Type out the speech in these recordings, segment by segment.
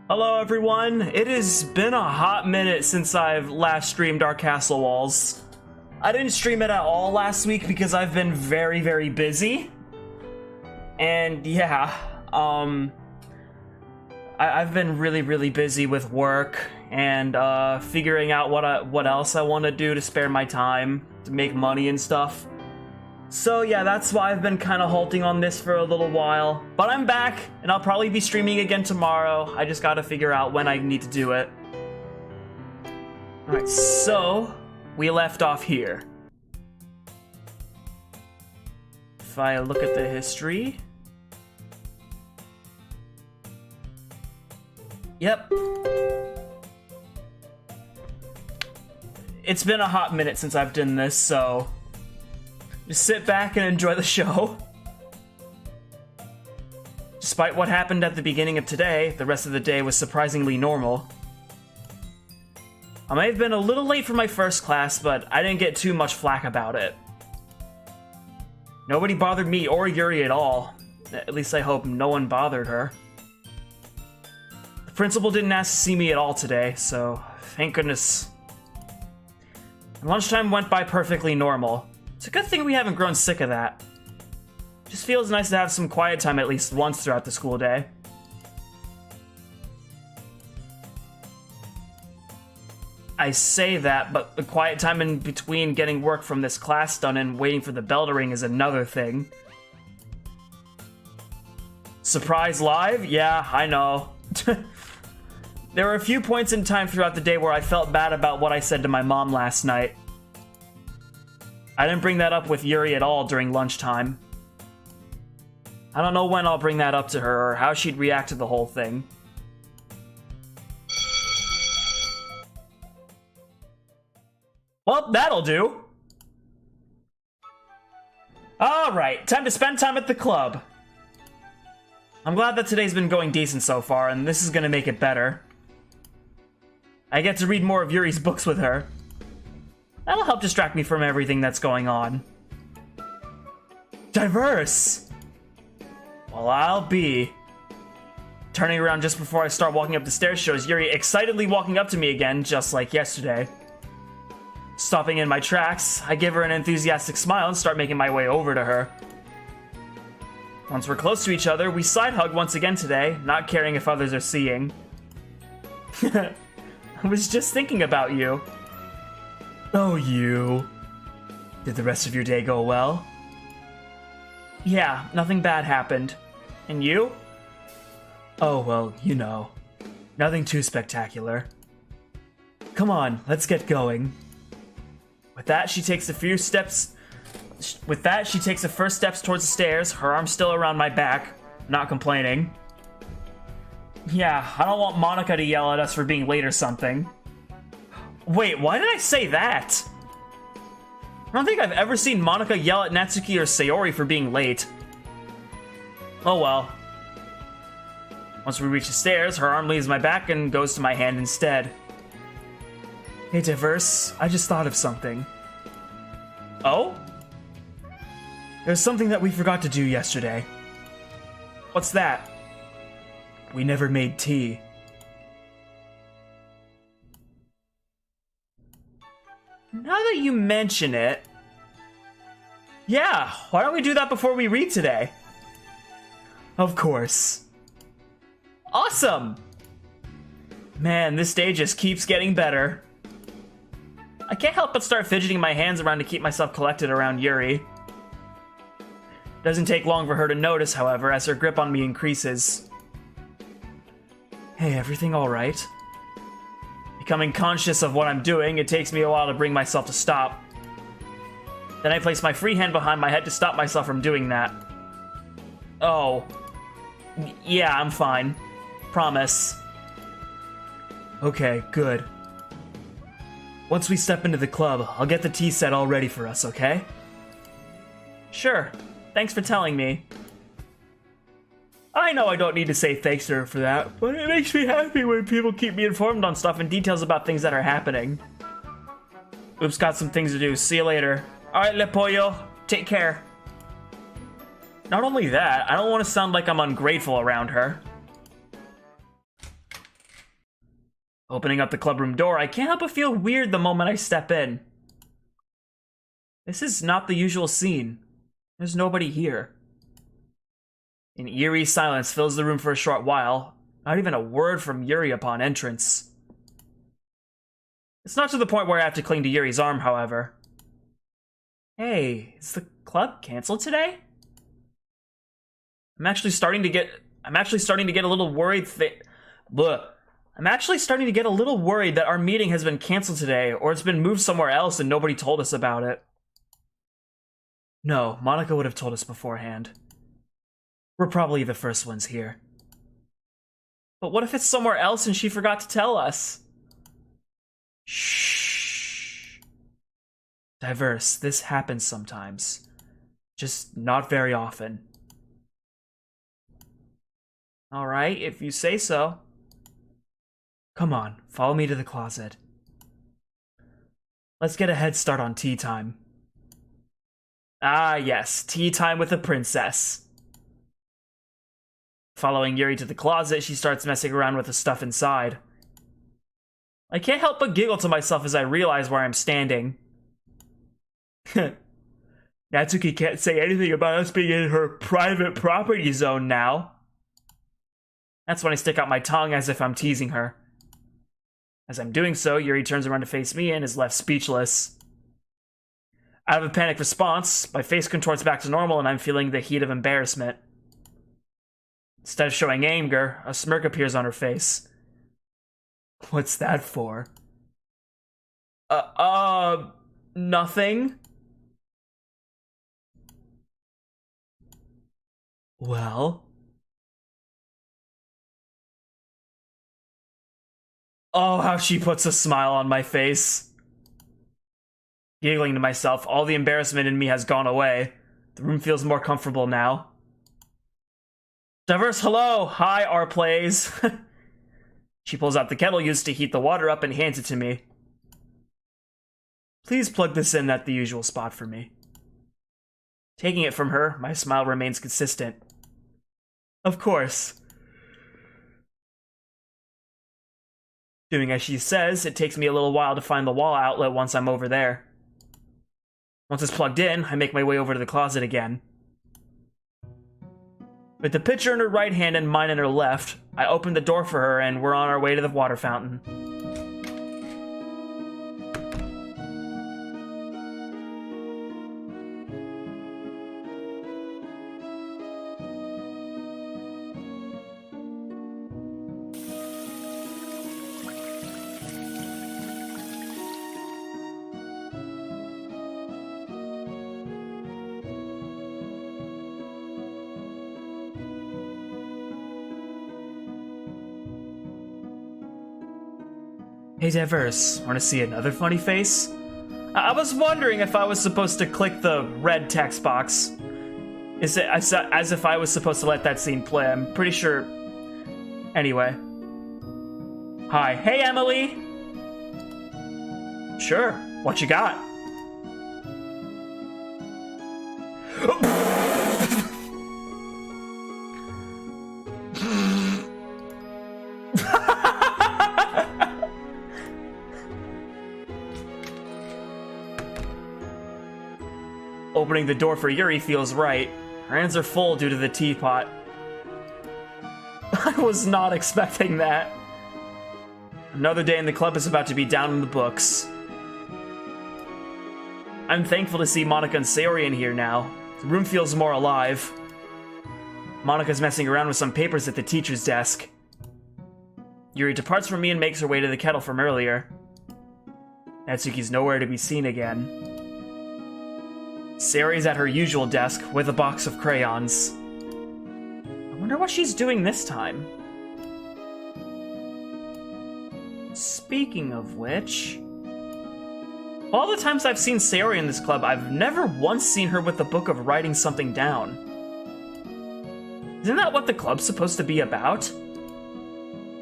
Hello everyone, it has been a hot minute since I've last streamed Dark Castle Walls. I didn't stream it at all last week because I've been very busy. And yeah, I've been really busy with work and figuring out what else I want to do to spare my time, to make money and stuff. So yeah, that's why I've been kind of halting on this for a little while. But I'm back, and I'll probably be streaming again tomorrow. I just gotta figure out when I need to do it. Alright, so we left off here. If I look at the history... Yep. It's been a hot minute since I've done this, so... just sit back and enjoy the show. Despite what happened at the beginning of today, the rest of the day was surprisingly normal. I may have been a little late for my first class, but I didn't get too much flack about it. Nobody bothered me or Yuri at all. At least I hope no one bothered her. The principal didn't ask to see me at all today, so thank goodness. Lunchtime went by perfectly normal. It's a good thing we haven't grown sick of that. Just feels nice to have some quiet time at least once throughout the school day. I say that, but the quiet time in between getting work from this class done and waiting for the bell to ring is another thing. Surprise live? Yeah, I know. There were a few points in time throughout the day where I felt bad about what I said to my mom last night. I didn't bring that up with Yuri at all during lunchtime. I don't know when I'll bring that up to her or how she'd react to the whole thing. Well, that'll do. Alright, time to spend time at the club. I'm glad that today's been going decent so far, and this is gonna make it better. I get to read more of Yuri's books with her. That'll help distract me from everything that's going on. Diverse! Well, I'll be. Turning around just before I start walking up the stairs shows Yuri excitedly walking up to me again, just like yesterday. Stopping in my tracks, I give her an enthusiastic smile and start making my way over to her. Once we're close to each other, we side hug once again today, not caring if others are seeing. I was just thinking about you. Oh, you. Did the rest of your day go well? Yeah, nothing bad happened. And you? Oh, well, you know. Nothing too spectacular. Come on, let's get going. With that, she takes the first steps towards the stairs, her arm still around my back, not complaining. Yeah, I don't want Monica to yell at us for being late or something. Wait, why did I say that? I don't think I've ever seen Monica yell at Natsuki or Sayori for being late. Oh well. Once we reach the stairs, her arm leaves my back and goes to my hand instead. Hey Diverse, I just thought of something. Oh? There's something that we forgot to do yesterday. What's that? We never made tea. Now that you mention it... Yeah, why don't we do that before we read today? Of course. Awesome! Man, this day just keeps getting better. I can't help but start fidgeting my hands around to keep myself collected around Yuri. Doesn't take long for her to notice, however, as her grip on me increases. Hey, everything alright? Becoming conscious of what I'm doing, it takes me a while to bring myself to stop. Then I place my free hand behind my head to stop myself from doing that. Oh. Yeah, I'm fine. Promise. Okay, good. Once we step into the club, I'll get the tea set all ready for us, okay? Sure. Thanks for telling me. I know I don't need to say thanks to her for that, but it makes me happy when people keep me informed on stuff and details about things that are happening. Oops, got some things to do. See you later. Alright, Le Pollo. Take care. Not only that, I don't want to sound like I'm ungrateful around her. Opening up the clubroom door, I can't help but feel weird the moment I step in. This is not the usual scene. There's nobody here. An eerie silence fills the room for a short while. Not even a word from Yuri upon entrance. It's not to the point where I have to cling to Yuri's arm, however. Hey, is the club canceled today? I'm actually starting to get a little worried I'm actually starting to get a little worried that our meeting has been canceled today, or it's been moved somewhere else and nobody told us about it. No, Monica would have told us beforehand. We're probably the first ones here. But what if it's somewhere else and she forgot to tell us? Shh. Diverse, this happens sometimes. Just not very often. Alright, if you say so. Come on, follow me to the closet. Let's get a head start on tea time. Ah, yes, tea time with a princess. Following Yuri to the closet, she starts messing around with the stuff inside. I can't help but giggle to myself as I realize where I'm standing. Natsuki can't say anything about us being in her private property zone now. That's when I stick out my tongue as if I'm teasing her. As I'm doing so, Yuri turns around to face me and is left speechless. Out of a panicked response, my face contorts back to normal and I'm feeling the heat of embarrassment. Instead of showing anger, a smirk appears on her face. What's that for? Nothing? Well? Oh, how she puts a smile on my face. Giggling to myself, all the embarrassment in me has gone away. The room feels more comfortable now. Diverse, hello! Hi, R-Plays. She pulls out the kettle used to heat the water up and hands it to me. Please plug this in at the usual spot for me. Taking it from her, my smile remains consistent. Of course. Doing as she says, it takes me a little while to find the wall outlet once I'm over there. Once it's plugged in, I make my way over to the closet again. With the pitcher in her right hand and mine in her left, I open the door for her and we're on our way to the water fountain. Hey Diverse, wanna see another funny face? I was wondering if I was supposed to click the red text box. Is it as if I was supposed to let that scene play? I'm pretty sure. Anyway. Hi. Hey Emily! Sure, what you got? Opening the door for Yuri feels right. Her hands are full due to the teapot. I was not expecting that. Another day in the club is about to be down in the books. I'm thankful to see Monica and Sayori in here now. The room feels more alive. Monica's messing around with some papers at the teacher's desk. Yuri departs from me and makes her way to the kettle from earlier. Natsuki's nowhere to be seen again. Sayori's at her usual desk with a box of crayons. I wonder what she's doing this time. Speaking of which... all the times I've seen Sayori in this club, I've never once seen her with the book of writing something down. Isn't that what the club's supposed to be about?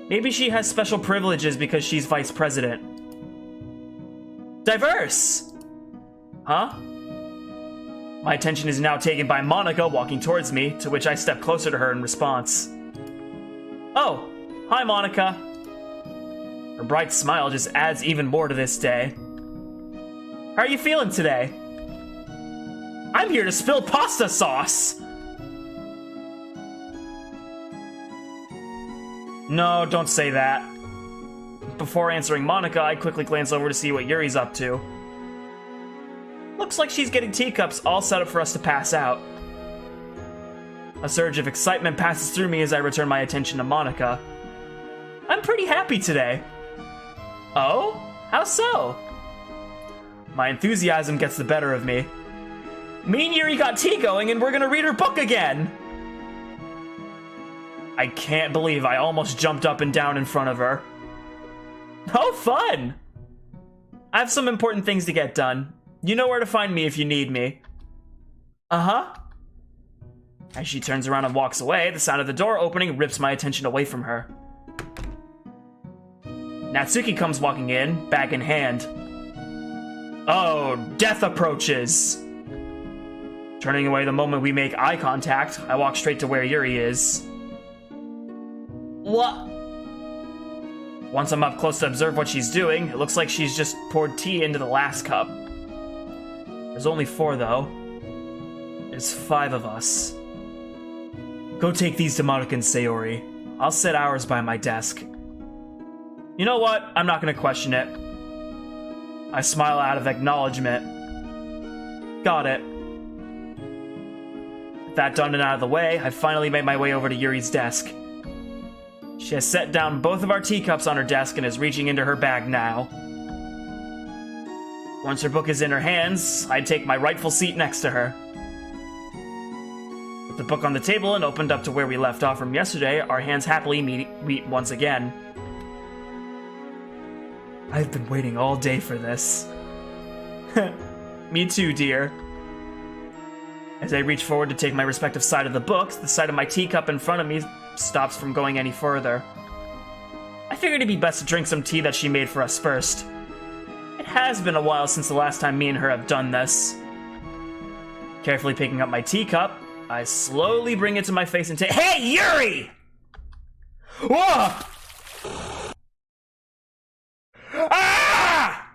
Maybe she has special privileges because she's vice president. Diverse! Huh? My attention is now taken by Monica walking towards me, to which I step closer to her in response. Oh, hi Monica. Her bright smile just adds even more to this day. How are you feeling today? I'm here to spill pasta sauce! No, don't say that. Before answering Monica, I quickly glance over to see what Yuri's up to. Looks like she's getting teacups all set up for us to pass out. A surge of excitement passes through me as I return my attention to Monica. I'm pretty happy today. Oh? How so? My enthusiasm gets the better of me. Me and Yuri got tea going and we're gonna read her book again! I can't believe I almost jumped up and down in front of her. Oh, fun! I have some important things to get done. You know where to find me if you need me. Uh-huh. As she turns around and walks away, the sound of the door opening rips my attention away from her. Natsuki comes walking in, bag in hand. Oh, death approaches. Turning away the moment we make eye contact, I walk straight to where Yuri is. What? Once I'm up close to observe what she's doing, it looks like she's just poured tea into the last cup. There's only 4, though. There's 5 of us. Go take these to Monica and Sayori. I'll set ours by my desk. You know what? I'm not gonna question it. I smile out of acknowledgement. Got it. With that done and out of the way, I finally made my way over to Yuri's desk. She has set down both of our teacups on her desk and is reaching into her bag now. Once her book is in her hands, I take my rightful seat next to her. With the book on the table and opened up to where we left off from yesterday, our hands happily meet once again. I've been waiting all day for this. Me too, dear. As I reach forward to take my respective side of the book, the side of my teacup in front of me stops from going any further. I figured it'd be best to drink some tea that she made for us first. It has been a while since the last time me and her have done this. Carefully picking up my teacup, I slowly bring it to my face and take— Hey, Yuri! Whoa! Ah!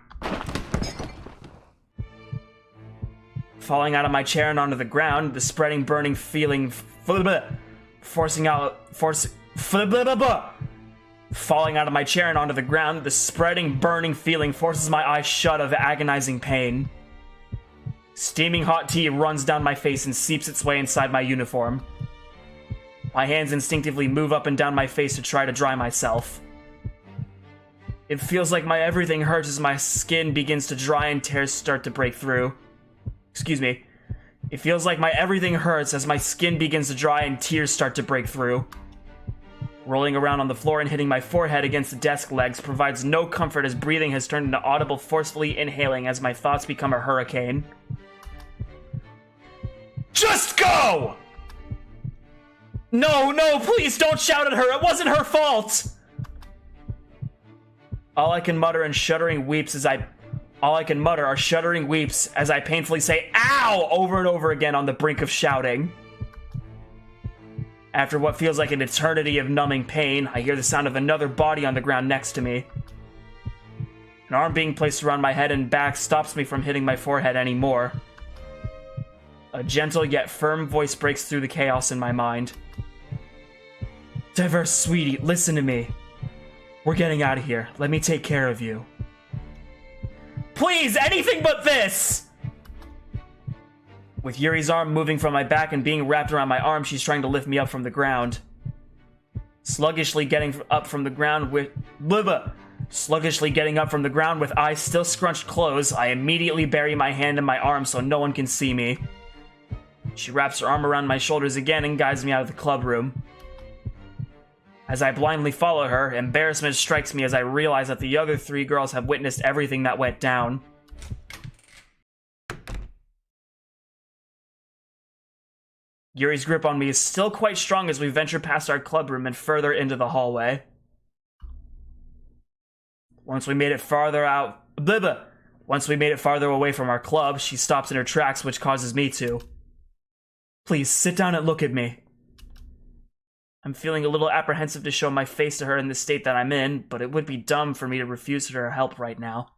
Falling out of my chair and onto the ground, the spreading, burning feeling falling out of my chair and onto the ground, the spreading, burning feeling forces my eyes shut of agonizing pain. Steaming hot tea runs down my face and seeps its way inside my uniform. My hands instinctively move up and down my face to try to dry myself. It feels like my everything hurts as my skin begins to dry and tears start to break through. Excuse me. It feels like my everything hurts as my skin begins to dry and tears start to break through. Rolling around on the floor and hitting my forehead against the desk legs provides no comfort as breathing has turned into audible, forcefully inhaling as my thoughts become a hurricane. Just go! No, please don't shout at her. It wasn't her fault. All I can mutter are shuddering weeps as I painfully say "ow" over and over again on the brink of shouting. After what feels like an eternity of numbing pain, I hear the sound of another body on the ground next to me. An arm being placed around my head and back stops me from hitting my forehead anymore. A gentle yet firm voice breaks through the chaos in my mind. Diverse, sweetie, listen to me. We're getting out of here. Let me take care of you. Please, anything but this! With Yuri's arm moving from my back and being wrapped around my arm, she's trying to lift me up from the ground. Sluggishly getting up from the ground with eyes still scrunched closed, I immediately bury my hand in my arm so no one can see me. She wraps her arm around my shoulders again and guides me out of the club room. As I blindly follow her, embarrassment strikes me as I realize that the other three girls have witnessed everything that went down. Yuri's grip on me is still quite strong as we venture past our club room and further into the hallway. Once we made it farther away from our club, she stops in her tracks, which causes me to. Please, sit down and look at me. I'm feeling a little apprehensive to show my face to her in the state that I'm in, but it would be dumb for me to refuse her help right now.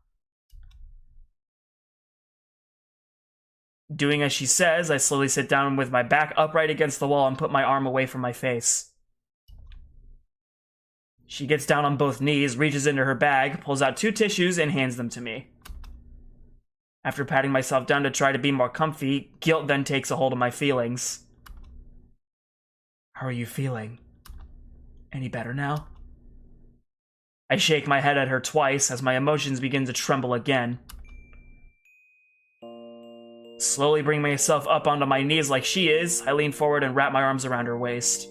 Doing as she says, I slowly sit down with my back upright against the wall and put my arm away from my face. She gets down on both knees, reaches into her bag, pulls out 2 tissues, and hands them to me. After patting myself down to try to be more comfy, guilt then takes a hold of my feelings. How are you feeling? Any better now? I shake my head at her twice as my emotions begin to tremble again. Slowly bring myself up onto my knees like she is, I lean forward and wrap my arms around her waist.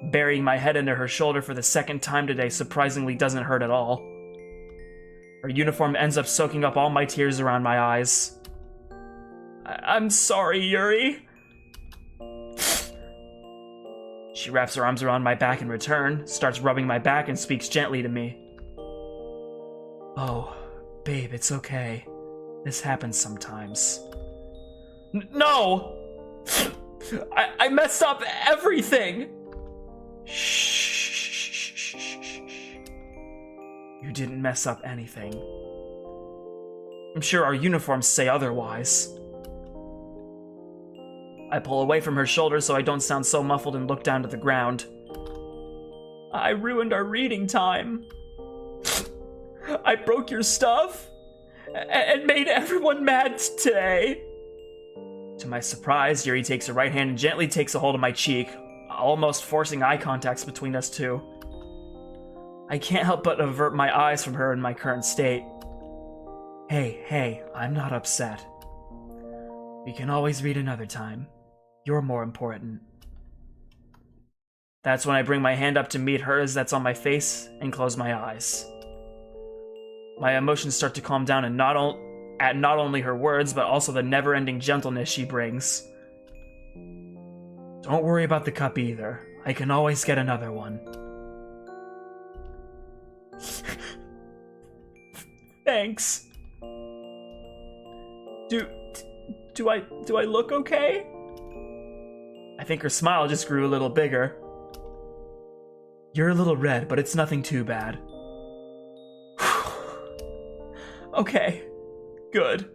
Burying my head into her shoulder for the second time today surprisingly doesn't hurt at all. Her uniform ends up soaking up all my tears around my eyes. I'm sorry, Yuri. She wraps her arms around my back in return, starts rubbing my back, and speaks gently to me. Oh, babe, it's okay. This happens sometimes. No! I messed up everything! Shh. You didn't mess up anything. I'm sure our uniforms say otherwise. I pull away from her shoulder so I don't sound so muffled and look down to the ground. I ruined our reading time. I broke your stuff and made everyone mad today. To my surprise, Yuri takes her right hand and gently takes a hold of my cheek, almost forcing eye contact between us two. I can't help but avert my eyes from her in my current state. Hey, I'm not upset. We can always read another time. You're more important. That's when I bring my hand up to meet hers that's on my face and close my eyes. My emotions start to calm down and not only her words, but also the never-ending gentleness she brings. Don't worry about the cup either. I can always get another one. Thanks. Do I look okay? I think her smile just grew a little bigger. You're a little red, but it's nothing too bad. Okay. Good.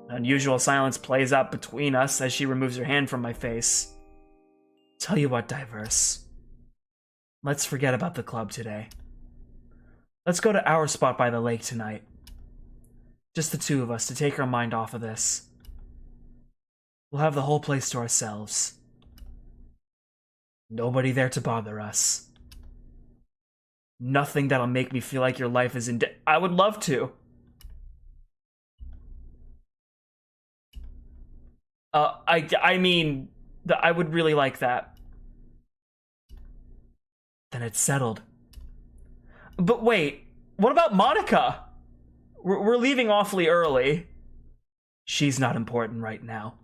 Unusual silence plays out between us as she removes her hand from my face. Tell you what, Diverse. Let's forget about the club today. Let's go to our spot by the lake tonight. Just the two of us to take our mind off of this. We'll have the whole place to ourselves. Nobody there to bother us. Nothing that'll make me feel like your life is in I would love to. I mean, I would really like that. Then it's settled. But wait, what about Monica? We're leaving awfully early. She's not important right now.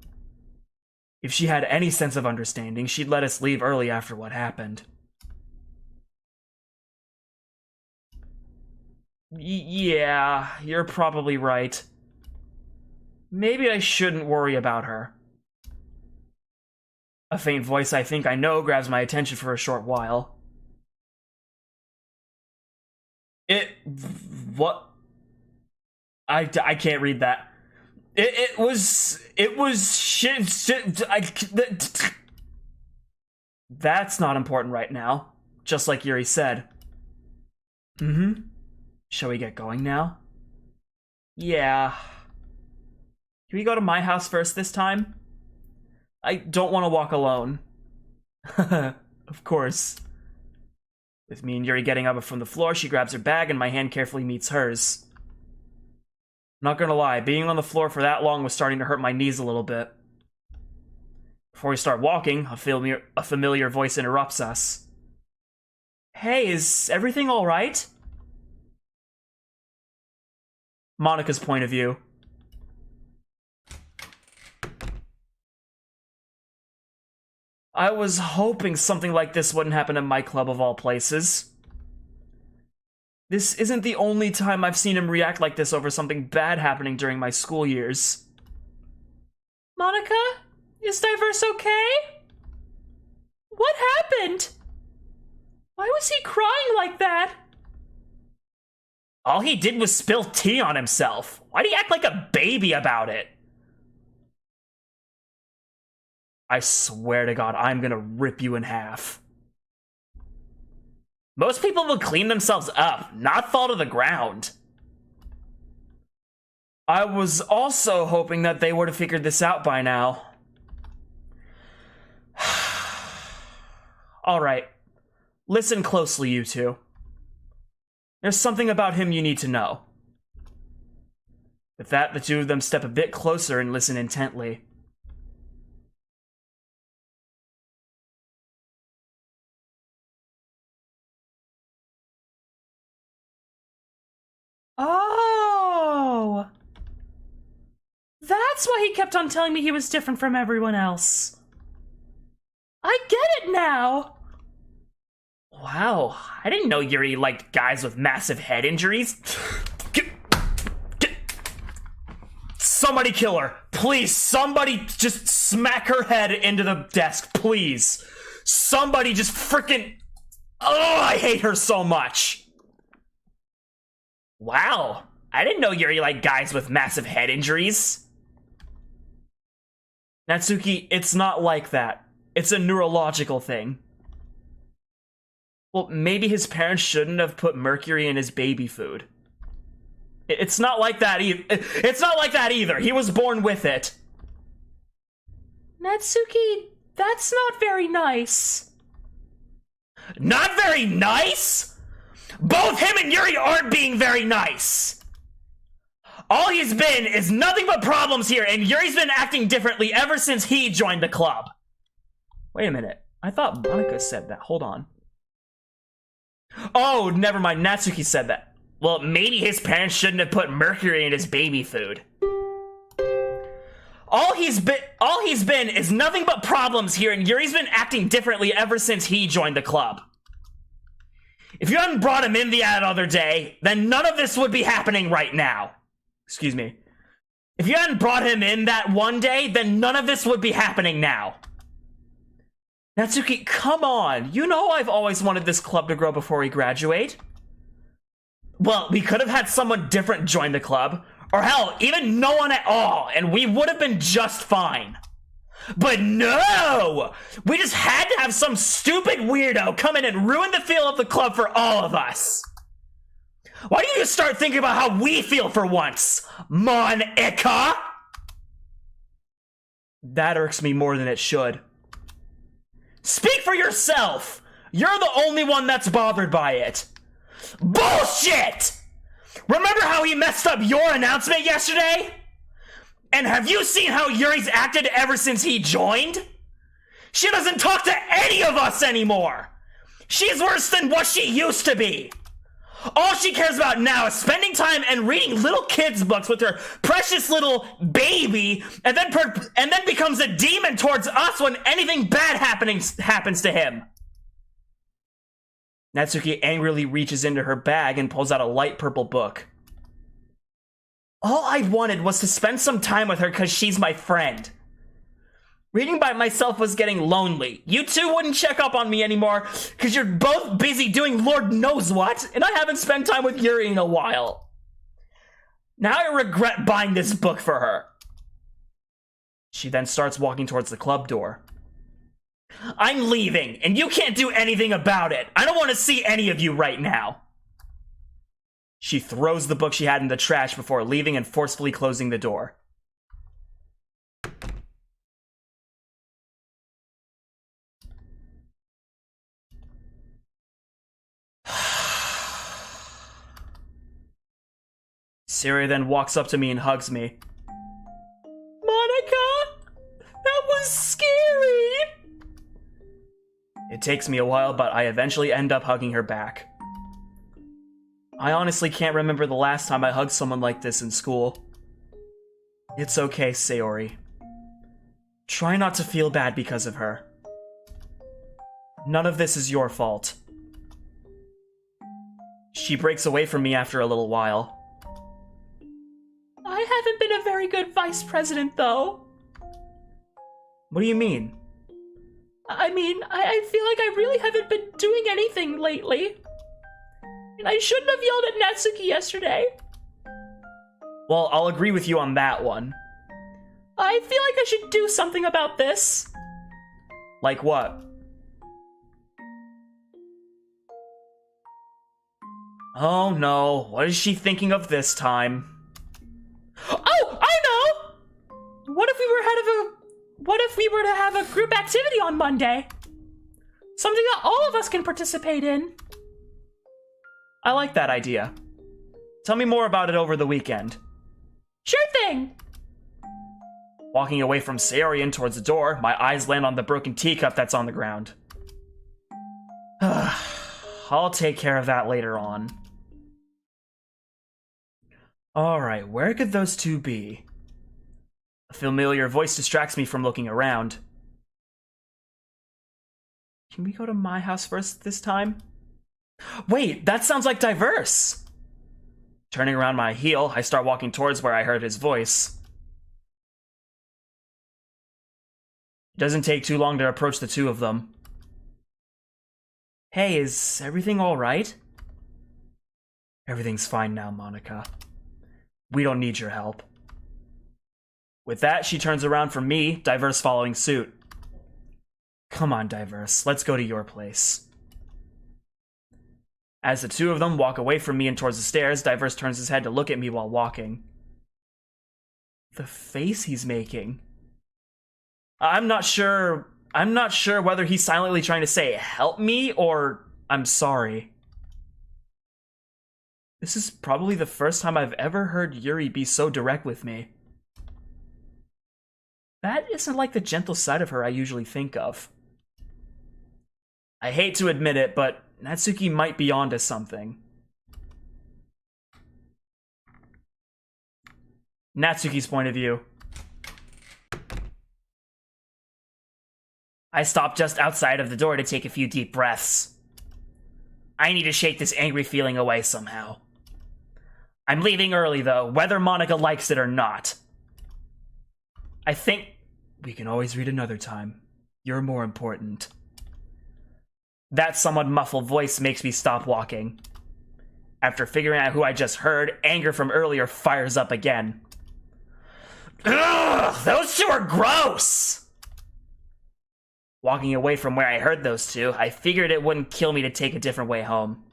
If she had any sense of understanding, she'd let us leave early after what happened. Yeah, you're probably right. Maybe I shouldn't worry about her. A faint voice I think I know grabs my attention for a short while. What? I can't read that. It was shit. That's not important right now. Just like Yuri said. Shall we get going now? Yeah. Can we go to my house first this time? I don't want to walk alone. Of course. With me and Yuri getting up from the floor, she grabs her bag and my hand carefully meets hers. Not gonna lie, being on the floor for that long was starting to hurt my knees a little bit. Before we start walking, a familiar voice interrupts us. Hey, is everything alright? Monica's point of view. I was hoping something like this wouldn't happen in my club of all places. This isn't the only time I've seen him react like this over something bad happening during my school years. Monica? Is Diverse okay? What happened? Why was he crying like that? All he did was spill tea on himself. Why'd he act like a baby about it? I swear to God, I'm gonna rip you in half. Most people will clean themselves up, not fall to the ground. I was also hoping that they would have figured this out by now. Alright, listen closely, you two. There's something about him you need to know. With that, the two of them step a bit closer and listen intently. Oh! That's why he kept on telling me he was different from everyone else. I get it now! Wow, I didn't know Yuri liked guys with massive head injuries. Somebody kill her. Please, somebody just smack her head into the desk, please. Somebody just freaking... Oh, I hate her so much. Wow, I didn't know Yuri liked guys with massive head injuries. Natsuki, it's not like that. It's a neurological thing. Well, maybe his parents shouldn't have put mercury in his baby food. It's not like that either. It's not like that either. He was born with it. Natsuki, that's not very nice. Not very nice? Both him and Yuri aren't being very nice. All he's been is nothing but problems here, and Yuri's been acting differently ever since he joined the club. Wait a minute. I thought Monica said that. Hold on. Oh, never mind. Natsuki said that. Well, maybe his parents shouldn't have put mercury in his baby food. All he's been is nothing but problems here, and Yuri's been acting differently ever since he joined the club. If you hadn't brought him in the other day, then none of this would be happening right now. Excuse me. If you hadn't brought him in that one day, then none of this would be happening now. Natsuki, come on. You know I've always wanted this club to grow before we graduate. Well, we could have had someone different join the club, or hell, even no one at all, and we would have been just fine. But no! We just had to have some stupid weirdo come in and ruin the feel of the club for all of us. Why don't you start thinking about how we feel for once, Monica? That irks me more than it should. Speak for yourself! You're the only one that's bothered by it. Bullshit! Remember how he messed up your announcement yesterday? And have you seen how Yuri's acted ever since he joined? She doesn't talk to any of us anymore! She's worse than what she used to be! All she cares about now is spending time and reading little kids' books with her precious little baby, and then becomes a demon towards us when anything bad happens to him. Natsuki angrily reaches into her bag and pulls out a light purple book. All I wanted was to spend some time with her because she's my friend. Reading by myself was getting lonely. You two wouldn't check up on me anymore because you're both busy doing Lord knows what, and I haven't spent time with Yuri in a while. Now I regret buying this book for her. She then starts walking towards the club door. I'm leaving, and you can't do anything about it. I don't want to see any of you right now. She throws the book she had in the trash before leaving and forcefully closing the door. Siri then walks up to me and hugs me. Monica, that was scary. It takes me a while, but I eventually end up hugging her back. I honestly can't remember the last time I hugged someone like this in school. It's okay, Sayori. Try not to feel bad because of her. None of this is your fault. She breaks away from me after a little while. I haven't been a very good vice president, though. What do you mean? I mean, I feel like I really haven't been doing anything lately. And I shouldn't have yelled at Natsuki yesterday. Well, I'll agree with you on that one. I feel like I should do something about this. Like what? Oh no, what is she thinking of this time? Oh, I know! What if we were to have a group activity on Monday? Something that all of us can participate in. I like that idea. Tell me more about it over the weekend. Sure thing! Walking away from Sayorian towards the door, my eyes land on the broken teacup that's on the ground. I'll take care of that later on. Alright, where could those two be? A familiar voice distracts me from looking around. Can we go to my house first this time? Wait, that sounds like Diverse! Turning around my heel, I start walking towards where I heard his voice. It doesn't take too long to approach the two of them. Hey, is everything alright? Everything's fine now, Monica. We don't need your help. With that, she turns around from me, Diverse following suit. Come on, Diverse, let's go to your place. As the two of them walk away from me and towards the stairs, Diverse turns his head to look at me while walking. The face he's making. I'm not sure whether he's silently trying to say, help me, or I'm sorry. This is probably the first time I've ever heard Yuri be so direct with me. That isn't like the gentle side of her I usually think of. I hate to admit it, but Natsuki might be onto something. Natsuki's point of view. I stopped just outside of the door to take a few deep breaths. I need to shake this angry feeling away somehow. I'm leaving early, though, whether Monica likes it or not. I think we can always read another time. You're more important. That somewhat muffled voice makes me stop walking. After figuring out who I just heard, anger from earlier fires up again. Ugh, those two are gross! Walking away from where I heard those two, I figured it wouldn't kill me to take a different way home.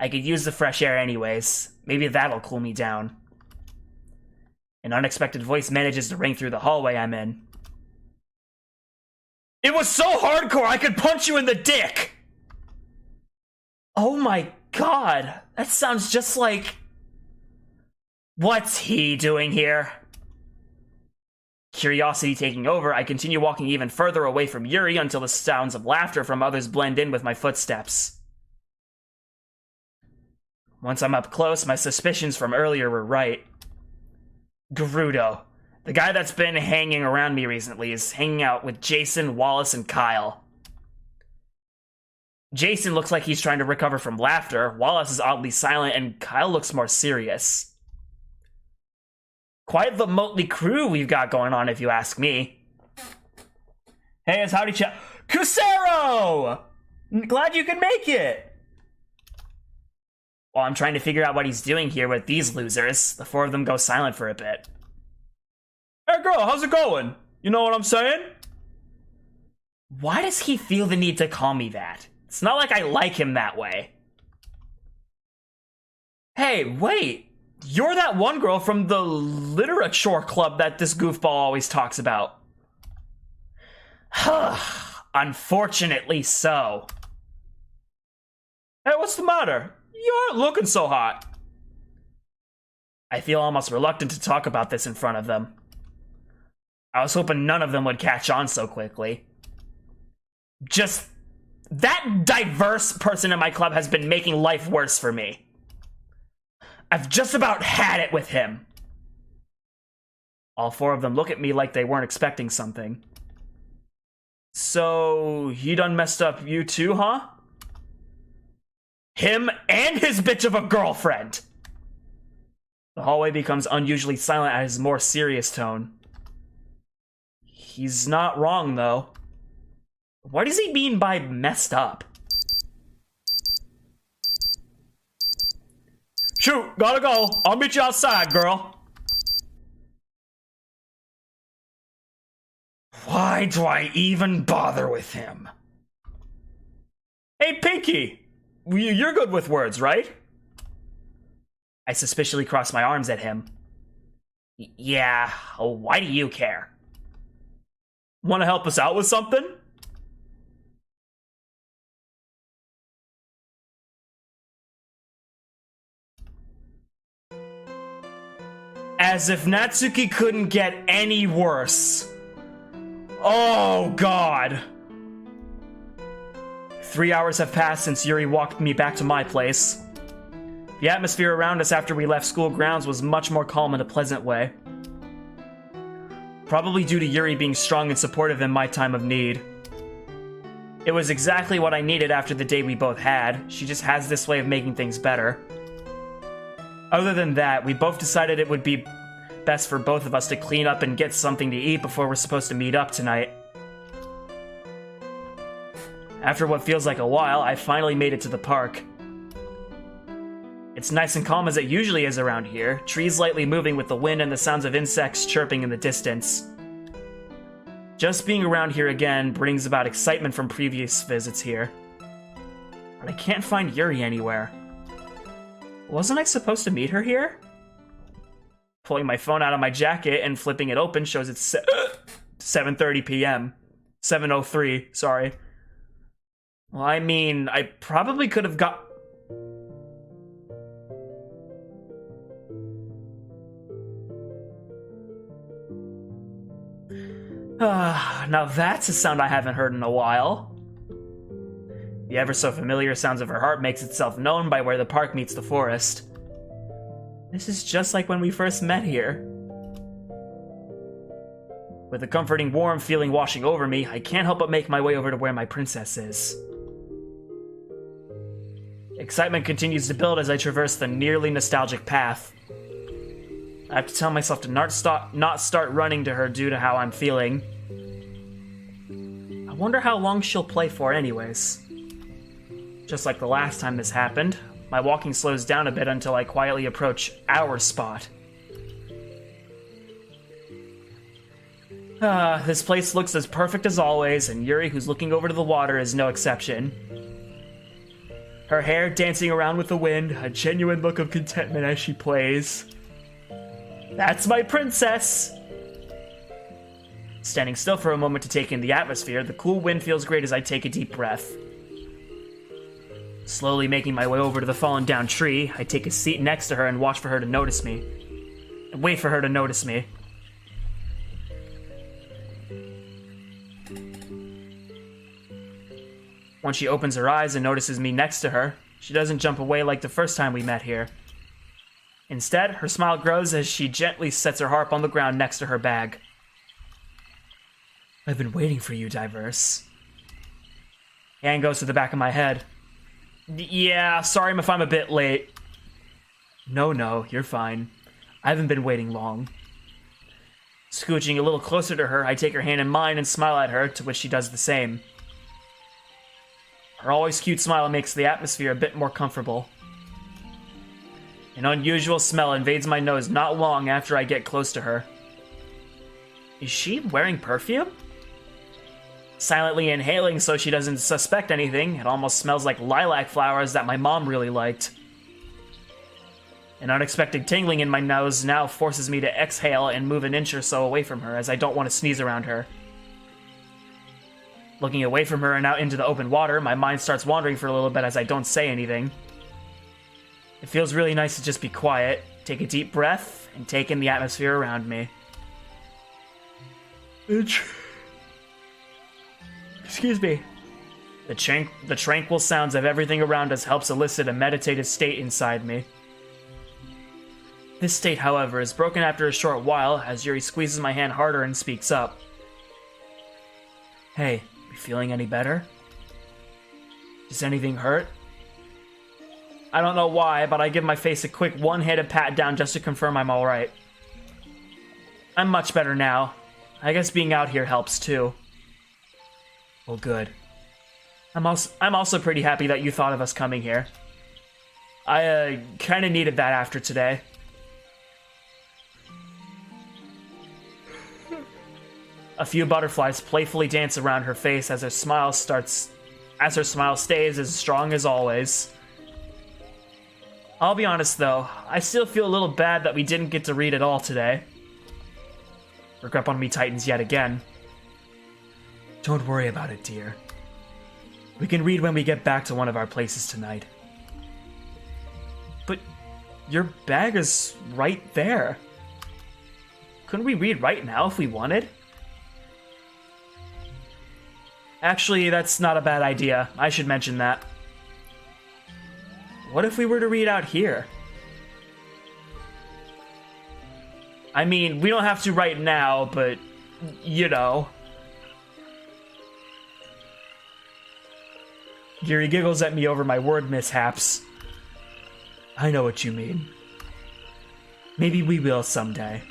I could use the fresh air anyways. Maybe that'll cool me down. An unexpected voice manages to ring through the hallway I'm in. It was so hardcore I could punch you in the dick! Oh my god, that sounds just like... What's he doing here? Curiosity taking over, I continue walking even further away from Yuri until the sounds of laughter from others blend in with my footsteps. Once I'm up close, my suspicions from earlier were right. Gerudo, the guy that's been hanging around me recently, is hanging out with Jason, Wallace, and Kyle. Jason looks like he's trying to recover from laughter, Wallace is oddly silent, and Kyle looks more serious. Quite the motley crew we've got going on, if you ask me. Hey, it's Howdy Chat. Kusero! Glad you could make it! While I'm trying to figure out what he's doing here with these losers, the four of them go silent for a bit. Hey girl, how's it going? You know what I'm saying? Why does he feel the need to call me that? It's not like I like him that way. Hey, wait! You're that one girl from the literature club that this goofball always talks about. Unfortunately so. Hey, what's the matter? You aren't looking so hot. I feel almost reluctant to talk about this in front of them. I was hoping none of them would catch on so quickly. Just that diverse person in my club has been making life worse for me. I've just about had it with him. All four of them look at me like they weren't expecting something. So, he done messed up you too, huh? Him and his bitch of a girlfriend! The hallway becomes unusually silent at his more serious tone. He's not wrong, though. What does he mean by messed up? Shoot, gotta go. I'll meet you outside, girl. Why do I even bother with him? Hey, Pinky. You're good with words, right? I suspiciously cross my arms at him. Yeah, why do you care? Want to help us out with something? As if Natsuki couldn't get any worse. Oh, God. 3 hours have passed since Yuri walked me back to my place. The atmosphere around us after we left school grounds was much more calm in a pleasant way. Probably due to Yuri being strong and supportive in my time of need. It was exactly what I needed after the day we both had. She just has this way of making things better. Other than that, we both decided it would be best for both of us to clean up and get something to eat before we're supposed to meet up tonight. After what feels like a while, I finally made it to the park. It's nice and calm as it usually is around here, trees lightly moving with the wind and the sounds of insects chirping in the distance. Just being around here again brings about excitement from previous visits here. But I can't find Yuri anywhere. Wasn't I supposed to meet her here? Pulling my phone out of my jacket and flipping it open shows it's 7:30 p.m. 7:03, sorry. Well, I mean, I probably could have got... now that's a sound I haven't heard in a while. The ever so familiar sounds of her heart makes itself known by where the park meets the forest. This is just like when we first met here. With a comforting warm feeling washing over me, I can't help but make my way over to where my princess is. Excitement continues to build as I traverse the nearly nostalgic path. I have to tell myself to not start running to her due to how I'm feeling. I wonder how long she'll play for anyways. Just like the last time this happened, My walking slows down a bit until I quietly approach our spot. This place looks as perfect as always, and Yuri, who's looking over to the water, is no exception. Her hair dancing around with the wind, a genuine look of contentment as she plays. That's my princess! Standing still for a moment to take in the atmosphere, the cool wind feels great as I take a deep breath. Slowly making my way over to the fallen down tree, I take a seat next to her and watch for her to notice me. And wait for her to notice me. Once she opens her eyes and notices me next to her, she doesn't jump away like the first time we met here. Instead, her smile grows as she gently sets her harp on the ground next to her bag. I've been waiting for you, Diverse. Hand goes to the back of my head. Yeah, sorry if I'm a bit late. No, you're fine. I haven't been waiting long. Scooching a little closer to her, I take her hand in mine and smile at her, to which she does the same. Her always cute smile makes the atmosphere a bit more comfortable. An unusual smell invades my nose not long after I get close to her. Is she wearing perfume? Silently inhaling so she doesn't suspect anything, it almost smells like lilac flowers that my mom really liked. An unexpected tingling in my nose now forces me to exhale and move an inch or so away from her as I don't want to sneeze around her. Looking away from her and out into the open water, my mind starts wandering for a little bit as I don't say anything. It feels really nice to just be quiet, take a deep breath, and take in the atmosphere around me. Excuse me. The tranquil sounds of everything around us helps elicit a meditative state inside me. This state, however, is broken after a short while as Yuri squeezes my hand harder and speaks up. Hey, you feeling any better? Does anything hurt? I don't know why, but I give my face a quick one-handed pat down just to confirm I'm alright. I'm much better now. I guess being out here helps too. Well, good. I'm also pretty happy that you thought of us coming here. I kinda needed that after today. A few butterflies playfully dance around her face as her smile stays as strong as always. I'll be honest though, I still feel a little bad that we didn't get to read it all today. Her grip on me tightens yet again. Don't worry about it, dear. We can read when we get back to one of our places tonight. But your bag is right there. Couldn't we read right now if we wanted? Actually, that's not a bad idea. I should mention that. What if we were to read out here? I mean, we don't have to right now, but, you know. Yuri giggles at me over my word mishaps. I know what you mean. Maybe we will someday.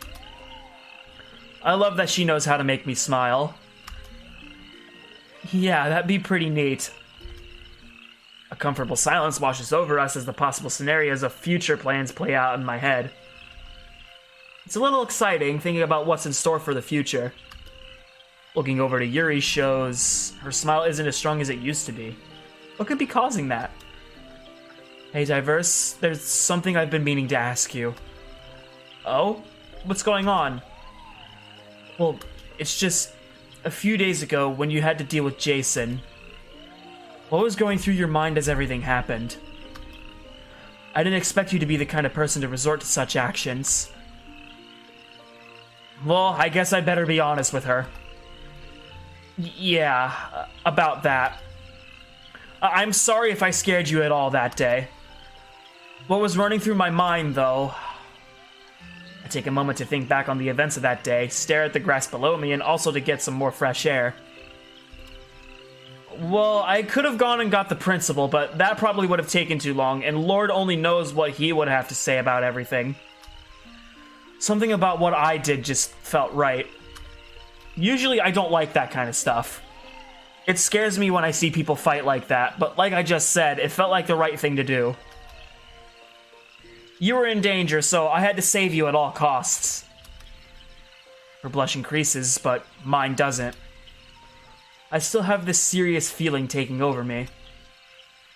I love that she knows how to make me smile. Yeah, that'd be pretty neat. A comfortable silence washes over us as the possible scenarios of future plans play out in my head. It's a little exciting thinking about what's in store for the future. Looking over to Yuri shows her smile isn't as strong as it used to be. What could be causing that? Hey, Diverse, there's something I've been meaning to ask you. Oh? What's going on? Well, it's just a few days ago when you had to deal with Jason. What was going through your mind as everything happened? I didn't expect you to be the kind of person to resort to such actions. Well, I guess I better be honest with her. Yeah, about that. I'm sorry if I scared you at all that day. What was running through my mind, though... I take a moment to think back on the events of that day, stare at the grass below me, and also to get some more fresh air. Well, I could have gone and got the principal, but that probably would have taken too long, and Lord only knows what he would have to say about everything. Something about what I did just felt right. Usually I don't like that kind of stuff. It scares me when I see people fight like that, but like I just said, it felt like the right thing to do. You were in danger, so I had to save you at all costs. Her blush increases, but mine doesn't. I still have this serious feeling taking over me.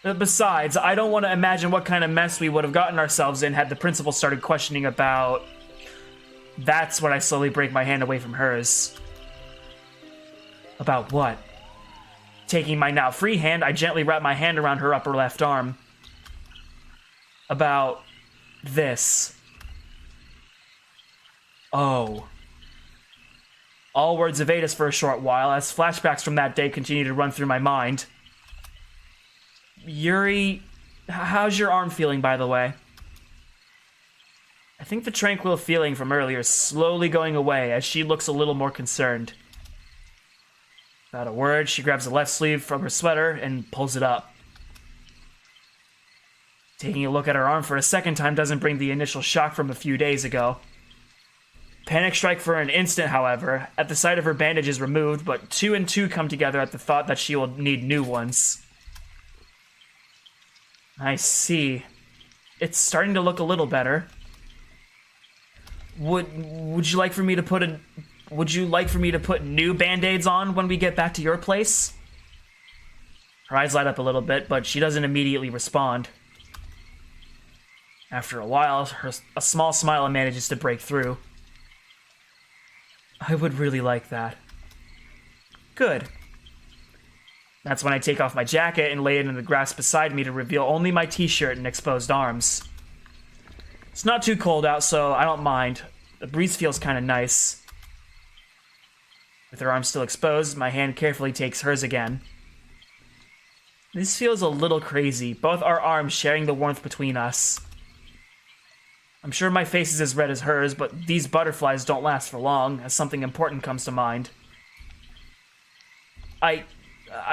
Besides, I don't want to imagine what kind of mess we would have gotten ourselves in had the principal started questioning about... That's when I slowly break my hand away from hers. About what? Taking my now free hand, I gently wrap my hand around her upper left arm. About... this. Oh. All words evade us for a short while as flashbacks from that day continue to run through my mind. Yuri, how's your arm feeling, by the way? I think the tranquil feeling from earlier is slowly going away as she looks a little more concerned. Without a word, she grabs the left sleeve from her sweater and pulls it up. Taking a look at her arm for a second time doesn't bring the initial shock from a few days ago. Panic strike for an instant, however, at the sight of her bandages removed, but two and two come together at the thought that she will need new ones. I see. It's starting to look a little better. Would you like for me to put new band-aids on when we get back to your place? Her eyes light up a little bit, but she doesn't immediately respond. After a while, a small smile manages to break through. I would really like that. Good. That's when I take off my jacket and lay it in the grass beside me to reveal only my t-shirt and exposed arms. It's not too cold out, so I don't mind. The breeze feels kind of nice. With her arms still exposed, my hand carefully takes hers again. This feels a little crazy, both our arms sharing the warmth between us. I'm sure my face is as red as hers, but these butterflies don't last for long, as something important comes to mind. I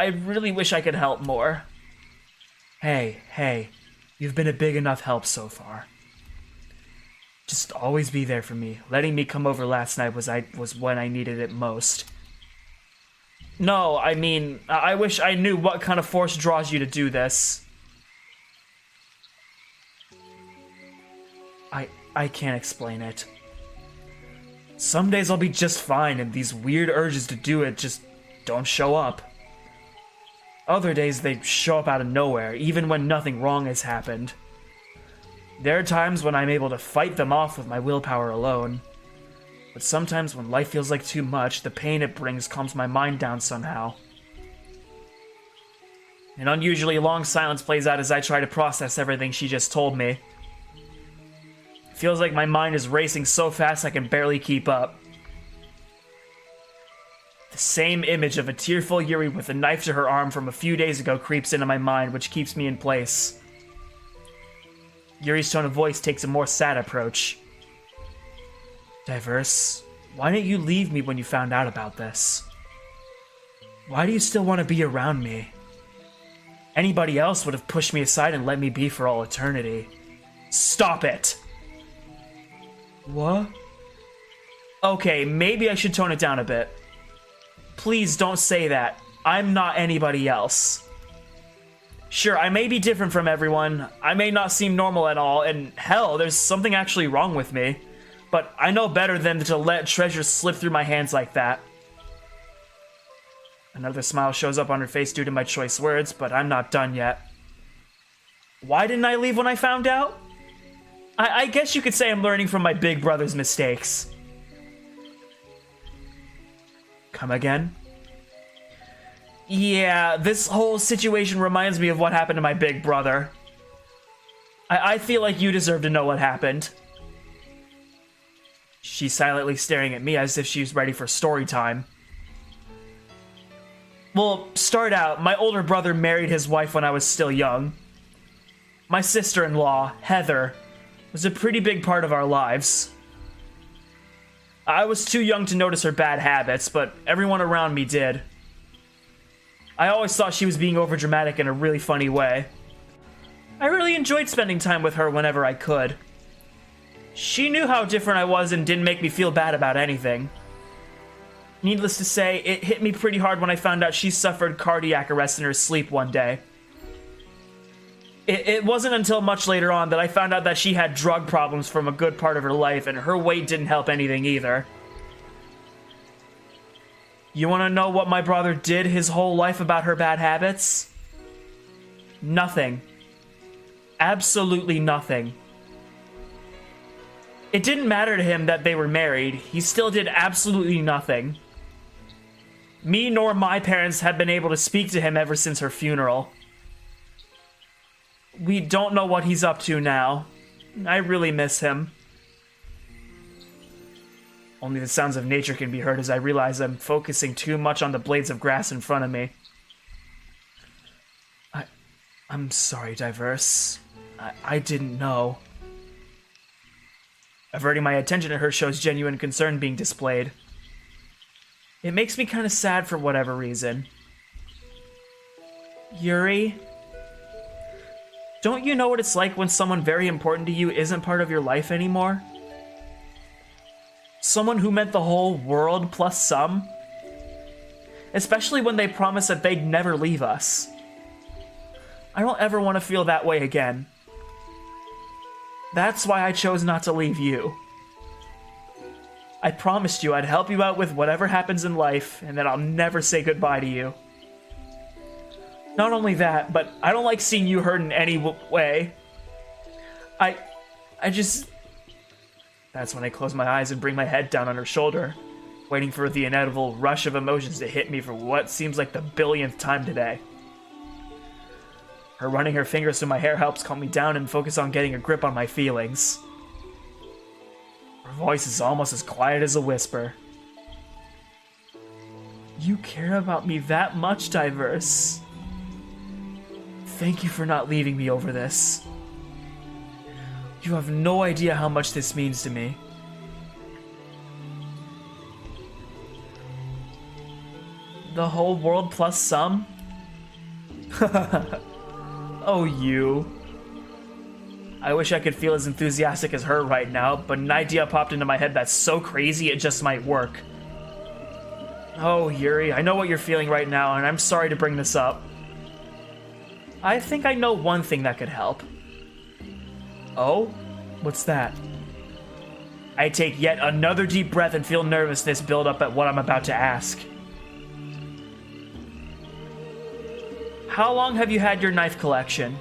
really wish I could help more. Hey, you've been a big enough help so far. Just always be there for me. Letting me come over last night was when I needed it most. No, I mean, I wish I knew what kind of force draws you to do this. I can't explain it. Some days I'll be just fine and these weird urges to do it just don't show up. Other days they show up out of nowhere, even when nothing wrong has happened. There are times when I'm able to fight them off with my willpower alone. But sometimes when life feels like too much, the pain it brings calms my mind down somehow. An unusually long silence plays out as I try to process everything she just told me. It feels like my mind is racing so fast I can barely keep up. The same image of a tearful Yuri with a knife to her arm from a few days ago creeps into my mind, which keeps me in place. Yuri's tone of voice takes a more sad approach. Diverse, why didn't you leave me when you found out about this? Why do you still want to be around me? Anybody else would have pushed me aside and let me be for all eternity. Stop it! What? Okay, maybe I should tone it down a bit. Please don't say that. I'm not anybody else. Sure, I may be different from everyone. I may not seem normal at all, and hell, there's something actually wrong with me. But I know better than to let treasures slip through my hands like that. Another smile shows up on her face due to my choice words, but I'm not done yet. Why didn't I leave when I found out? I guess you could say I'm learning from my big brother's mistakes. Come again? Yeah, this whole situation reminds me of what happened to my big brother. I feel like you deserve to know what happened. She's silently staring at me as if she's ready for story time. Well, start out, my older brother married his wife when I was still young. My sister-in-law, Heather, was a pretty big part of our lives. I was too young to notice her bad habits, but everyone around me did. I always thought she was being overdramatic in a really funny way. I really enjoyed spending time with her whenever I could. She knew how different I was and didn't make me feel bad about anything. Needless to say, it hit me pretty hard when I found out she suffered cardiac arrest in her sleep one day. It wasn't until much later on that I found out that she had drug problems from a good part of her life, and her weight didn't help anything either. You want to know what my brother did his whole life about her bad habits? Nothing. Absolutely nothing. It didn't matter to him that they were married. He still did absolutely nothing. Me nor my parents have been able to speak to him ever since her funeral. We don't know what he's up to now. I really miss him. Only the sounds of nature can be heard as I realize I'm focusing too much on the blades of grass in front of me. I'm sorry, Diverse. I didn't know. Averting my attention to her shows genuine concern being displayed. It makes me kind of sad for whatever reason. Yuri? Don't you know what it's like when someone very important to you isn't part of your life anymore? Someone who meant the whole world plus some? Especially when they promise that they'd never leave us. I don't ever want to feel that way again. That's why I chose not to leave you. I promised you I'd help you out with whatever happens in life, and that I'll never say goodbye to you. Not only that, but I don't like seeing you hurt in any way. I just... That's when I close my eyes and bring my head down on her shoulder, waiting for the inevitable rush of emotions to hit me for what seems like the billionth time today. Her running her fingers through my hair helps calm me down and focus on getting a grip on my feelings. Her voice is almost as quiet as a whisper. You care about me that much, Diverse. Thank you for not leaving me over this. You have no idea how much this means to me. The whole world plus some? Oh, you. I wish I could feel as enthusiastic as her right now, but an idea popped into my head that's so crazy it just might work. Oh, Yuri, I know what you're feeling right now, and I'm sorry to bring this up. I think I know one thing that could help. Oh? What's that? I take yet another deep breath and feel nervousness build up at what I'm about to ask. How long have you had your knife collection?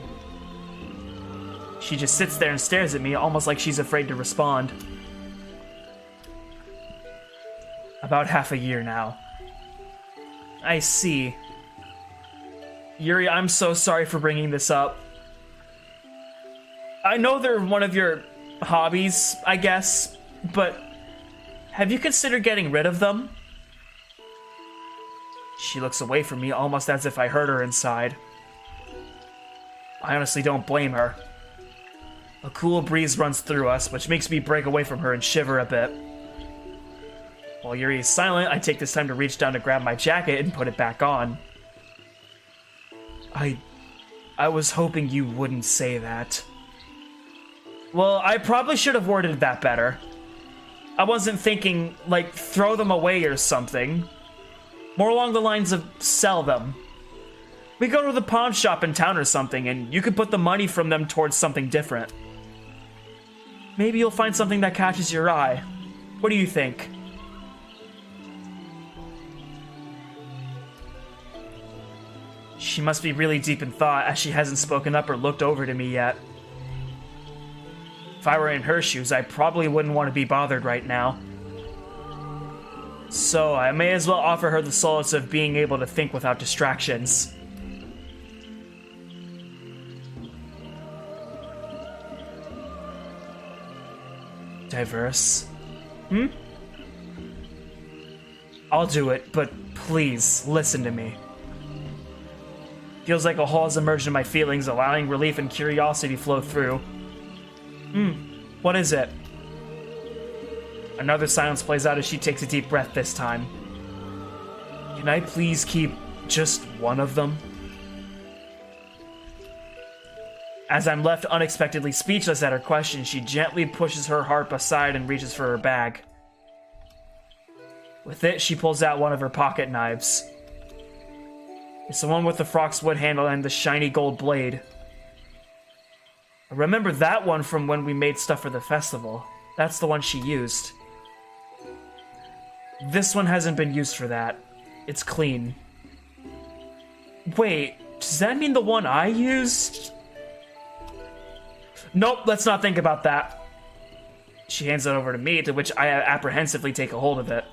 She just sits there and stares at me, almost like she's afraid to respond. About half a year now. I see. Yuri, I'm so sorry for bringing this up. I know they're one of your hobbies, I guess, but have you considered getting rid of them? She looks away from me, almost as if I hurt her inside. I honestly don't blame her. A cool breeze runs through us, which makes me break away from her and shiver a bit. While Yuri is silent, I take this time to reach down to grab my jacket and put it back on. I was hoping you wouldn't say that. Well, I probably should have worded that better. I wasn't thinking, like, throw them away or something. More along the lines of sell them. We go to the pawn shop in town or something, and you could put the money from them towards something different. Maybe you'll find something that catches your eye. What do you think? She must be really deep in thought, as she hasn't spoken up or looked over to me yet. If I were in her shoes, I probably wouldn't want to be bothered right now. So I may as well offer her the solace of being able to think without distractions. Diverse? I'll do it, but please, listen to me. Feels like a hole has emerged in my feelings, allowing relief and curiosity to flow through. What is it? Another silence plays out as she takes a deep breath this time. Can I please keep just one of them? As I'm left unexpectedly speechless at her question, she gently pushes her harp aside and reaches for her bag. With it, she pulls out one of her pocket knives. It's the one with the frock's wood handle and the shiny gold blade. I remember that one from when we made stuff for the festival. That's the one she used. This one hasn't been used for that. It's clean. Wait, does that mean the one I used? Nope, let's not think about that. She hands it over to me, to which I apprehensively take a hold of it.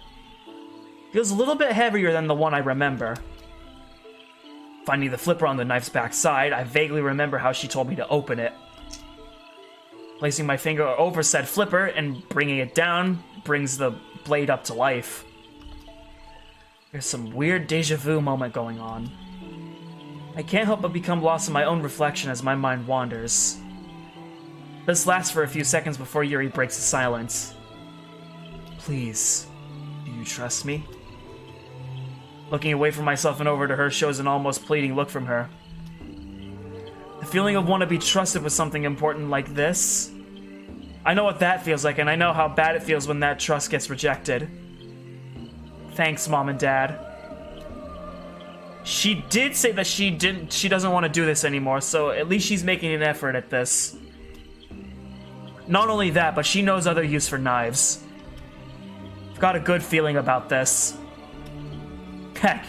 Feels a little bit heavier than the one I remember. Finding the flipper on the knife's back side, I vaguely remember how she told me to open it. Placing my finger over said flipper and bringing it down brings the blade up to life. There's some weird deja vu moment going on. I can't help but become lost in my own reflection as my mind wanders. This lasts for a few seconds before Yuri breaks the silence. Please, do you trust me? Looking away from myself and over to her shows an almost pleading look from her. The feeling of want to be trusted with something important like this. I know what that feels like, and I know how bad it feels when that trust gets rejected. Thanks, Mom and Dad. She did say that she doesn't want to do this anymore, so at least she's making an effort at this. Not only that, but she knows other use for knives. I've got a good feeling about this. Heck,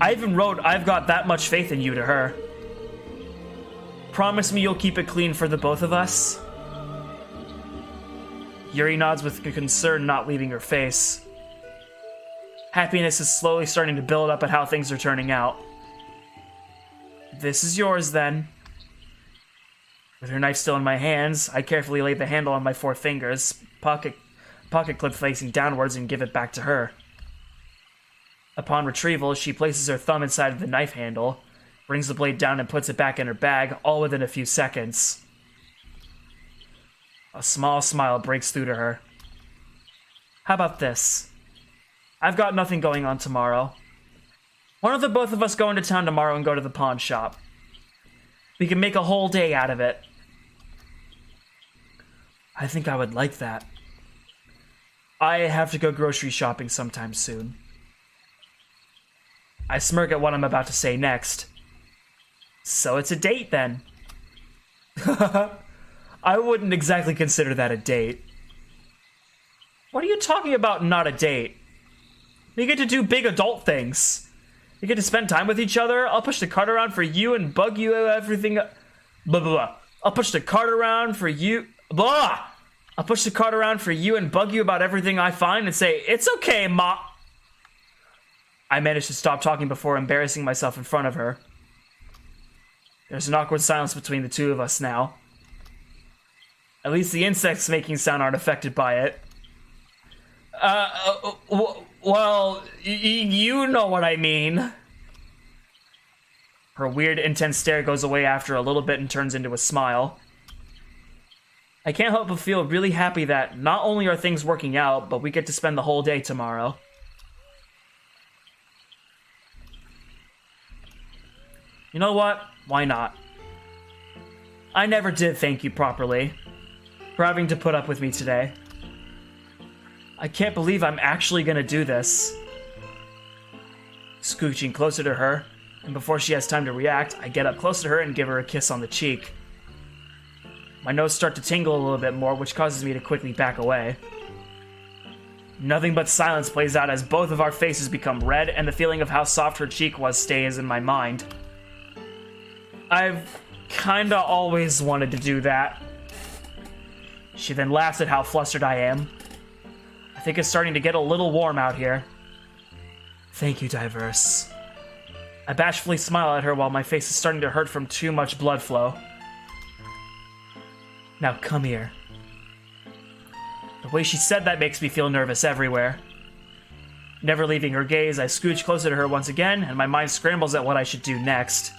I even wrote, "I've got that much faith in you" to her. Promise me you'll keep it clean for the both of us? Yuri nods with concern not leaving her face. Happiness is slowly starting to build up at how things are turning out. This is yours, then. With her knife still in my hands, I carefully lay the handle on my 4 fingers, pocket clip facing downwards, and give it back to her. Upon retrieval, she places her thumb inside of the knife handle, brings the blade down and puts it back in her bag, all within a few seconds. A small smile breaks through to her. How about this? I've got nothing going on tomorrow. Why don't the both of us go into town tomorrow and go to the pawn shop? We can make a whole day out of it. I think I would like that. I have to go grocery shopping sometime soon. I smirk at what I'm about to say next. So it's a date, then. I wouldn't exactly consider that a date. What are you talking about, not a date? We get to do big adult things. We get to spend time with each other. I'll push the cart around for you and bug you everything. Blah, blah, blah. I'll push the cart around for you. Blah! I'll push the cart around for you and bug you about everything I find and say, "It's okay, Ma." I managed to stop talking before embarrassing myself in front of her. There's an awkward silence between the two of us now. At least the insects making sound aren't affected by it. Well, you know what I mean. Her weird, intense stare goes away after a little bit and turns into a smile. I can't help but feel really happy that not only are things working out, but we get to spend the whole day tomorrow. You know what? Why not? I never did thank you properly for having to put up with me today. I can't believe I'm actually gonna do this. Scooching closer to her, and before she has time to react, I get up close to her and give her a kiss on the cheek. My nose starts to tingle a little bit more, which causes me to quickly back away. Nothing but silence plays out as both of our faces become red, and the feeling of how soft her cheek was stays in my mind. I've kinda always wanted to do that. She then laughs at how flustered I am. I think it's starting to get a little warm out here. Thank you, Diverse. I bashfully smile at her while my face is starting to hurt from too much blood flow. Now come here. The way she said that makes me feel nervous everywhere. Never leaving her gaze, I scooch closer to her once again, and my mind scrambles at what I should do next.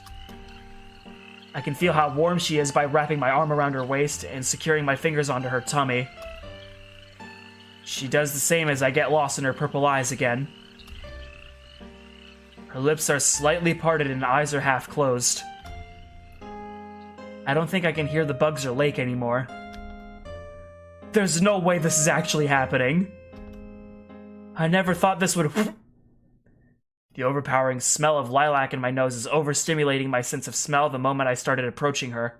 I can feel how warm she is by wrapping my arm around her waist and securing my fingers onto her tummy. She does the same as I get lost in her purple eyes again. Her lips are slightly parted and eyes are half closed. I don't think I can hear the bugs or lake anymore. There's no way this is actually happening. I never thought this would... The overpowering smell of lilac in my nose is overstimulating my sense of smell the moment I started approaching her.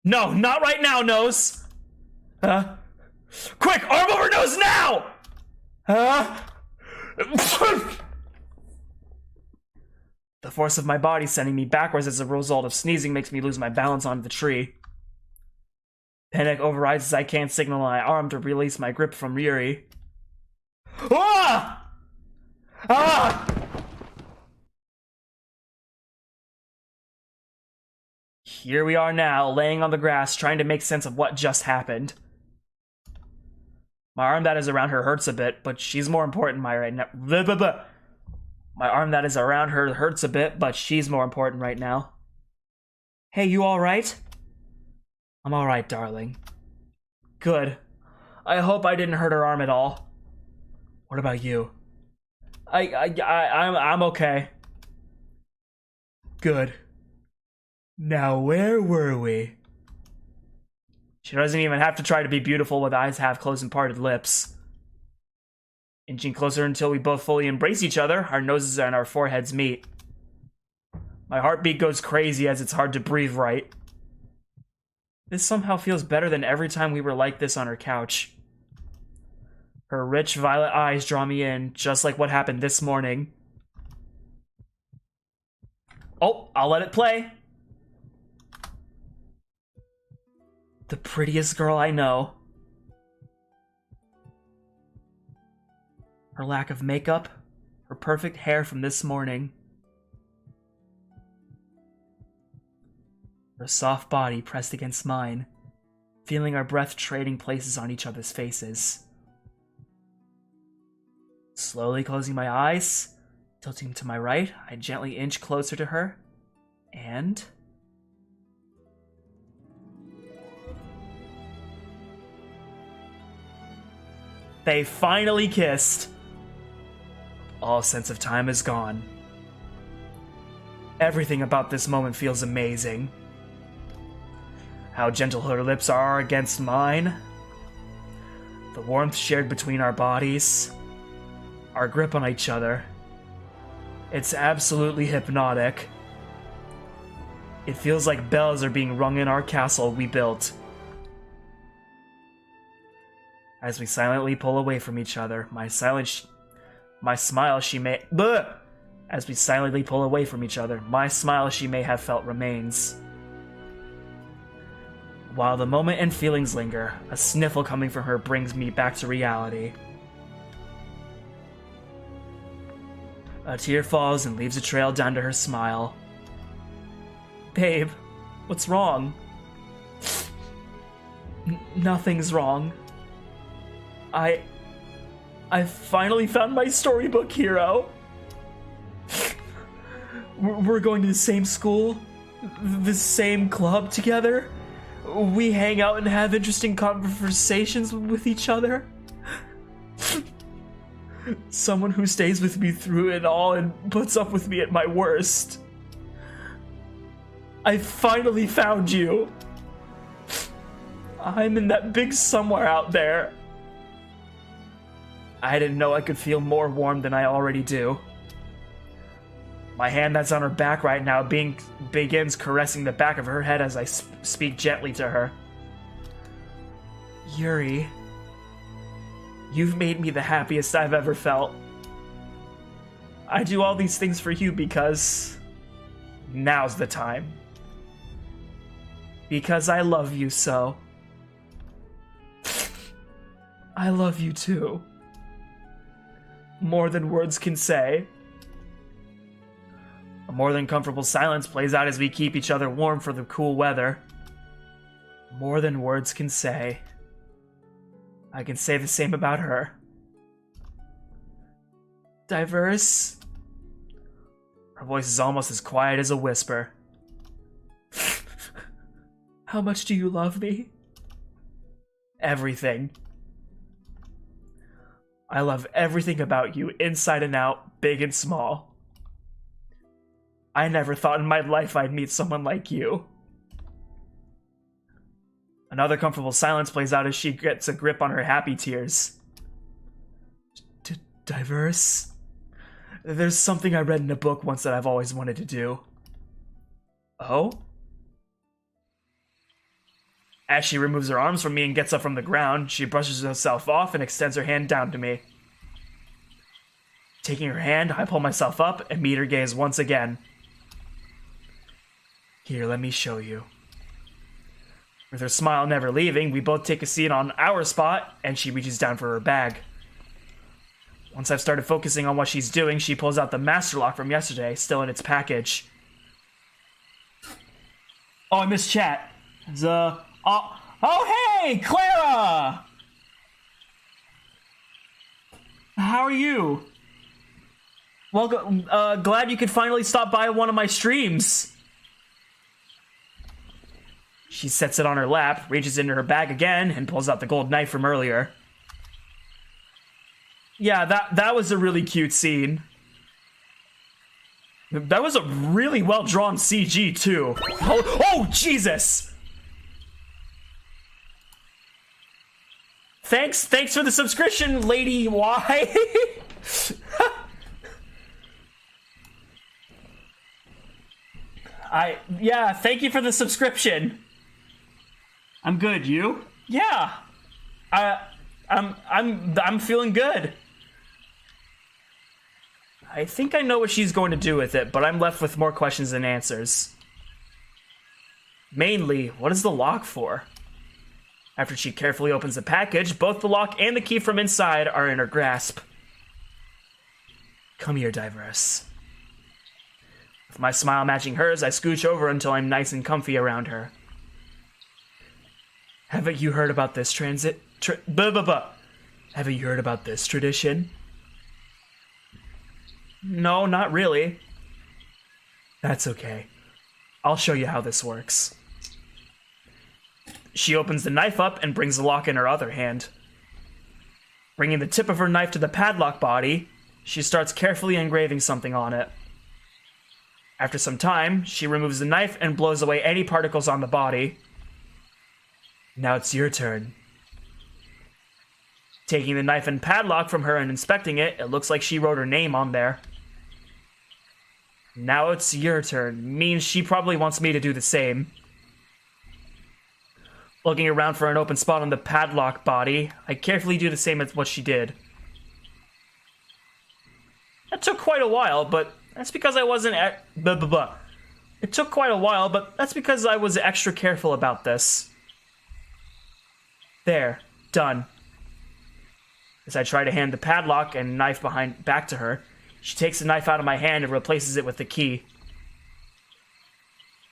No, not right now, Nose! Quick, arm over nose now! The force of my body sending me backwards as a result of sneezing makes me lose my balance on the tree. Panic overrides as I can't signal my arm to release my grip from Yuri. Ah! Ah! Here we are now, laying on the grass, trying to make sense of what just happened. My arm that is around her hurts a bit, but she's more important right now. My arm that is around her hurts a bit, but she's more important right now. Hey, you alright? I'm alright, darling. Good. I hope I didn't hurt her arm at all. What about you? I'm okay. Good. Now where were we? She doesn't even have to try to be beautiful with eyes half closed and parted lips. Inching closer until we both fully embrace each other, our noses and our foreheads meet. My heartbeat goes crazy as it's hard to breathe right. This somehow feels better than every time we were like this on her couch. Her rich violet eyes draw me in, just like what happened this morning. Oh, I'll let it play. The prettiest girl I know. Her lack of makeup, her perfect hair from this morning. Her soft body pressed against mine, feeling our breath trading places on each other's faces. Slowly closing my eyes, tilting to my right, I gently inch closer to her, and... they finally kissed. All sense of time is gone. Everything about this moment feels amazing. How gentle her lips are against mine. The warmth shared between our bodies. Our grip on each other. It's absolutely hypnotic. It feels like bells are being rung in our castle we built. As we silently pull away from each other, As we silently pull away from each other, my smile she may have felt remains. While the moment and feelings linger, a sniffle coming from her brings me back to reality. A tear falls and leaves a trail down to her smile. Babe, what's wrong? Nothing's wrong. I finally found my storybook hero. We're going to the same school, the same club together. We hang out and have interesting conversations with each other. Someone who stays with me through it all and puts up with me at my worst. I finally found you. I'm in that big somewhere out there. I didn't know I could feel more warm than I already do. My hand that's on her back right now begins caressing the back of her head as I speak gently to her. Yuri, you've made me the happiest I've ever felt. I do all these things for you because now's the time. Because I love you so. I love you too. More than words can say. A more than comfortable silence plays out as we keep each other warm for the cool weather. More than words can say. I can say the same about her. Diverse. Her voice is almost as quiet as a whisper. How much do you love me? Everything. I love everything about you, inside and out, big and small. I never thought in my life I'd meet someone like you. Another comfortable silence plays out as she gets a grip on her happy tears. Diverse? There's something I read in a book once that I've always wanted to do. Oh? As she removes her arms from me and gets up from the ground, she brushes herself off and extends her hand down to me. Taking her hand, I pull myself up and meet her gaze once again. Here, let me show you. With her smile never leaving, we both take a seat on our spot, and she reaches down for her bag. Once I've started focusing on what she's doing, she pulls out the master lock from yesterday, still in its package. Oh, I missed chat. Oh, hey, Clara! How are you? Welcome. Glad you could finally stop by one of my streams. She sets it on her lap, reaches into her bag again, and pulls out the gold knife from earlier. Yeah, that was a really cute scene. That was a really well-drawn CG, too. Oh, Jesus! Thanks for the subscription, Lady Y. Yeah, thank you for the subscription. I'm good, you? Yeah. I'm feeling good. I think I know what she's going to do with it, but I'm left with more questions than answers. Mainly, what is the lock for? After she carefully opens the package, both the lock and the key from inside are in her grasp. Come here, Diverse. With my smile matching hers, I scooch over until I'm nice and comfy around her. Haven't you heard about this Haven't you heard about this tradition? No, not really. That's okay. I'll show you how this works. She opens the knife up and brings the lock in her other hand. Bringing the tip of her knife to the padlock body, she starts carefully engraving something on it. After some time, she removes the knife and blows away any particles on the body. Now it's your turn. Taking the knife and padlock from her and inspecting it, it looks like she wrote her name on there. Now it's your turn, means she probably wants me to do the same. Looking around for an open spot on the padlock body, I carefully do the same as what she did. That took quite a while, but that's because I wasn't It took quite a while, but that's because I was extra careful about this. There, done. As I try to hand the padlock and knife back to her, she takes the knife out of my hand and replaces it with the key.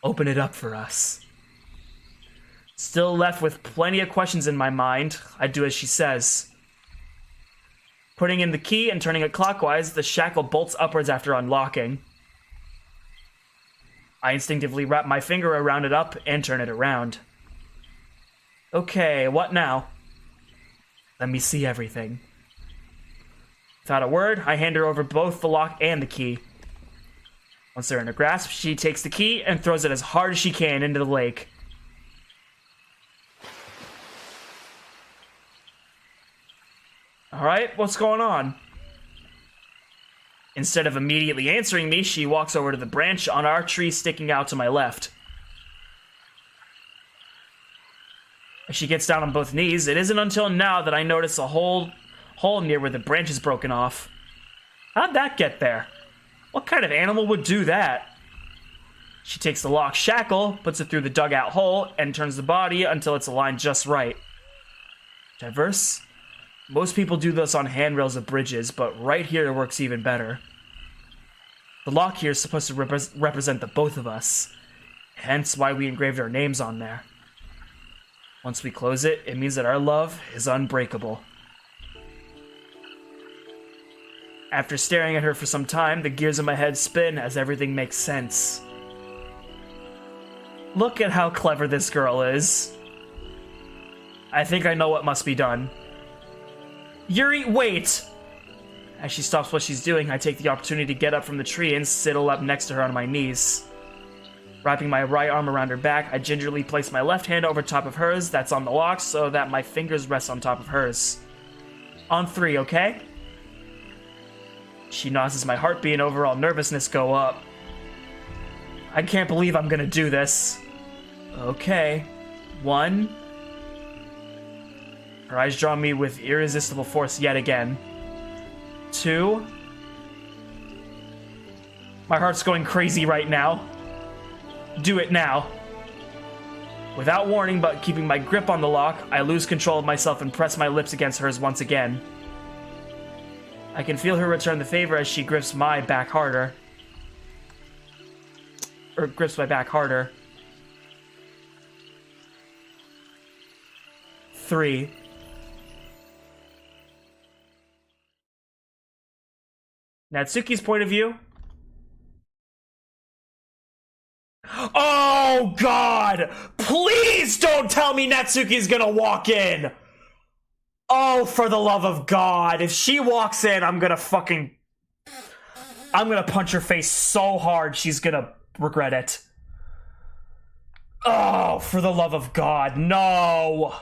Open it up for us. Still left with plenty of questions in my mind, I do as she says. Putting in the key and turning it clockwise, the shackle bolts upwards after unlocking. I instinctively wrap my finger around it up and turn it around. Okay, what now? Let me see everything. Without a word, I hand her over both the lock and the key. Once they're in her grasp, she takes the key and throws it as hard as she can into the lake. Alright, what's going on? Instead of immediately answering me, she walks over to the branch on our tree sticking out to my left. As she gets down on both knees, it isn't until now that I notice a hole near where the branch is broken off. How'd that get there? What kind of animal would do that? She takes the lock shackle, puts it through the dugout hole, and turns the body until it's aligned just right. Diverse? Most people do this on handrails of bridges, but right here it works even better. The lock here is supposed to represent the both of us, hence why we engraved our names on there. Once we close it, it means that our love is unbreakable. After staring at her for some time, the gears in my head spin as everything makes sense. Look at how clever this girl is. I think I know what must be done. Yuri, wait! As she stops what she's doing, I take the opportunity to get up from the tree and sidle up next to her on my knees. Wrapping my right arm around her back, I gingerly place my left hand over top of hers that's on the lock so that my fingers rest on top of hers. On 3, okay? She nods as my heartbeat and overall nervousness go up. I can't believe I'm gonna do this. Okay. 1, Her eyes draw me with irresistible force yet again. 2. My heart's going crazy right now. Do it now. Without warning, but keeping my grip on the lock, I lose control of myself and press my lips against hers once again. I can feel her return the favor as she grips my back harder. Or grips my back harder. 3. Natsuki's point of view. Oh, God! Please don't tell me Natsuki's gonna walk in! Oh, for the love of God. If she walks in, I'm gonna punch her face so hard she's gonna regret it. Oh, for the love of God, no!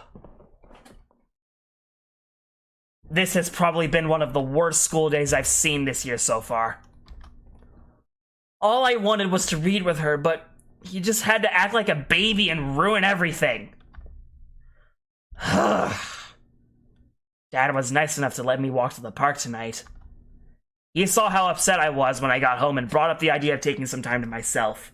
This has probably been one of the worst school days I've seen this year so far. All I wanted was to read with her, but he just had to act like a baby and ruin everything. Dad was nice enough to let me walk to the park tonight. He saw how upset I was when I got home and brought up the idea of taking some time to myself.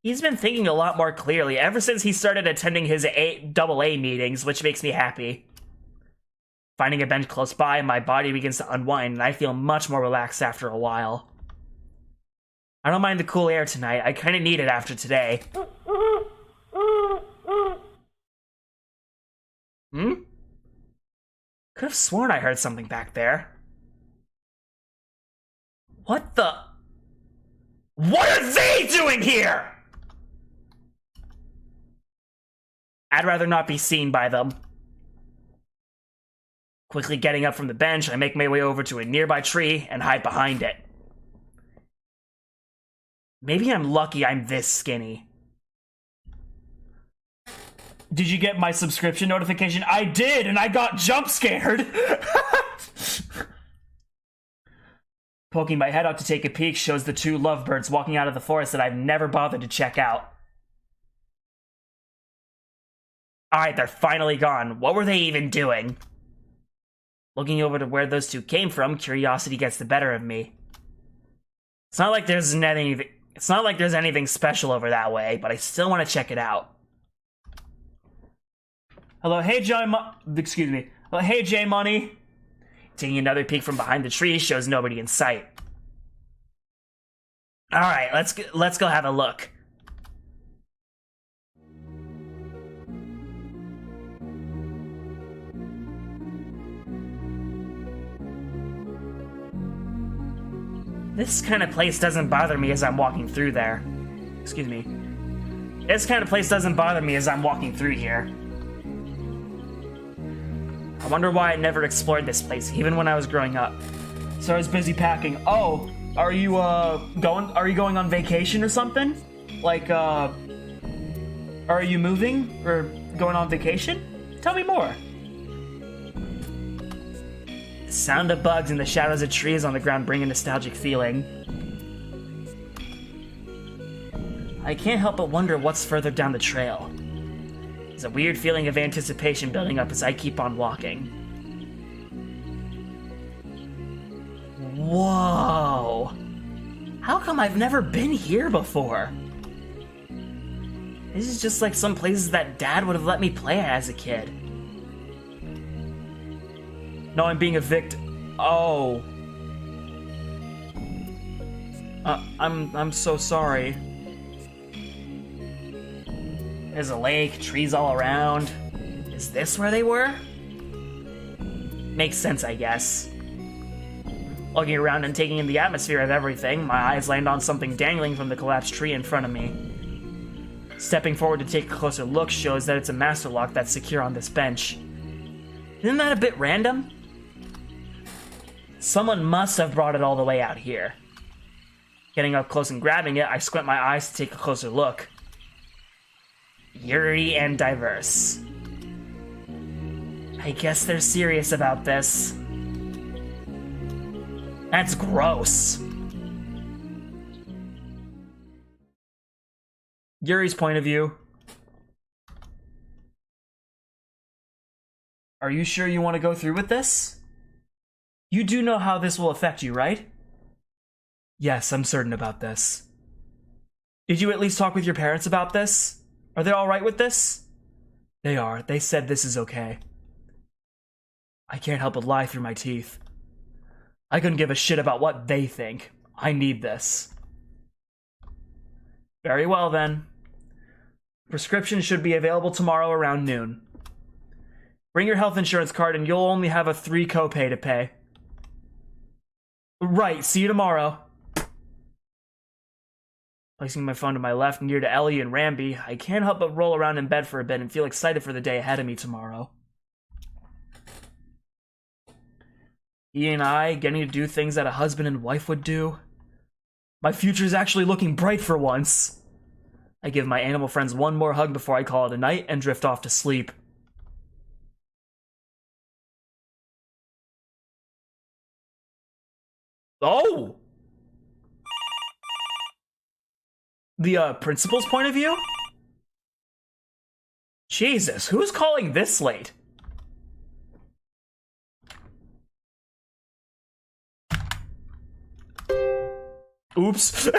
He's been thinking a lot more clearly ever since he started attending his AA meetings, which makes me happy. Finding a bench close by, my body begins to unwind, and I feel much more relaxed after a while. I don't mind the cool air tonight. I kinda need it after today. Could have sworn I heard something back there. What the? What are they doing here? I'd rather not be seen by them. Quickly getting up from the bench, I make my way over to a nearby tree and hide behind it. Maybe I'm lucky I'm this skinny. Did you get my subscription notification? I did, and I got jump scared. Poking my head out to take a peek shows the 2 lovebirds walking out of the forest that I've never bothered to check out. Alright, they're finally gone. What were they even doing? Looking over to where those 2 came from, curiosity gets the better of me. It's not like there's anything special over that way, but I still want to check it out. Hello, hey excuse me. Hello, hey J Money. Taking another peek from behind the tree shows nobody in sight. All right, let's go have a look. This kind of place doesn't bother me as I'm walking through there. Excuse me. This kind of place doesn't bother me as I'm walking through here. I wonder why I never explored this place, even when I was growing up. So I was busy packing. Oh, are you going on vacation or something? Like, are you moving or going on vacation? Tell me more. The sound of bugs and the shadows of trees on the ground bring a nostalgic feeling. I can't help but wonder what's further down the trail. There's a weird feeling of anticipation building up as I keep on walking. Whoa! How come I've never been here before? This is just like some places that Dad would have let me play at as a kid. No, I'm being evicted. Oh. I'm so sorry. There's a lake, trees all around. Is this where they were? Makes sense, I guess. Looking around and taking in the atmosphere of everything, my eyes land on something dangling from the collapsed tree in front of me. Stepping forward to take a closer look shows that it's a master lock that's secure on this bench. Isn't that a bit random? Someone must have brought it all the way out here. Getting up close and grabbing it, I squint my eyes to take a closer look. Yuri and Diverse. I guess they're serious about this. That's gross. Yuri's point of view. Are you sure you want to go through with this? You do know how this will affect you, right? Yes, I'm certain about this. Did you at least talk with your parents about this? Are they alright with this? They are. They said this is okay. I can't help but lie through my teeth. I couldn't give a shit about what they think. I need this. Very well, then. Prescription should be available tomorrow around noon. Bring your health insurance card and you'll only have a 3 copay to pay. Right, see you tomorrow. Placing my phone to my left near to Ellie and Ramby, I can't help but roll around in bed for a bit and feel excited for the day ahead of me tomorrow. He and I getting to do things that a husband and wife would do. My future is actually looking bright for once. I give my animal friends one more hug before I call it a night and drift off to sleep. Oh! The, principal's point of view? Jesus, who's calling this late? Oops.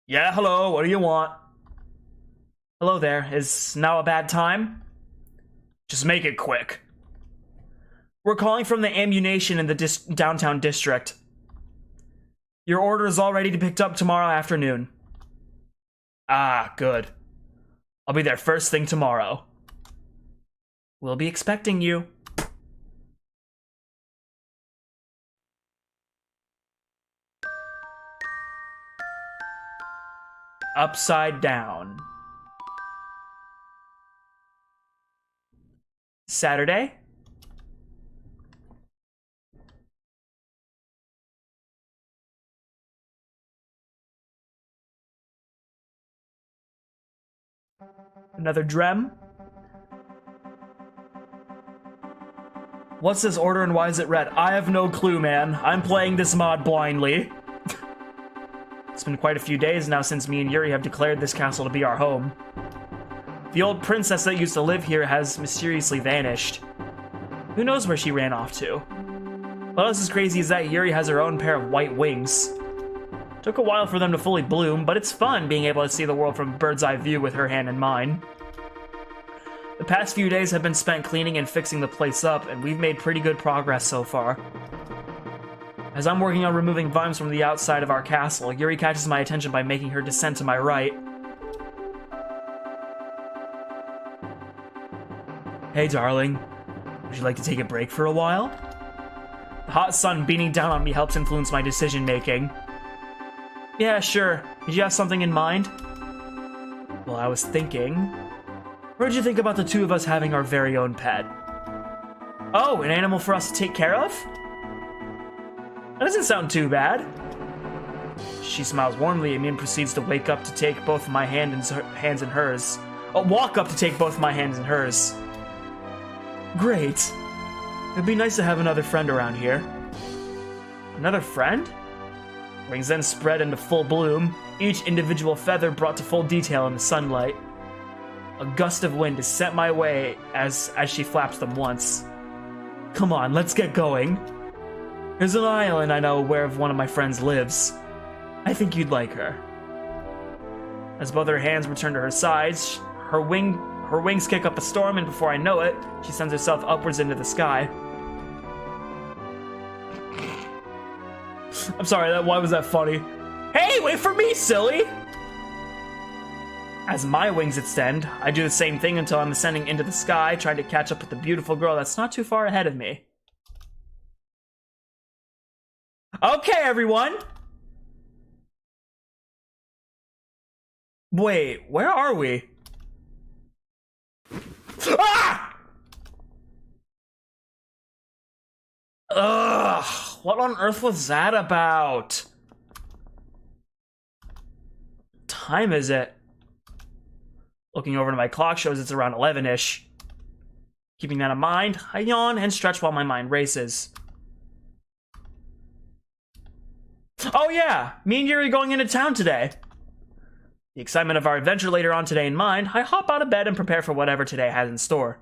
Yeah, hello, what do you want? Hello there, is now a bad time? Just make it quick. We're calling from the ammunition in the downtown district. Your order is all ready to be picked up tomorrow afternoon. Ah, good. I'll be there first thing tomorrow. We'll be expecting you. Upside down. Saturday? Another Drem? What's this order and why is it red? I have no clue, man. I'm playing this mod blindly. It's been quite a few days now since me and Yuri have declared this castle to be our home. The old princess that used to live here has mysteriously vanished. Who knows where she ran off to? What else is crazy is that Yuri has her own pair of white wings. Took a while for them to fully bloom, but it's fun being able to see the world from a bird's eye view with her hand in mine. The past few days have been spent cleaning and fixing the place up, and we've made pretty good progress so far. As I'm working on removing vines from the outside of our castle, Yuri catches my attention by making her descend to my right. Hey, darling. Would you like to take a break for a while? The hot sun beating down on me helps influence my decision-making. Yeah, sure. Did you have something in mind? Well, I was thinking... What did you think about the two of us having our very own pet? Oh, an animal for us to take care of? That doesn't sound too bad. She smiles warmly and then proceeds to wake up to take both my hands in hers. Oh, walk up to take both my hands in hers. Great. It'd be nice to have another friend around here. Another friend? Wings then spread into full bloom, each individual feather brought to full detail in the sunlight. A gust of wind is sent my way as she flaps them once. Come on, let's get going. There's an island I know where one of my friends lives. I think you'd like her. As both her hands return to her sides, her wings kick up a storm, and before I know it, she sends herself upwards into the sky. I'm sorry, why was that funny? Hey, wait for me, silly! As my wings extend, I do the same thing until I'm ascending into the sky, trying to catch up with the beautiful girl that's not too far ahead of me. Okay, everyone! Wait, where are we? Ah! Ugh, what on earth was that about? What time is it? Looking over to my clock shows it's around 11-ish. Keeping that in mind, I yawn and stretch while my mind races. Oh yeah, me and Yuri going into town today. The excitement of our adventure later on today in mind, I hop out of bed and prepare for whatever today has in store.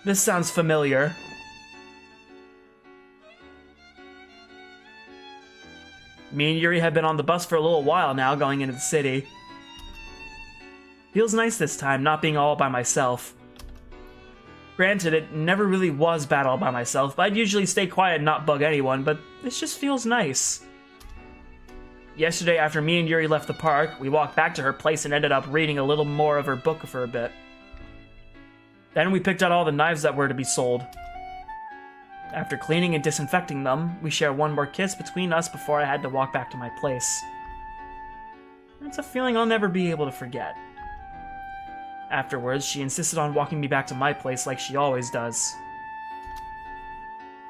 This sounds familiar. Me and Yuri have been on the bus for a little while now, going into the city. Feels nice this time, not being all by myself. Granted, it never really was bad all by myself, but I'd usually stay quiet and not bug anyone, but this just feels nice. Yesterday, after me and Yuri left the park, we walked back to her place and ended up reading a little more of her book for a bit. Then we picked out all the knives that were to be sold. After cleaning and disinfecting them, we share one more kiss between us before I had to walk back to my place. It's a feeling I'll never be able to forget. Afterwards, she insisted on walking me back to my place like she always does.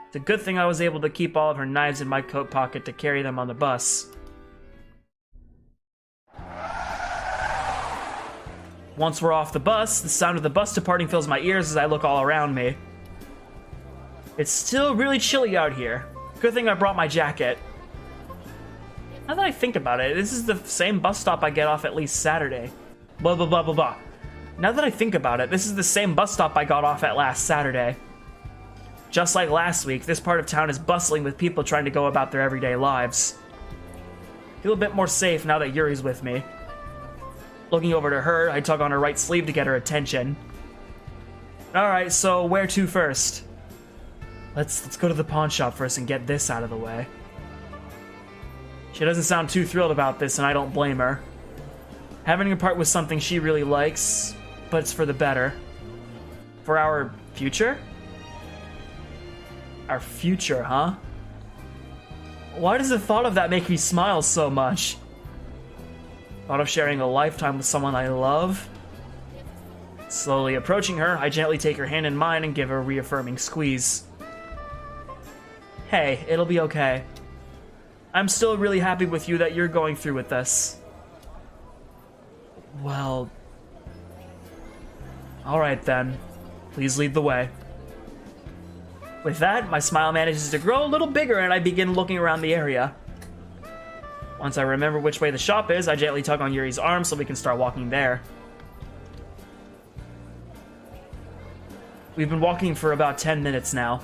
It's a good thing I was able to keep all of her knives in my coat pocket to carry them on the bus. Once we're off the bus, the sound of the bus departing fills my ears as I look all around me. It's still really chilly out here. Good thing I brought my jacket. Now that I think about it, this is the same bus stop I get off at least Saturday. Blah blah blah blah blah. Now that I think about it, this is the same bus stop I got off at last Saturday. Just like last week, this part of town is bustling with people trying to go about their everyday lives. Feel a bit more safe now that Yuri's with me. Looking over to her, I tug on her right sleeve to get her attention. Alright, so where to first? Let's go to the pawn shop first and get this out of the way. She doesn't sound too thrilled about this, and I don't blame her. Having a part with something she really likes, but it's for the better. For our future? Our future, huh? Why does the thought of that make me smile so much? Thought of sharing a lifetime with someone I love? Slowly approaching her, I gently take her hand in mine and give her a reaffirming squeeze. Hey, it'll be okay. I'm still really happy with you that you're going through with this. Well... Alright then. Please lead the way. With that, my smile manages to grow a little bigger and I begin looking around the area. Once I remember which way the shop is, I gently tug on Yuri's arm so we can start walking there. We've been walking for about 10 minutes now.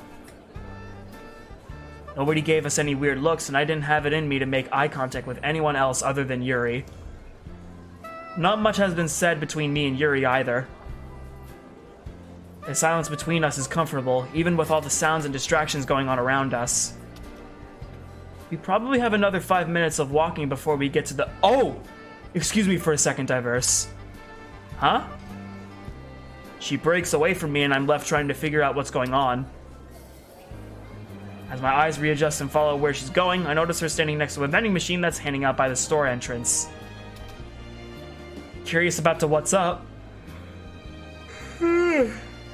Nobody gave us any weird looks, and I didn't have it in me to make eye contact with anyone else other than Yuri. Not much has been said between me and Yuri either. The silence between us is comfortable, even with all the sounds and distractions going on around us. We probably have another 5 minutes of walking before we get to the— Oh! Excuse me for a second, Diverse. Huh? She breaks away from me and I'm left trying to figure out what's going on. As my eyes readjust and follow where she's going, I notice her standing next to a vending machine that's handing out by the store entrance. Curious about to what's up.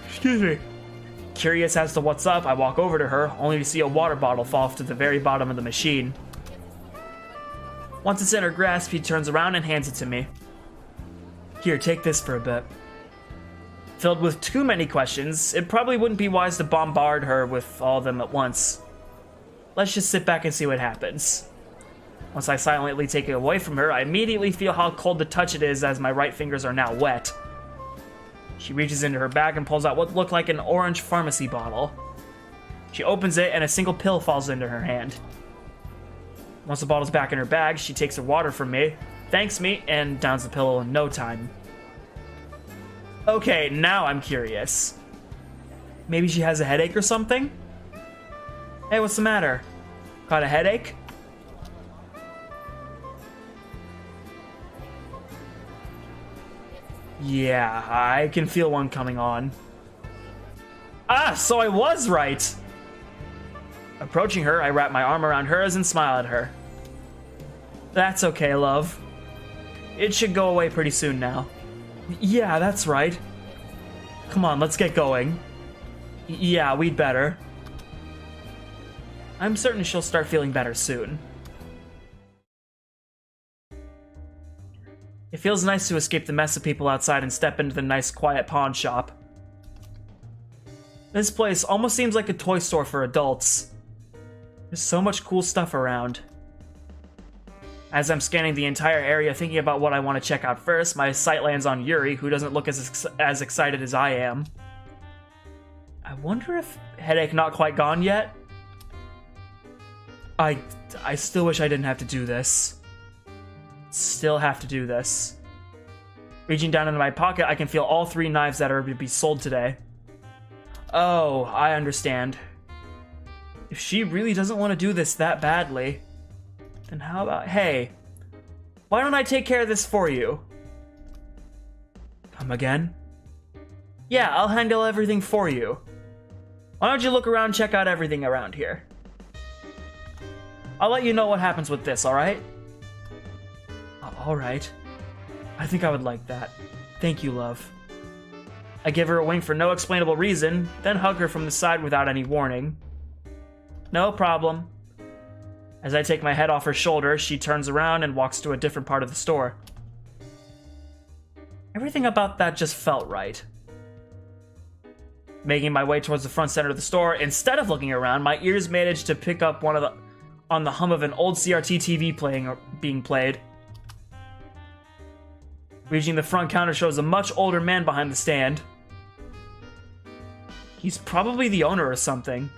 Excuse me. Curious as to what's up, I walk over to her, only to see a water bottle fall off to the very bottom of the machine. Once it's in her grasp, she turns around and hands it to me. Here, take this for a bit. Filled with too many questions, it probably wouldn't be wise to bombard her with all of them at once. Let's just sit back and see what happens. Once I silently take it away from her, I immediately feel how cold the touch it is as my right fingers are now wet. She reaches into her bag and pulls out what looked like an orange pharmacy bottle. She opens it and a single pill falls into her hand. Once the bottle's back in her bag, she takes her water from me, thanks me, and downs the pill in no time. Okay, now I'm curious. Maybe she has a headache or something? Hey, what's the matter? Got a headache? Yeah, I can feel one coming on. Ah, so I was right! Approaching her, I wrap my arm around hers and smile at her. That's okay, love. It should go away pretty soon now. Yeah, that's right. Come on, let's get going. Yeah, we'd better. I'm certain she'll start feeling better soon. It feels nice to escape the mess of people outside and step into the nice, quiet pawn shop. This place almost seems like a toy store for adults. There's so much cool stuff around. As I'm scanning the entire area, thinking about what I want to check out first, my sight lands on Yuri, who doesn't look as excited as I am. I wonder if headache not quite gone yet? I still wish I didn't have to do this. Still have to do this. Reaching down into my pocket, I can feel all 3 knives that are to be sold today. Oh, I understand. If she really doesn't want to do this that badly, then how about, hey, why don't I take care of this for you? Come again? Yeah, I'll handle everything for you. Why don't you look around and check out everything around here? I'll let you know what happens with this, alright? Alright. I think I would like that. Thank you, love. I give her a wink for no explainable reason, then hug her from the side without any warning. No problem. As I take my head off her shoulder, she turns around and walks to a different part of the store. Everything about that just felt right. Making my way towards the front center of the store, instead of looking around, my ears managed to pick up on the hum of an old CRT TV being played. Reaching the front counter shows a much older man behind the stand. He's probably the owner or something.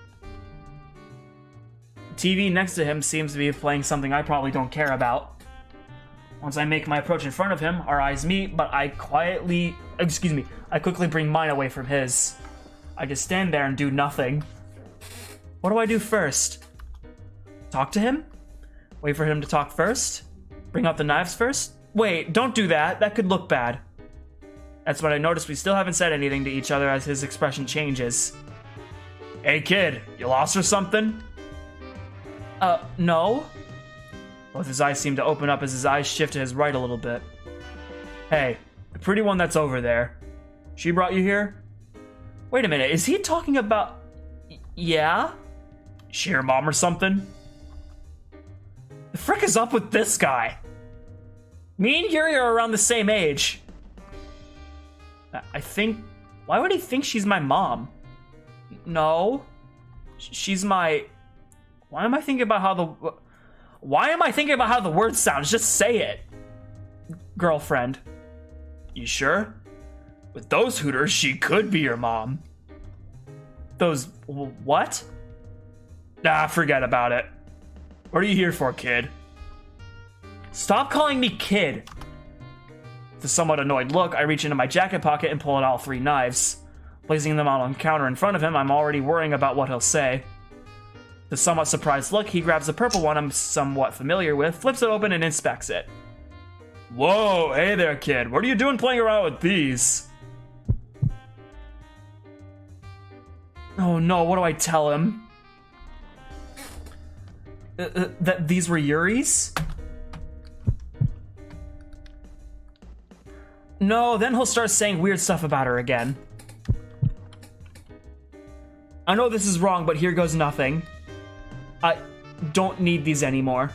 The TV next to him seems to be playing something I probably don't care about. Once I make my approach in front of him, our eyes meet, but I quickly bring mine away from his. I just stand there and do nothing. What do I do first? Talk to him? Wait for him to talk first? Bring out the knives first? Wait, don't do that. That could look bad. That's when I notice we still haven't said anything to each other as his expression changes. Hey kid, you lost or something? No. Both his eyes seem to open up as his eyes shift to his right a little bit. Hey, the pretty one that's over there. She brought you here? Wait a minute, is he talking about... Yeah? She your mom or something? The frick is up with this guy? Me and Yuri are around the same age. I think... Why would he think she's my mom? No. She's my... Why am I thinking about how the word sounds? Just say it. Girlfriend. You sure? With those hooters, she could be your mom. Those... what? Nah, forget about it. What are you here for, kid? Stop calling me kid. With a somewhat annoyed look, I reach into my jacket pocket and pull out all 3 knives. Placing them out on the counter in front of him, I'm already worrying about what he'll say. The somewhat surprised look, he grabs the purple one I'm somewhat familiar with, flips it open, and inspects it. Whoa, hey there, kid. What are you doing playing around with these? Oh no, what do I tell him? That these were Yuri's? No, then he'll start saying weird stuff about her again. I know this is wrong, but here goes nothing. I don't need these anymore.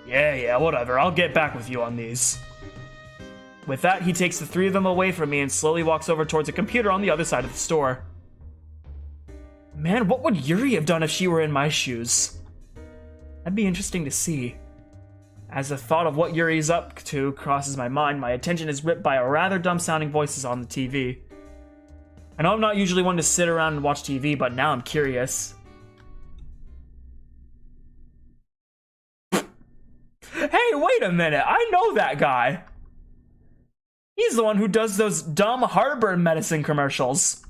Yeah, whatever. I'll get back with you on these. With that, he takes the 3 of them away from me and slowly walks over towards a computer on the other side of the store. Man, what would Yuri have done if she were in my shoes? That'd be interesting to see. As the thought of what Yuri's up to crosses my mind, my attention is ripped by a rather dumb-sounding voices on the TV. I know I'm not usually one to sit around and watch TV, but now I'm curious. Hey, wait a minute, I know that guy! He's the one who does those dumb heartburn medicine commercials.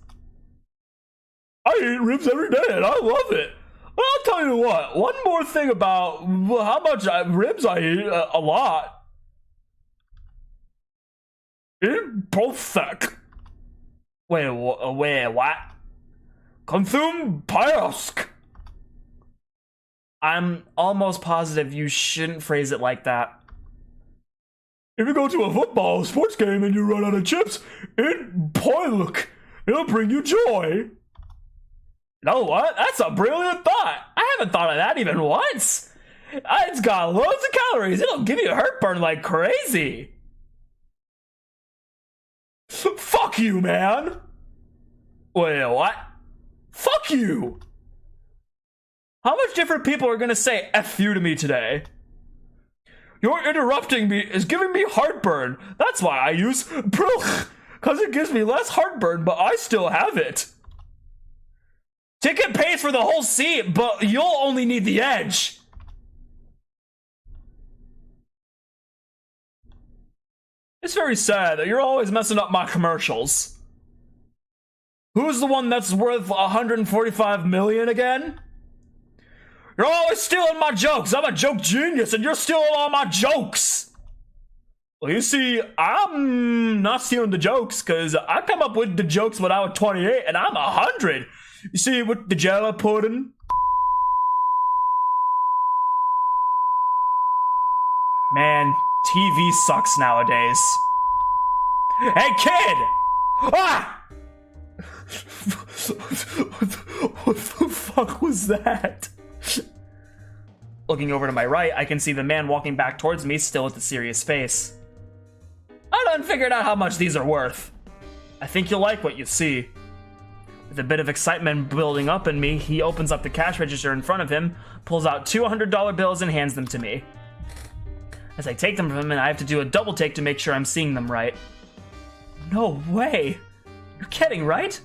I eat ribs every day and I love it. Well, I'll tell you what, one more thing about how much ribs I eat, a lot. Imperfect. Wait, what? Consume Piosk. I'm almost positive you shouldn't phrase it like that. If you go to a football sports game and you run out of chips, it'll bring you joy. You know what? That's a brilliant thought. I haven't thought of that even once. It's got loads of calories. It'll give you heartburn like crazy. Fuck you, man! Wait, what? Fuck you! How much different people are gonna say F you to me today? Your interrupting me is giving me heartburn. That's why I use Pruch, because it gives me less heartburn, but I still have it. Ticket pays for the whole seat, but you'll only need the edge. It's very sad that you're always messing up my commercials. Who's the one that's worth 145 million again? You're always stealing my jokes. I'm a joke genius and you're stealing all my jokes. Well, you see, I'm not stealing the jokes because I come up with the jokes when I was 28 and I'm 100. You see, with the jello pudding. Man, TV sucks nowadays. Hey, kid! Ah! What the fuck was that? Looking over to my right, I can see the man walking back towards me, still with a serious face. I done figured out how much these are worth. I think you'll like what you see. With a bit of excitement building up in me, he opens up the cash register in front of him, pulls out two $100 bills and hands them to me. As I take them from him, I have to do a double take to make sure I'm seeing them right. No way! You're kidding, right?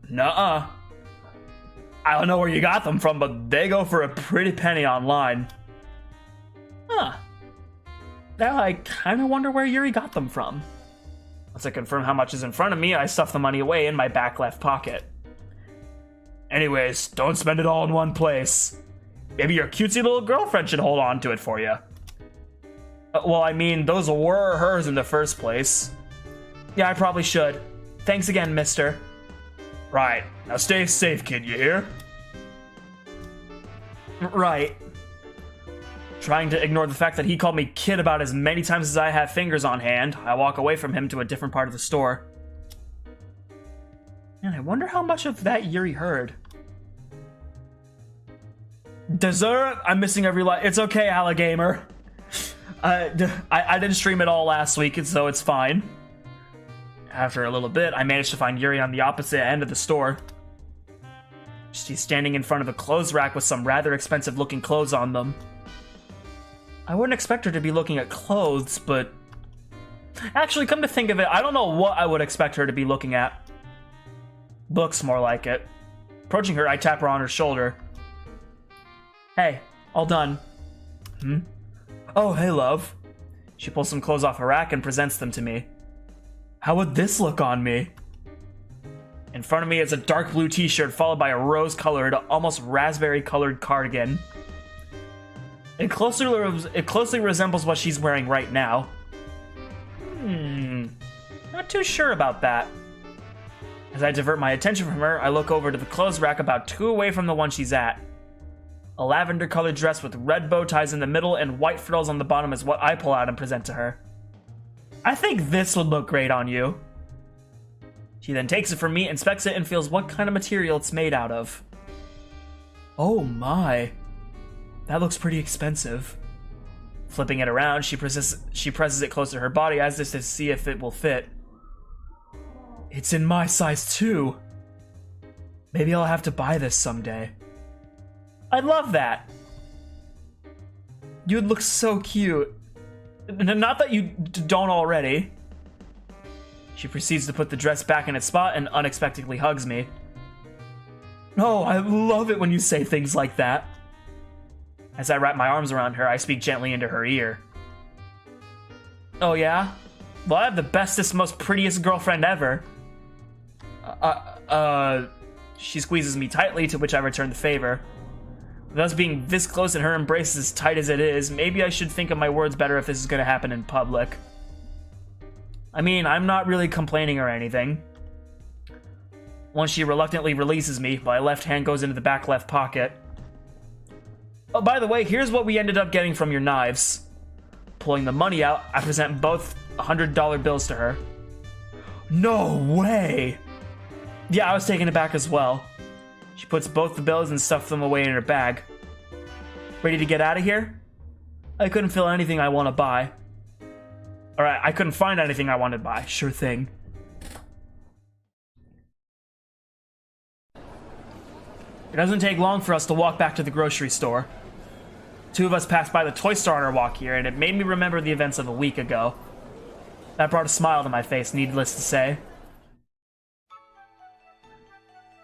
Nuh-uh. I don't know where you got them from, but they go for a pretty penny online. Huh. Now I kinda wonder where Yuri got them from. Once I confirm how much is in front of me, I stuff the money away in my back left pocket. Anyways, don't spend it all in one place. Maybe your cutesy little girlfriend should hold on to it for you. Well, I mean, those were hers in the first place. Yeah, I probably should. Thanks again, mister. Right. Now stay safe, kid, you hear? Right. Trying to ignore the fact that he called me kid about as many times as I have fingers on hand, I walk away from him to a different part of the store. And I wonder how much of that Yuri heard. Dessert? I'm missing every line. It's okay, Alligamer. I didn't stream it all last week, so it's fine. After a little bit, I managed to find Yuri on the opposite end of the store. She's standing in front of a clothes rack with some rather expensive looking clothes on them. I wouldn't expect her to be looking at clothes, but... Actually, come to think of it, I don't know what I would expect her to be looking at. Books, more like it. Approaching her, I tap her on her shoulder. Hey, all done. Oh, hey, love. She pulls some clothes off her rack and presents them to me. How would this look on me? In front of me is a dark blue t-shirt followed by a rose-colored, almost raspberry-colored cardigan. It closely resembles what she's wearing right now. Not too sure about that. As I divert my attention from her, I look over to the clothes rack about 2 away from the one she's at. A lavender-colored dress with red bow ties in the middle and white frills on the bottom is what I pull out and present to her. I think this would look great on you. She then takes it from me, inspects it, and feels what kind of material it's made out of. Oh my. That looks pretty expensive. Flipping it around, she presses it close to her body as if to see if it will fit. It's in my size too. Maybe I'll have to buy this someday. I'd love that. You'd look so cute. Not that you don't already. She proceeds to put the dress back in its spot and unexpectedly hugs me. Oh, I love it when you say things like that. As I wrap my arms around her, I speak gently into her ear. Oh yeah? Well, I have the bestest, most prettiest girlfriend ever. She squeezes me tightly, to which I return the favor. With us being this close and her embrace as tight as it is, maybe I should think of my words better if this is gonna happen in public. I mean, I'm not really complaining or anything. Once she reluctantly releases me, my left hand goes into the back left pocket. Oh, by the way, here's what we ended up getting from your knives. Pulling the money out, I present both $100 bills to her. No way! Yeah, I was taken aback as well. She puts both the bills and stuffs them away in her bag. Ready to get out of here? I couldn't feel anything I want to buy. Alright, I couldn't find anything I wanted to buy. Sure thing. It doesn't take long for us to walk back to the grocery store. Two of us passed by the toy store on our walk here, and it made me remember the events of a week ago. That brought a smile to my face, needless to say.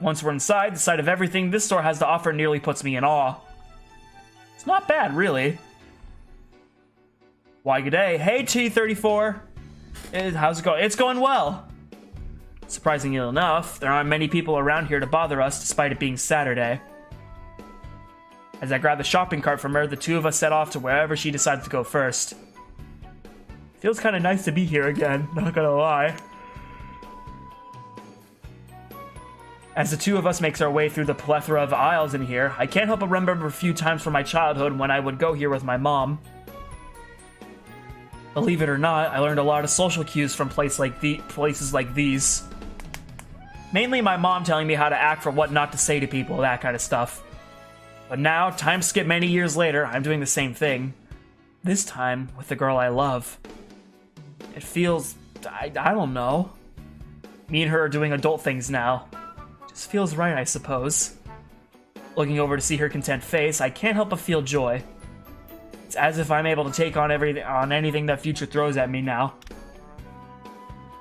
Once we're inside, the sight of everything this store has to offer nearly puts me in awe. It's not bad, really. Why, g'day. Hey, T34. How's it going? It's going well. Surprisingly enough, there aren't many people around here to bother us, despite it being Saturday. As I grab the shopping cart from her, the two of us set off to wherever she decides to go first. Feels kind of nice to be here again, not gonna lie. As the two of us makes our way through the plethora of aisles in here, I can't help but remember a few times from my childhood when I would go here with my mom. Believe it or not, I learned a lot of social cues from places like these. Mainly my mom telling me how to act for what not to say to people, that kind of stuff. But now, time skip many years later, I'm doing the same thing. This time, with the girl I love. It feels... I don't know. Me and her are doing adult things now. Just feels right, I suppose. Looking over to see her content face, I can't help but feel joy. It's as if I'm able to take on anything that future throws at me now.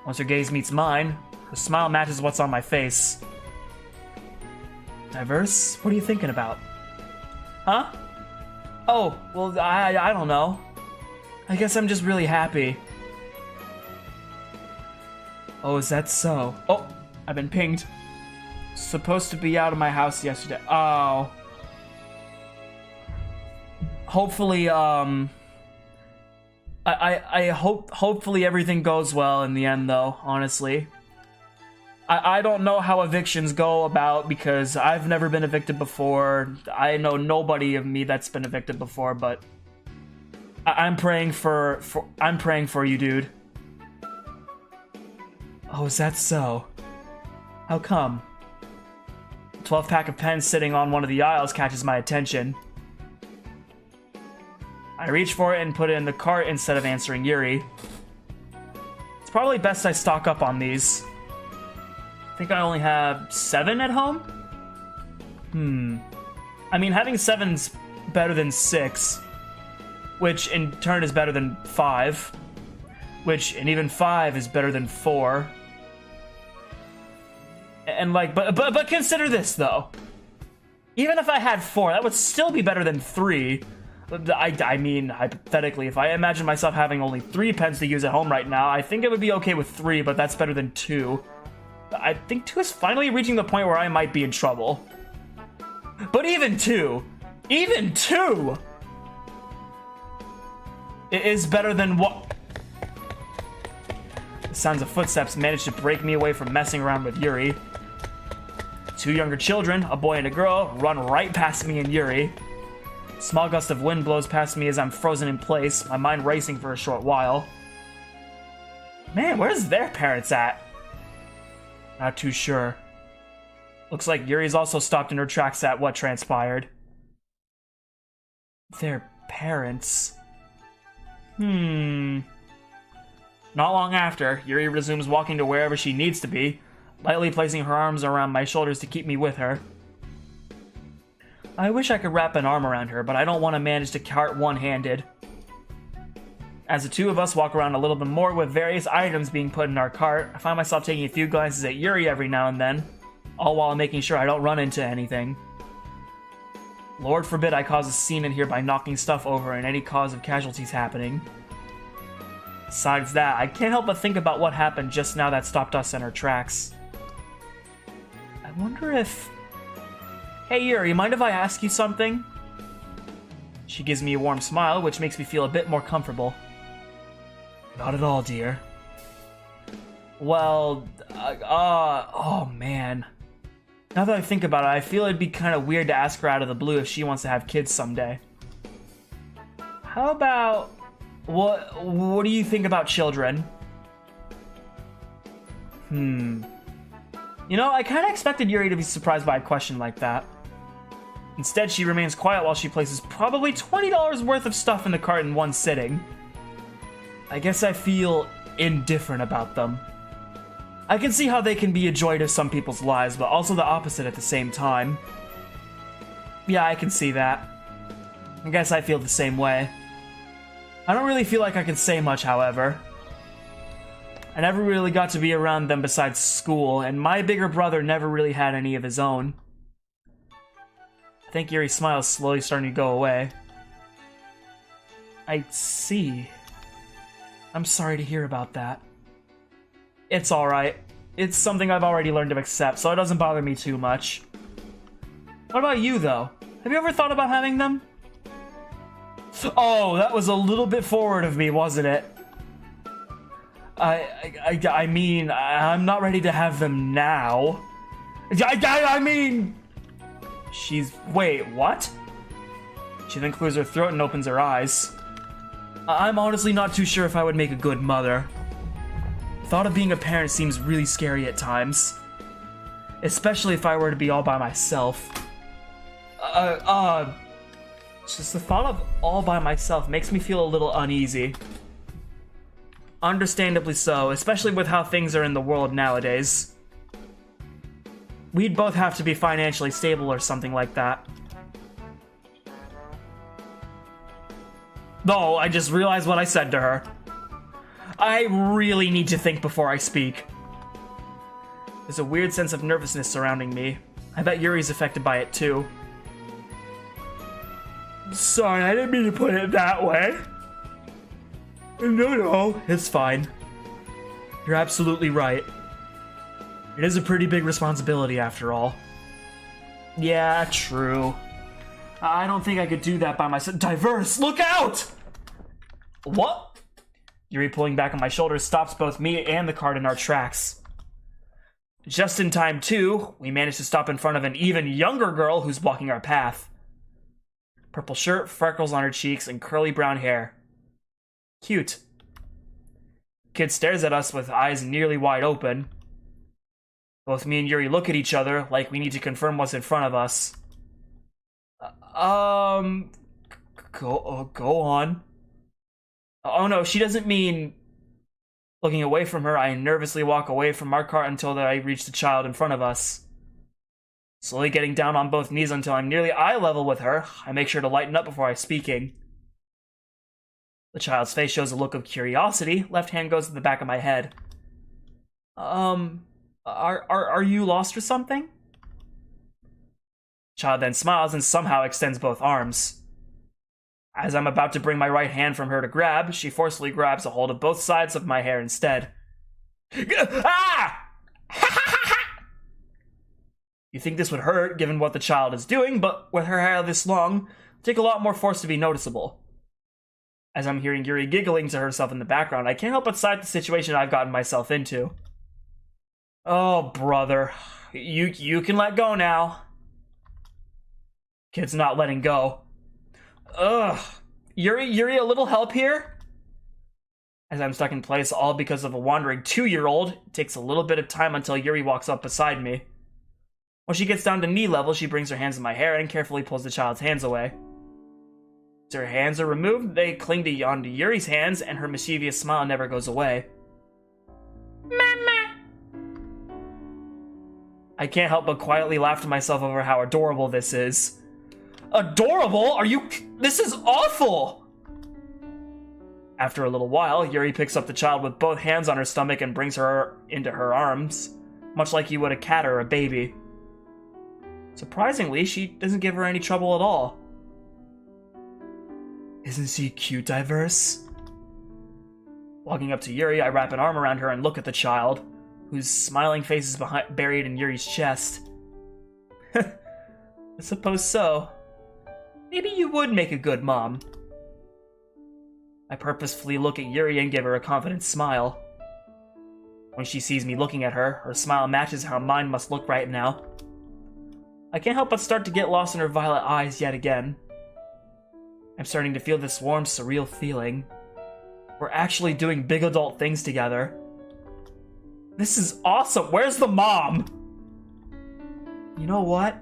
Once her gaze meets mine, her smile matches what's on my face. Diverse? What are you thinking about? Huh? Oh, well, I don't know. I guess I'm just really happy. Oh, is that so? Oh, I've been pinged. Supposed to be out of my house yesterday. Oh. Hopefully, hopefully everything goes well in the end, though, honestly. I don't know how evictions go about because I've never been evicted before. I know nobody of me that's been evicted before, but I'm praying for you, dude. Oh, is that so? How come? A 12-pack of pens sitting on one of the aisles catches my attention. I reach for it and put it in the cart instead of answering Yuri. It's probably best I stock up on these. I think I only have 7 at home? I mean, having 7's better than 6, which in turn is better than 5, and even 5 is better than 4. And like, but consider this though. Even if I had 4, that would still be better than 3. I mean, hypothetically, if I imagine myself having only 3 pens to use at home right now, I think it would be okay with 3, but that's better than 2. I think 2 is finally reaching the point where I might be in trouble. But even 2! Even 2! It is better than what? The sounds of footsteps managed to break me away from messing around with Yuri. 2 younger children, a boy and a girl, run right past me and Yuri. A small gust of wind blows past me as I'm frozen in place, my mind racing for a short while. Man, where's their parents at? Not too sure. Looks like Yuri's also stopped in her tracks at what transpired. Their parents. Not long after, Yuri resumes walking to wherever she needs to be, lightly placing her arms around my shoulders to keep me with her. I wish I could wrap an arm around her, but I don't want to manage to cart one-handed. As the two of us walk around a little bit more with various items being put in our cart, I find myself taking a few glances at Yuri every now and then, all while making sure I don't run into anything. Lord forbid I cause a scene in here by knocking stuff over and any cause of casualties happening. Besides that, I can't help but think about what happened just now that stopped us in our tracks. I wonder if... Hey Yuri, mind if I ask you something? She gives me a warm smile, which makes me feel a bit more comfortable. Not at all, dear. Well, oh man. Now that I think about it, I feel it'd be kind of weird to ask her out of the blue if she wants to have kids someday. How about... What do you think about children? You know, I kind of expected Yuri to be surprised by a question like that. Instead, she remains quiet while she places probably $20 worth of stuff in the cart in one sitting. I guess I feel indifferent about them. I can see how they can be a joy to some people's lives, but also the opposite at the same time. Yeah, I can see that. I guess I feel the same way. I don't really feel like I can say much, however. I never really got to be around them besides school, and my bigger brother never really had any of his own. I think Yuri's smile is slowly starting to go away. I see. I'm sorry to hear about that. It's alright. It's something I've already learned to accept, so it doesn't bother me too much. What about you, though? Have you ever thought about having them? Oh, that was a little bit forward of me, wasn't it? I mean, I'm not ready to have them now. I mean... Wait, what? She then clears her throat and opens her eyes. I'm honestly not too sure if I would make a good mother. The thought of being a parent seems really scary at times. Especially if I were to be all by myself. Just the thought of all by myself makes me feel a little uneasy. Understandably so, especially with how things are in the world nowadays. We'd both have to be financially stable or something like that. No, I just realized what I said to her. I really need to think before I speak. There's a weird sense of nervousness surrounding me. I bet Yuri's affected by it too. Sorry, I didn't mean to put it that way. No, it's fine. You're absolutely right. It is a pretty big responsibility after all. Yeah, true. I don't think I could do that by myself. Diverse, look out! What? Yuri pulling back on my shoulders stops both me and the cart in our tracks. Just in time, too, we managed to stop in front of an even younger girl who's blocking our path. Purple shirt, freckles on her cheeks, and curly brown hair. Cute. Kid stares at us with eyes nearly wide open. Both me and Yuri look at each other like we need to confirm what's in front of us. Go on. Oh no, she doesn't mean... Looking away from her, I nervously walk away from our cart until I reach the child in front of us. Slowly getting down on both knees until I'm nearly eye level with her, I make sure to lighten up before I'm speaking. The child's face shows a look of curiosity. Left hand goes to the back of my head. Are you lost or something? Child then smiles and somehow extends both arms. As I'm about to bring my right hand from her to grab, she forcefully grabs a hold of both sides of my hair instead. Ah! You think this would hurt, given what the child is doing, but with her hair this long, it'll take a lot more force to be noticeable. As I'm hearing Yuri giggling to herself in the background, I can't help but sigh at the situation I've gotten myself into. Oh, brother. You can let go now. Kid's not letting go. Ugh. Yuri, a little help here? As I'm stuck in place, all because of a wandering 2-year-old, it takes a little bit of time until Yuri walks up beside me. When she gets down to knee level, she brings her hands in my hair and carefully pulls the child's hands away. As her hands are removed, they cling onto Yuri's hands, and her mischievous smile never goes away. Mama! I can't help but quietly laugh to myself over how adorable this is. Adorable? Are you... This is awful! After a little while, Yuri picks up the child with both hands on her stomach and brings her into her arms, much like you would a cat or a baby. Surprisingly, she doesn't give her any trouble at all. Isn't she cute, Diverse? Walking up to Yuri, I wrap an arm around her and look at the child, whose smiling face is buried in Yuri's chest. I suppose so. Maybe you would make a good mom. I purposefully look at Yuri and give her a confident smile. When she sees me looking at her, her smile matches how mine must look right now. I can't help but start to get lost in her violet eyes yet again. I'm starting to feel this warm, surreal feeling. We're actually doing big adult things together. This is awesome! Where's the mom? You know what?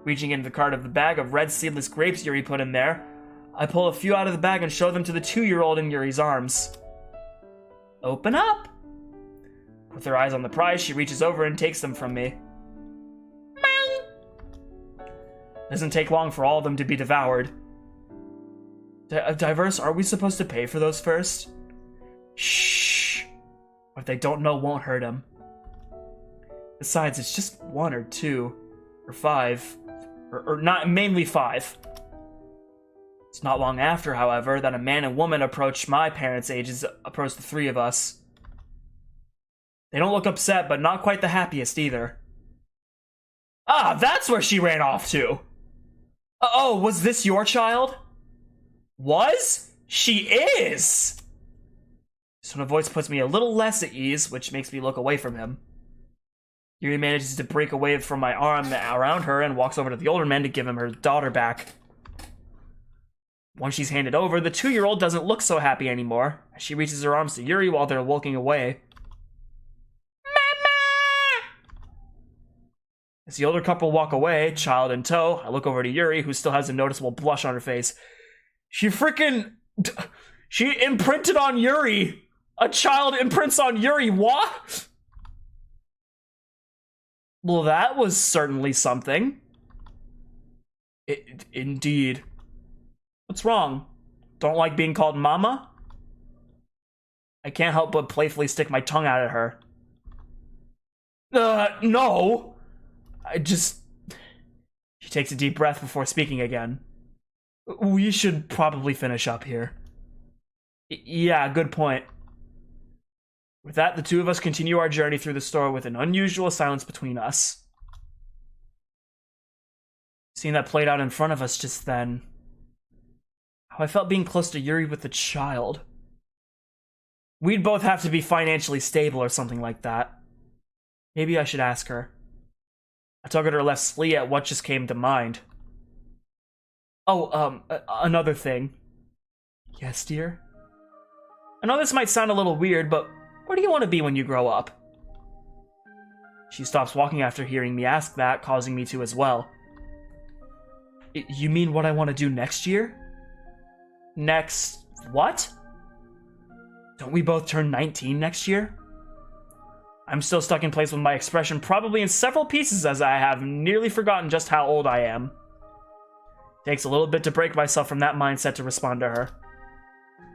Reaching into the cart of the bag of red seedless grapes Yuri put in there, I pull a few out of the bag and show them to the 2-year-old in Yuri's arms. Open up! With her eyes on the prize, she reaches over and takes them from me. Mine! Doesn't take long for all of them to be devoured. Diverse, are we supposed to pay for those first? Shh. What they don't know won't hurt them. Besides, it's just 1 or 2 or 5, or not, mainly 5. It's not long after, however, that a man and woman approached my parents' ages, approached the 3 of us. They don't look upset, but not quite the happiest either. Ah, that's where she ran off to! Oh, was this your child? Was? She is! This tone of voice puts me a little less at ease, which makes me look away from him. Yuri manages to break away from my arm around her and walks over to the older man to give him her daughter back. Once she's handed over, the 2-year-old doesn't look so happy anymore. She reaches her arms to Yuri while they're walking away. Mama! As the older couple walk away, child in tow, I look over to Yuri, who still has a noticeable blush on her face. She imprinted on Yuri! A child imprints on Yuri, what? Well, that was certainly something. Indeed. What's wrong? Don't like being called Mama? I can't help but playfully stick my tongue out at her. No! She takes a deep breath before speaking again. We should probably finish up here. Yeah, good point. With that, the 2 of us continue our journey through the store with an unusual silence between us. Seeing that played out in front of us just then, how I felt being close to Yuri with the child. We'd both have to be financially stable or something like that. Maybe I should ask her. I tug at her left sleeve at what just came to mind. Oh, another thing. Yes, dear? I know this might sound a little weird, but where do you want to be when you grow up? She stops walking after hearing me ask that, causing me to as well. You mean what I want to do next year? Next... what? Don't we both turn 19 next year? I'm still stuck in place with my expression, probably in several pieces, as I have nearly forgotten just how old I am. Takes a little bit to break myself from that mindset to respond to her.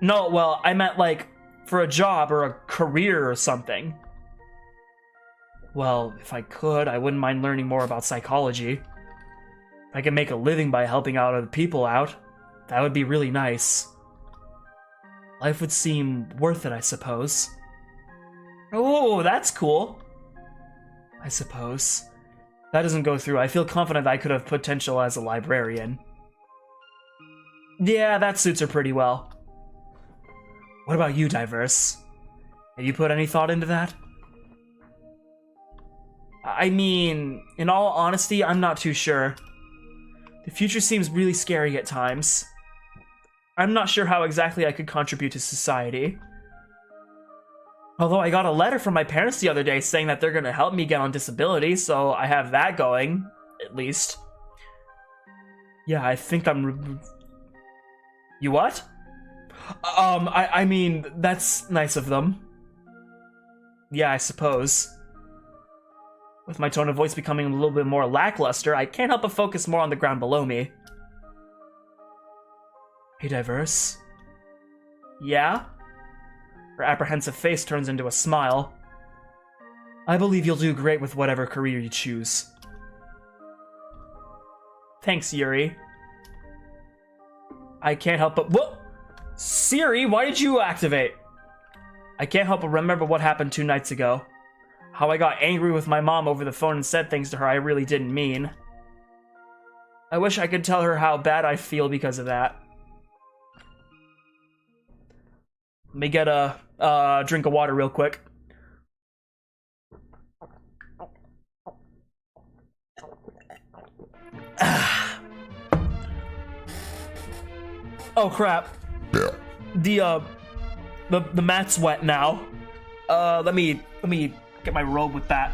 No, well, I meant like, for a job or a career or something. Well, if I could, I wouldn't mind learning more about psychology. If I could make a living by helping out other people out, that would be really nice. Life would seem worth it, I suppose. Oh, that's cool. I suppose. If that doesn't go through, I feel confident that I could have potential as a librarian. Yeah, that suits her pretty well. What about you, Diverse? Have you put any thought into that? I mean, in all honesty, I'm not too sure. The future seems really scary at times. I'm not sure how exactly I could contribute to society. Although I got a letter from my parents the other day saying that they're gonna help me get on disability, so I have that going, at least. Yeah, I think I'm... You what? I mean, that's nice of them. Yeah, I suppose. With my tone of voice becoming a little bit more lackluster, I can't help but focus more on the ground below me. Hey, Diverse. Yeah? Her apprehensive face turns into a smile. I believe you'll do great with whatever career you choose. Thanks, Yuri. I can't help but... Whoa! Siri, why did you activate? I can't help but remember what happened 2 nights ago. How I got angry with my mom over the phone and said things to her I really didn't mean. I wish I could tell her how bad I feel because of that. Let me get a drink of water real quick. Oh crap. The mat's wet now. Let me get my robe with that.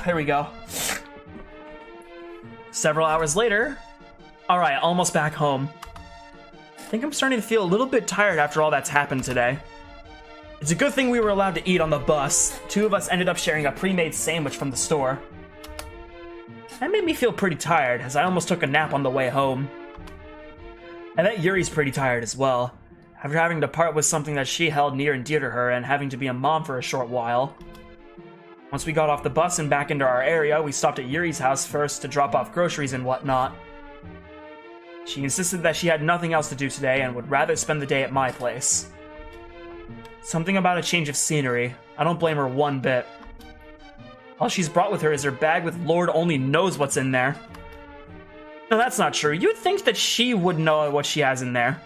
There we go. Several hours later. Alright, almost back home. I think I'm starting to feel a little bit tired after all that's happened today. It's a good thing we were allowed to eat on the bus. 2 of us ended up sharing a pre-made sandwich from the store. That made me feel pretty tired, as I almost took a nap on the way home. I bet Yuri's pretty tired as well, after having to part with something that she held near and dear to her and having to be a mom for a short while. Once we got off the bus and back into our area, we stopped at Yuri's house first to drop off groceries and whatnot. She insisted that she had nothing else to do today and would rather spend the day at my place. Something about a change of scenery. I don't blame her one bit. All she's brought with her is her bag with Lord only knows what's in there. No, that's not true. You'd think that she would know what she has in there.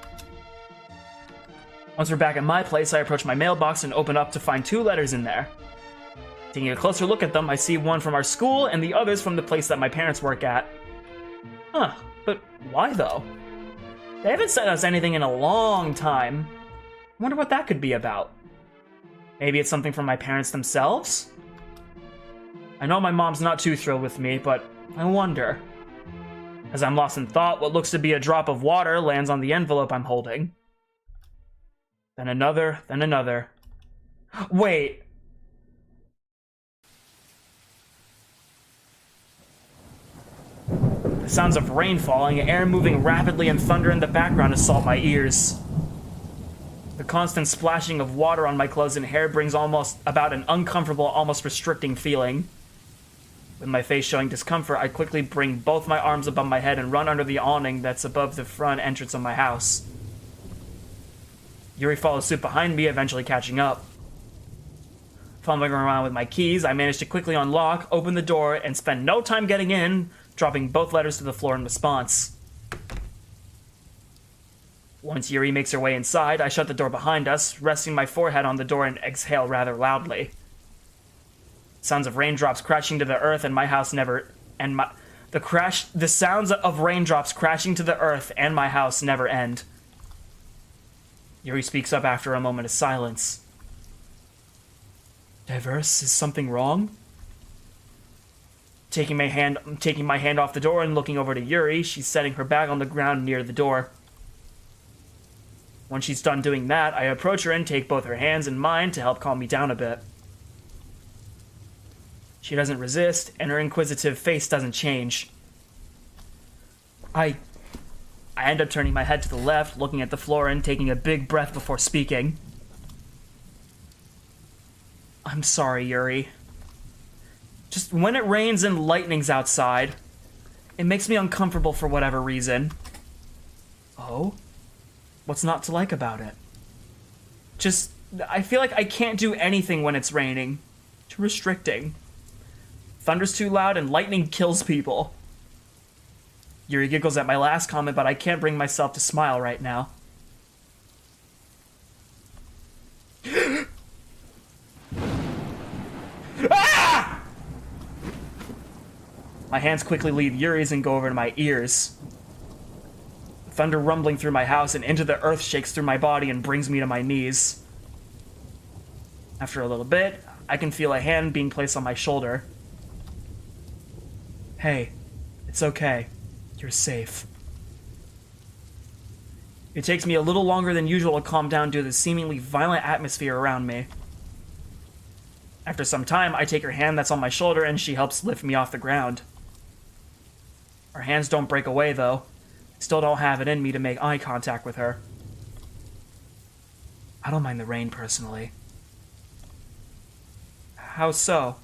Once we're back at my place, I approach my mailbox and open up to find 2 letters in there. Taking a closer look at them, I see one from our school and the others from the place that my parents work at. Huh, but why though? They haven't sent us anything in a long time. I wonder what that could be about. Maybe it's something from my parents themselves? I know my mom's not too thrilled with me, but I wonder. As I'm lost in thought, what looks to be a drop of water lands on the envelope I'm holding. Then another, then another. Wait! The sounds of rain falling, air moving rapidly, and thunder in the background assault my ears. The constant splashing of water on my clothes and hair brings almost about an uncomfortable, almost restricting feeling. With my face showing discomfort, I quickly bring both my arms above my head and run under the awning that's above the front entrance of my house. Yuri follows suit behind me, eventually catching up. Fumbling around with my keys, I manage to quickly unlock, open the door, and spend no time getting in, dropping both letters to the floor in response. Once Yuri makes her way inside, I shut the door behind us, resting my forehead on the door and exhale rather loudly. Sounds of raindrops crashing to the earth and my house never... The sounds of raindrops crashing to the earth and my house never end. Yuri speaks up after a moment of silence. Diverse, is something wrong? Taking my hand off the door and looking over to Yuri, she's setting her bag on the ground near the door. When she's done doing that, I approach her and take both her hands in mine to help calm me down a bit. She doesn't resist, and her inquisitive face doesn't change. I end up turning my head to the left, looking at the floor and taking a big breath before speaking. I'm sorry, Yuri. Just when it rains and lightning's outside, it makes me uncomfortable for whatever reason. Oh? What's not to like about it? Just, I feel like I can't do anything when it's raining. Too restricting. Thunder's too loud and lightning kills people. Yuri giggles at my last comment, but I can't bring myself to smile right now. Ah! My hands quickly leave Yuri's and go over to my ears. Thunder rumbling through my house and into the earth shakes through my body and brings me to my knees. After a little bit, I can feel a hand being placed on my shoulder. Hey, it's okay. You're safe. It takes me a little longer than usual to calm down due to the seemingly violent atmosphere around me. After some time, I take her hand that's on my shoulder and she helps lift me off the ground. Our hands don't break away, though. I still don't have it in me to make eye contact with her. I don't mind the rain, personally. How so?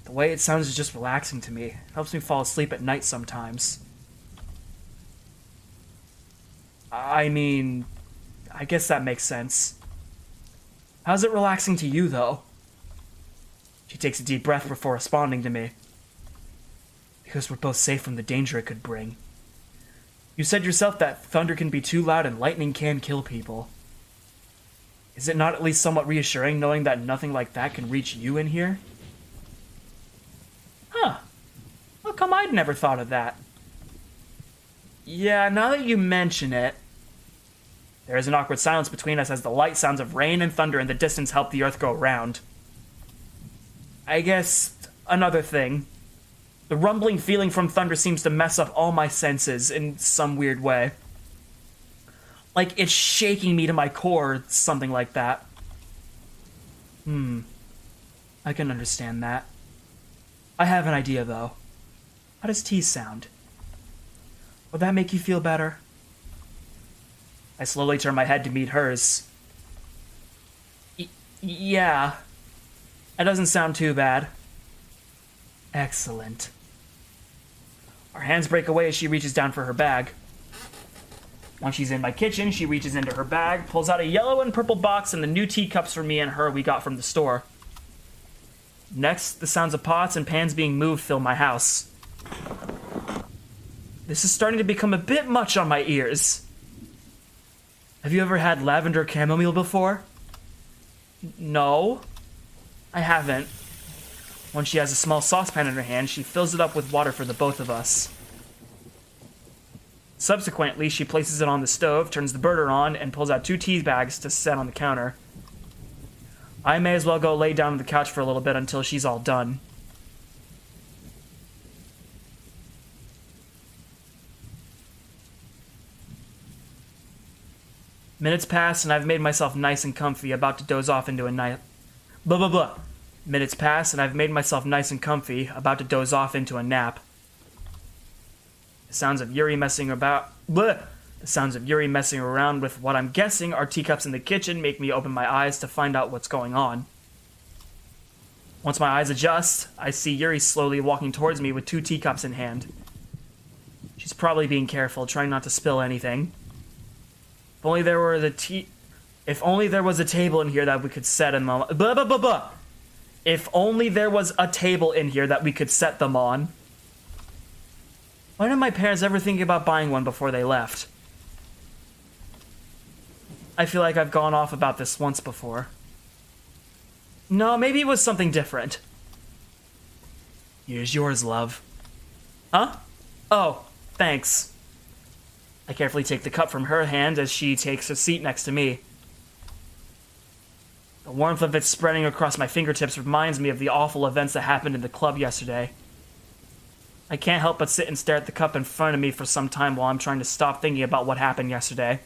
The way it sounds is just relaxing to me. It helps me fall asleep at night sometimes. I mean, I guess that makes sense. How's it relaxing to you, though? She takes a deep breath before responding to me. Because we're both safe from the danger it could bring. You said yourself that thunder can be too loud and lightning can kill people. Is it not at least somewhat reassuring knowing that nothing like that can reach you in here? Huh. How come I'd never thought of that? Yeah, now that you mention it. There is an awkward silence between us as the light sounds of rain and thunder in the distance help the earth go round. I guess another thing. The rumbling feeling from thunder seems to mess up all my senses in some weird way. Like it's shaking me to my core, something like that. I can understand that. I have an idea, though. How does tea sound? Would that make you feel better? I slowly turn my head to meet hers. Yeah. That doesn't sound too bad. Excellent. Our hands break away as she reaches down for her bag. Once she's in my kitchen, she reaches into her bag, pulls out a yellow and purple box and the new teacups for me and her we got from the store. Next, the sounds of pots and pans being moved fill my house. This is starting to become a bit much on my ears. Have you ever had lavender chamomile before? No, I haven't. When she has a small saucepan in her hand, she fills it up with water for the both of us. Subsequently, she places it on the stove, turns the burner on, and pulls out 2 tea bags to set on the counter. I may as well go lay down on the couch for a little bit until she's all done. Minutes pass, and I've made myself nice and comfy, about to doze off into a night. Blah, blah, blah. Minutes pass, and I've made myself nice and comfy, about to doze off into a nap. The sounds of Yuri messing about... Bleh! The sounds of Yuri messing around with what I'm guessing are teacups in the kitchen make me open my eyes to find out what's going on. Once my eyes adjust, I see Yuri slowly walking towards me with 2 teacups in hand. She's probably being careful, trying not to spill anything. If only there were If only there was a table in here that we could set them on. Blah, blah, blah, blah. If only there was a table in here that we could set them on. Why didn't my parents ever think about buying one before they left? I feel like I've gone off about this once before. No, maybe it was something different. Here's yours, love. Huh? Oh, thanks. I carefully take the cup from her hand as she takes a seat next to me. The warmth of it spreading across my fingertips reminds me of the awful events that happened in the club yesterday. I can't help but sit and stare at the cup in front of me for some time while I'm trying to stop thinking about what happened yesterday.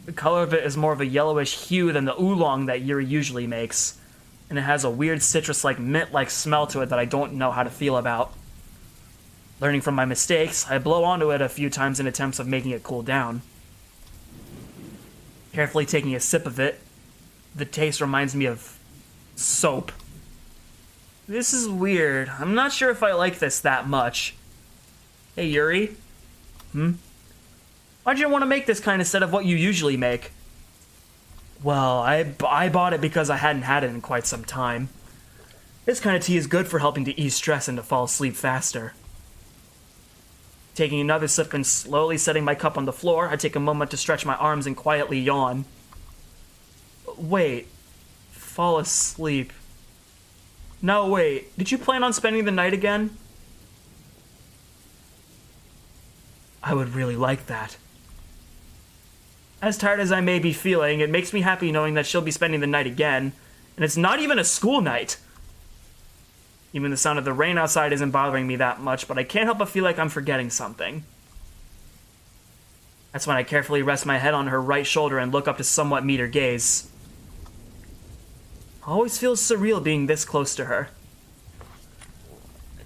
The color of it is more of a yellowish hue than the oolong that Yuri usually makes, and it has a weird citrus-like mint-like smell to it that I don't know how to feel about. Learning from my mistakes, I blow onto it a few times in attempts of making it cool down. Carefully taking a sip of it, the taste reminds me of soap. This is weird. I'm not sure if I like this that much. Hey, Yuri? Why'd you want to make this kind instead of what you usually make? Well, I bought it because I hadn't had it in quite some time. This kind of tea is good for helping to ease stress and to fall asleep faster. Taking another sip and slowly setting my cup on the floor, I take a moment to stretch my arms and quietly yawn. Wait. Fall asleep. No, wait. Did you plan on spending the night again? I would really like that. As tired as I may be feeling, it makes me happy knowing that she'll be spending the night again, and it's not even a school night. Even the sound of the rain outside isn't bothering me that much, but I can't help but feel like I'm forgetting something. That's when I carefully rest my head on her right shoulder and look up to somewhat meet her gaze. I always feel surreal being this close to her.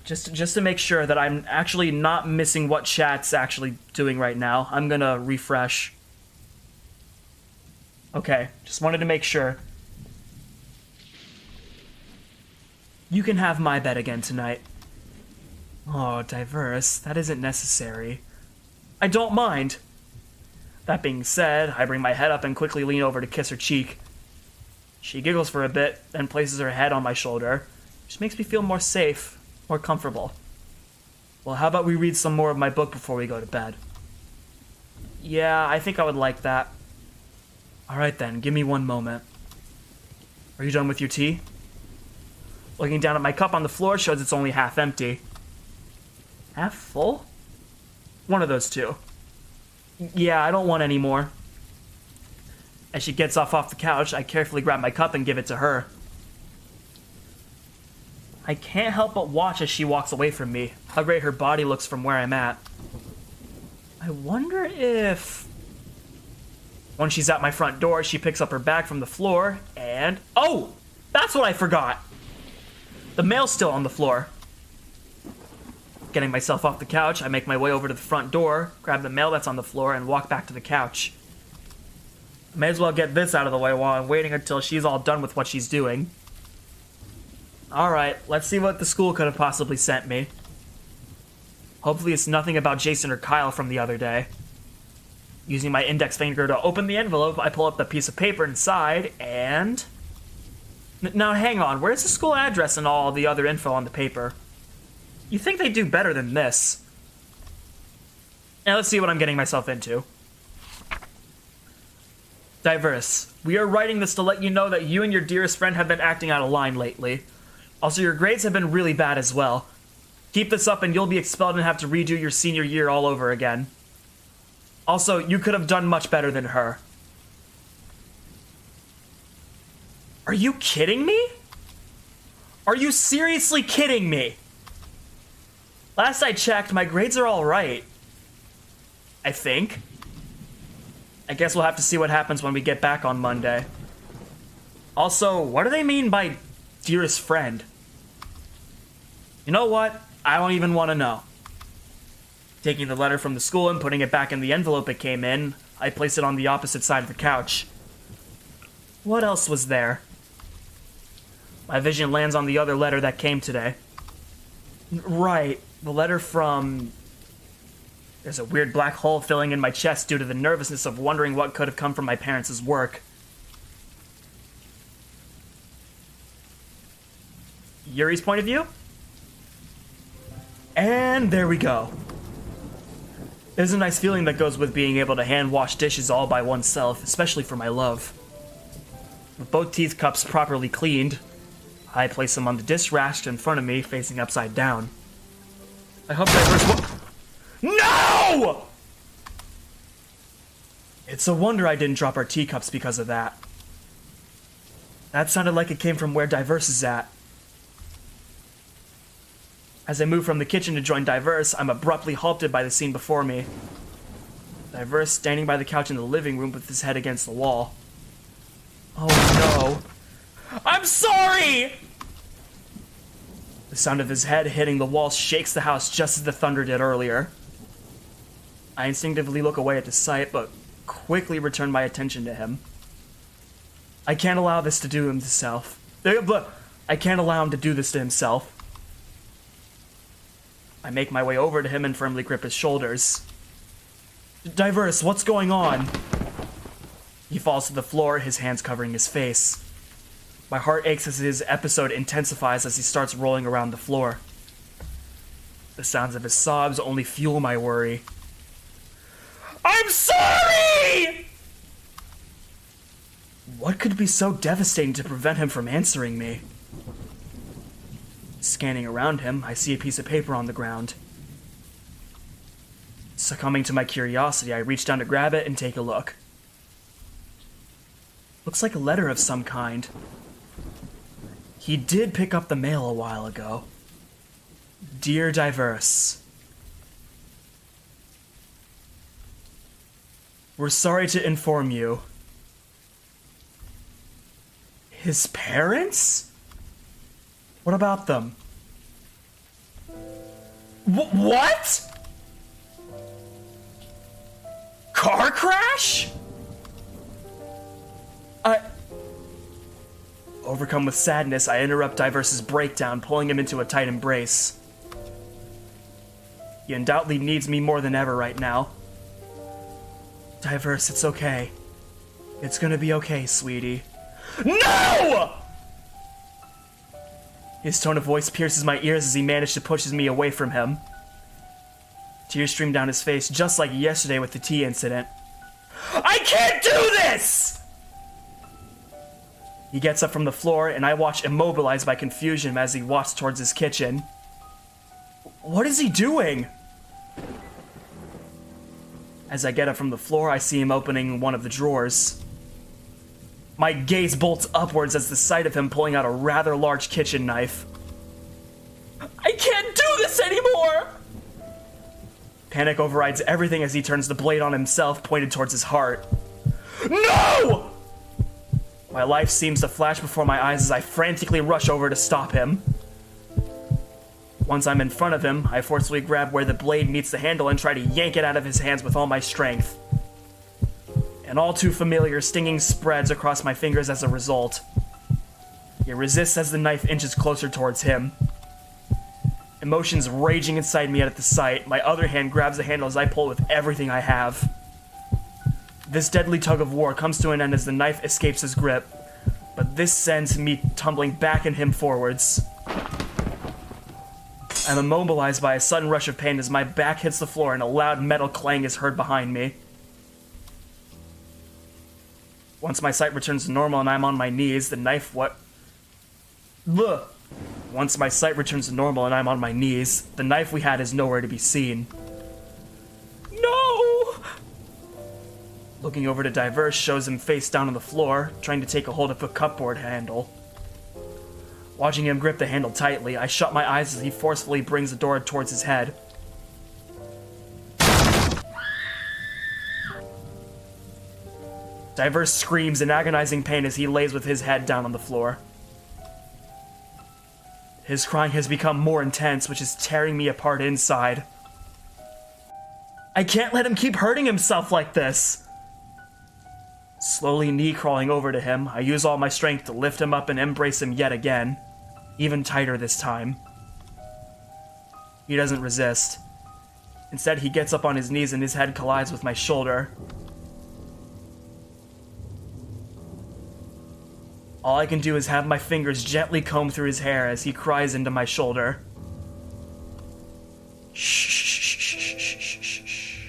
Just to make sure that I'm actually not missing what chat's actually doing right now, I'm gonna refresh. Okay, just wanted to make sure. You can have my bed again tonight. Oh, Diverse, that isn't necessary. I don't mind. That being said, I bring my head up and quickly lean over to kiss her cheek. She giggles for a bit, then places her head on my shoulder, which makes me feel more safe, more comfortable. Well, how about we read some more of my book before we go to bed? Yeah, I think I would like that. Alright then, give me one moment. Are you done with your tea? Looking down at my cup on the floor shows it's only half empty. Half full? One of those two. Yeah, I don't want any more. As she gets off the couch, I carefully grab my cup and give it to her. I can't help but watch as she walks away from me, how great her body looks from where I'm at. I wonder if... When she's at my front door, she picks up her bag from the floor, and... Oh! That's what I forgot! The mail's still on the floor. Getting myself off the couch, I make my way over to the front door, grab the mail that's on the floor, and walk back to the couch. I may as well get this out of the way while I'm waiting until she's all done with what she's doing. Alright, let's see what the school could have possibly sent me. Hopefully it's nothing about Jason or Kyle from the other day. Using my index finger to open the envelope, I pull up the piece of paper inside, and... Now hang on, where's the school address and all the other info on the paper? You think they'd do better than this. Now let's see what I'm getting myself into. Diverse. We are writing this to let you know that you and your dearest friend have been acting out of line lately. Also, your grades have been really bad as well. Keep this up and you'll be expelled and have to redo your senior year all over again. Also, you could have done much better than her. Are you kidding me? Are you seriously kidding me? Last I checked, my grades are all right. I think. I guess we'll have to see what happens when we get back on Monday. Also, what do they mean by dearest friend? You know what? I don't even want to know. Taking the letter from the school and putting it back in the envelope it came in, I place it on the opposite side of the couch. What else was there? My vision lands on the other letter that came today. Right, the letter from... There's a weird black hole filling in my chest due to the nervousness of wondering what could have come from my parents' work. Yuri's point of view? And there we go. There's a nice feeling that goes with being able to hand wash dishes all by oneself, especially for my love. With both teeth cups properly cleaned, I place them on the dish rack in front of me, facing upside down. I hope Diverse... No! It's a wonder I didn't drop our teacups because of that. That sounded like it came from where Diverse is at. As I move from the kitchen to join Diverse, I'm abruptly halted by the scene before me. Diverse standing by the couch in the living room with his head against the wall. Oh no. I'm sorry! The sound of his head hitting the wall shakes the house just as the thunder did earlier. I instinctively look away at the sight, but quickly return my attention to him. I can't allow this to do himself. I can't allow him to do this to himself. I make my way over to him and firmly grip his shoulders. Diverse, what's going on? He falls to the floor, his hands covering his face. My heart aches as his episode intensifies as he starts rolling around the floor. The sounds of his sobs only fuel my worry. I'm sorry! What could be so devastating to prevent him from answering me? Scanning around him, I see a piece of paper on the ground. Succumbing to my curiosity, I reach down to grab it and take a look. Looks like a letter of some kind. He did pick up the mail a while ago. Dear Diverse. We're sorry to inform you. His parents? What about them? What? Car crash? Overcome with sadness, I interrupt Diverse's breakdown, pulling him into a tight embrace. He undoubtedly needs me more than ever right now. Diverse, it's okay. It's gonna be okay, sweetie. No! His tone of voice pierces my ears as he manages to push me away from him. Tears stream down his face, just like yesterday with the tea incident. I can't do this! He gets up from the floor, and I watch immobilized by confusion as he walks towards his kitchen. What is he doing? As I get up from the floor, I see him opening one of the drawers. My gaze bolts upwards as the sight of him pulling out a rather large kitchen knife. I can't do this anymore! Panic overrides everything as he turns the blade on himself, pointed towards his heart. No! My life seems to flash before my eyes as I frantically rush over to stop him. Once I'm in front of him, I forcefully grab where the blade meets the handle and try to yank it out of his hands with all my strength. An all too familiar stinging spreads across my fingers as a result. He resists as the knife inches closer towards him. Emotions raging inside me at the sight, my other hand grabs the handle as I pull with everything I have. This deadly tug of war comes to an end as the knife escapes his grip, but this sends me tumbling back and him forwards. I'm immobilized by a sudden rush of pain as my back hits the floor and a loud metal clang is heard behind me. Once my sight returns to normal and I'm on my knees, the knife Once my sight returns to normal and I'm on my knees, the knife we had is nowhere to be seen. No! Looking over to Diverse shows him face down on the floor, trying to take a hold of a cupboard handle. Watching him grip the handle tightly, I shut my eyes as he forcefully brings the door towards his head. Diverse screams in agonizing pain as he lays with his head down on the floor. His crying has become more intense, which is tearing me apart inside. I can't let him keep hurting himself like this! Slowly knee-crawling over to him, I use all my strength to lift him up and embrace him yet again. Even tighter this time. He doesn't resist. Instead, he gets up on his knees and his head collides with my shoulder. All I can do is have my fingers gently comb through his hair as he cries into my shoulder. Shh, shh, shh, shh, shh, shh.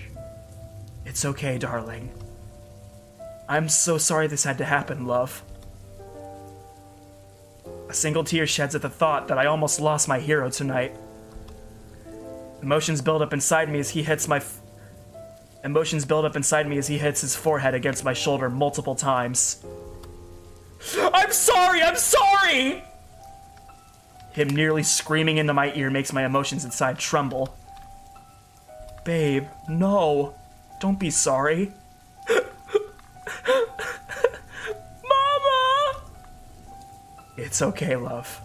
It's okay, darling. I'm so sorry this had to happen, love. A single tear sheds at the thought that I almost lost my hero tonight. Emotions build up inside me as he hits his forehead against my shoulder multiple times. I'm sorry! I'm sorry! Him nearly screaming into my ear makes my emotions inside tremble. Babe, no. Don't be sorry. Mama! It's okay, love.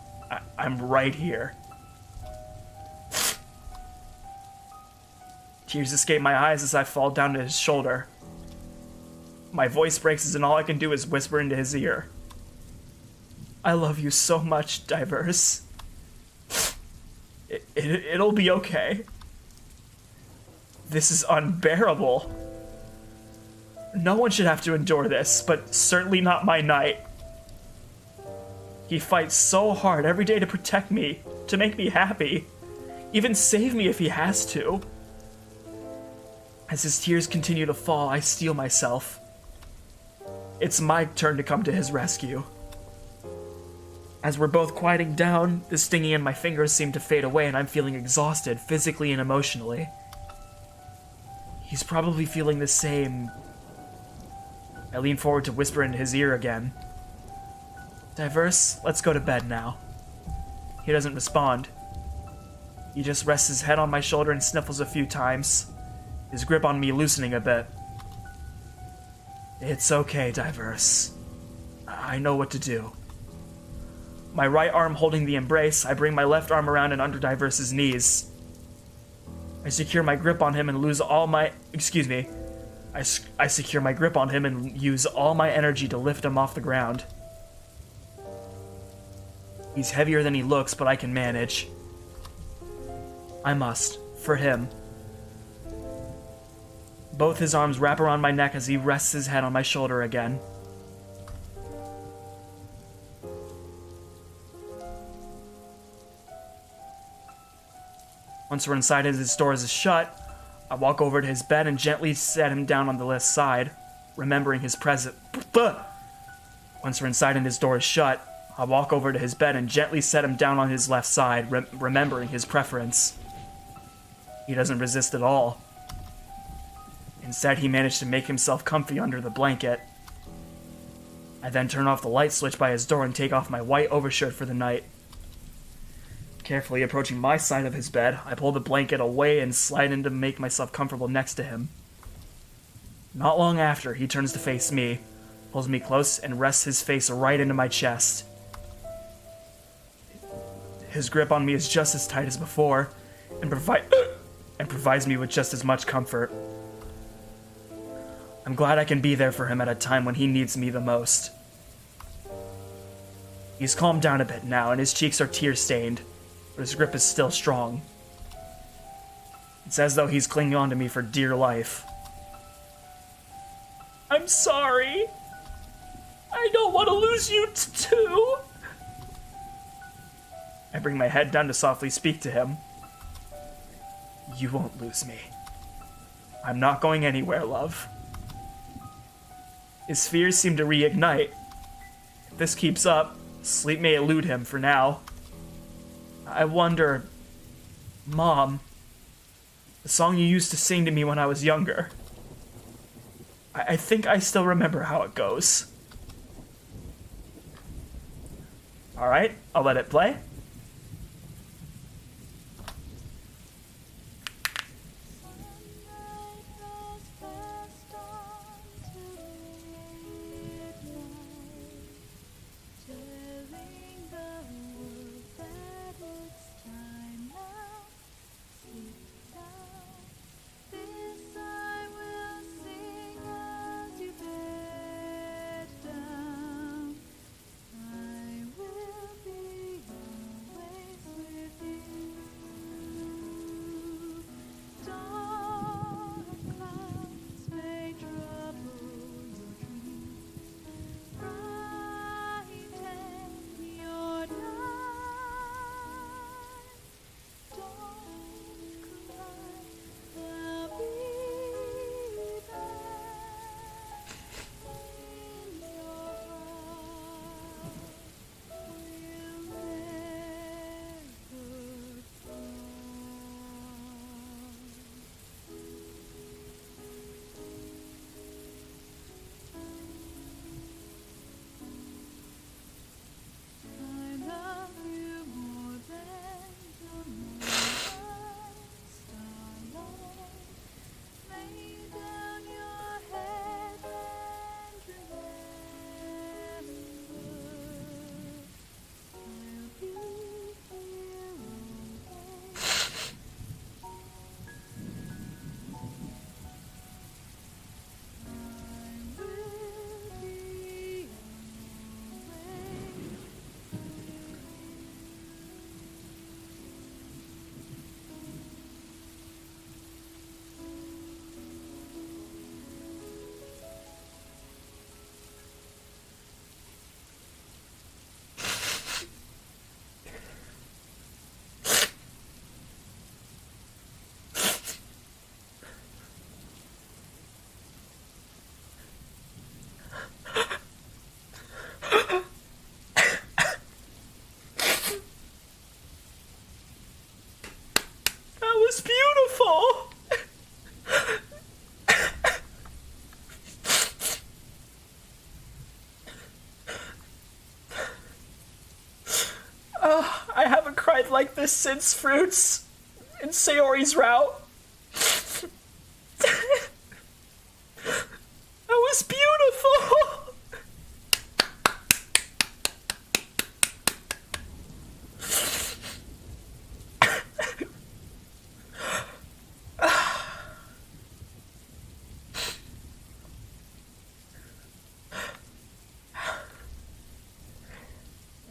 I'm right here. Tears escape my eyes as I fall down to his shoulder. My voice breaks and all I can do is whisper into his ear. I love you so much, Diverse. It'll be okay. This is unbearable. No one should have to endure this, but certainly not my knight. He fights so hard every day to protect me, to make me happy, even save me if he has to. As his tears continue to fall, I steel myself. It's my turn to come to his rescue. As we're both quieting down, the stinging in my fingers seem to fade away and I'm feeling exhausted, physically and emotionally. He's probably feeling the same. I lean forward to whisper into his ear again. Diverse, let's go to bed now. He doesn't respond. He just rests his head on my shoulder and sniffles a few times, his grip on me loosening a bit. It's okay, Diverse. I know what to do. My right arm holding the embrace, I bring my left arm around and under Diverse's knees. I secure my grip on him and lose all my... I secure my grip on him and use all my energy to lift him off the ground. He's heavier than he looks, but I can manage. I must, for him. Both his arms wrap around my neck as he rests his head on my shoulder again. Once we're inside and his door is shut, I walk over to his bed and gently set him down on the left side, remembering his present. Once we're inside and his door is shut, I walk over to his bed and gently set him down on his left side, remembering his preference. He doesn't resist at all. Instead, he managed to make himself comfy under the blanket. I then turn off the light switch by his door and take off my white overshirt for the night. Carefully approaching my side of his bed, I pull the blanket away and slide in to make myself comfortable next to him. Not long after, he turns to face me, pulls me close, and rests his face right into my chest. His grip on me is just as tight as before, and provides me with just as much comfort. I'm glad I can be there for him at a time when he needs me the most. He's calmed down a bit now, and his cheeks are tear-stained, but his grip is still strong. It's as though he's clinging on to me for dear life. I'm sorry. I don't want to lose you too. I bring my head down to softly speak to him. You won't lose me. I'm not going anywhere, love. His fears seem to reignite. If this keeps up, sleep may elude him for now. I wonder... Mom, the song you used to sing to me when I was younger. I think I still remember how it goes. Alright, I'll let it play. Was beautiful. I haven't cried like this since Fruits and Sayori's route. That was beautiful.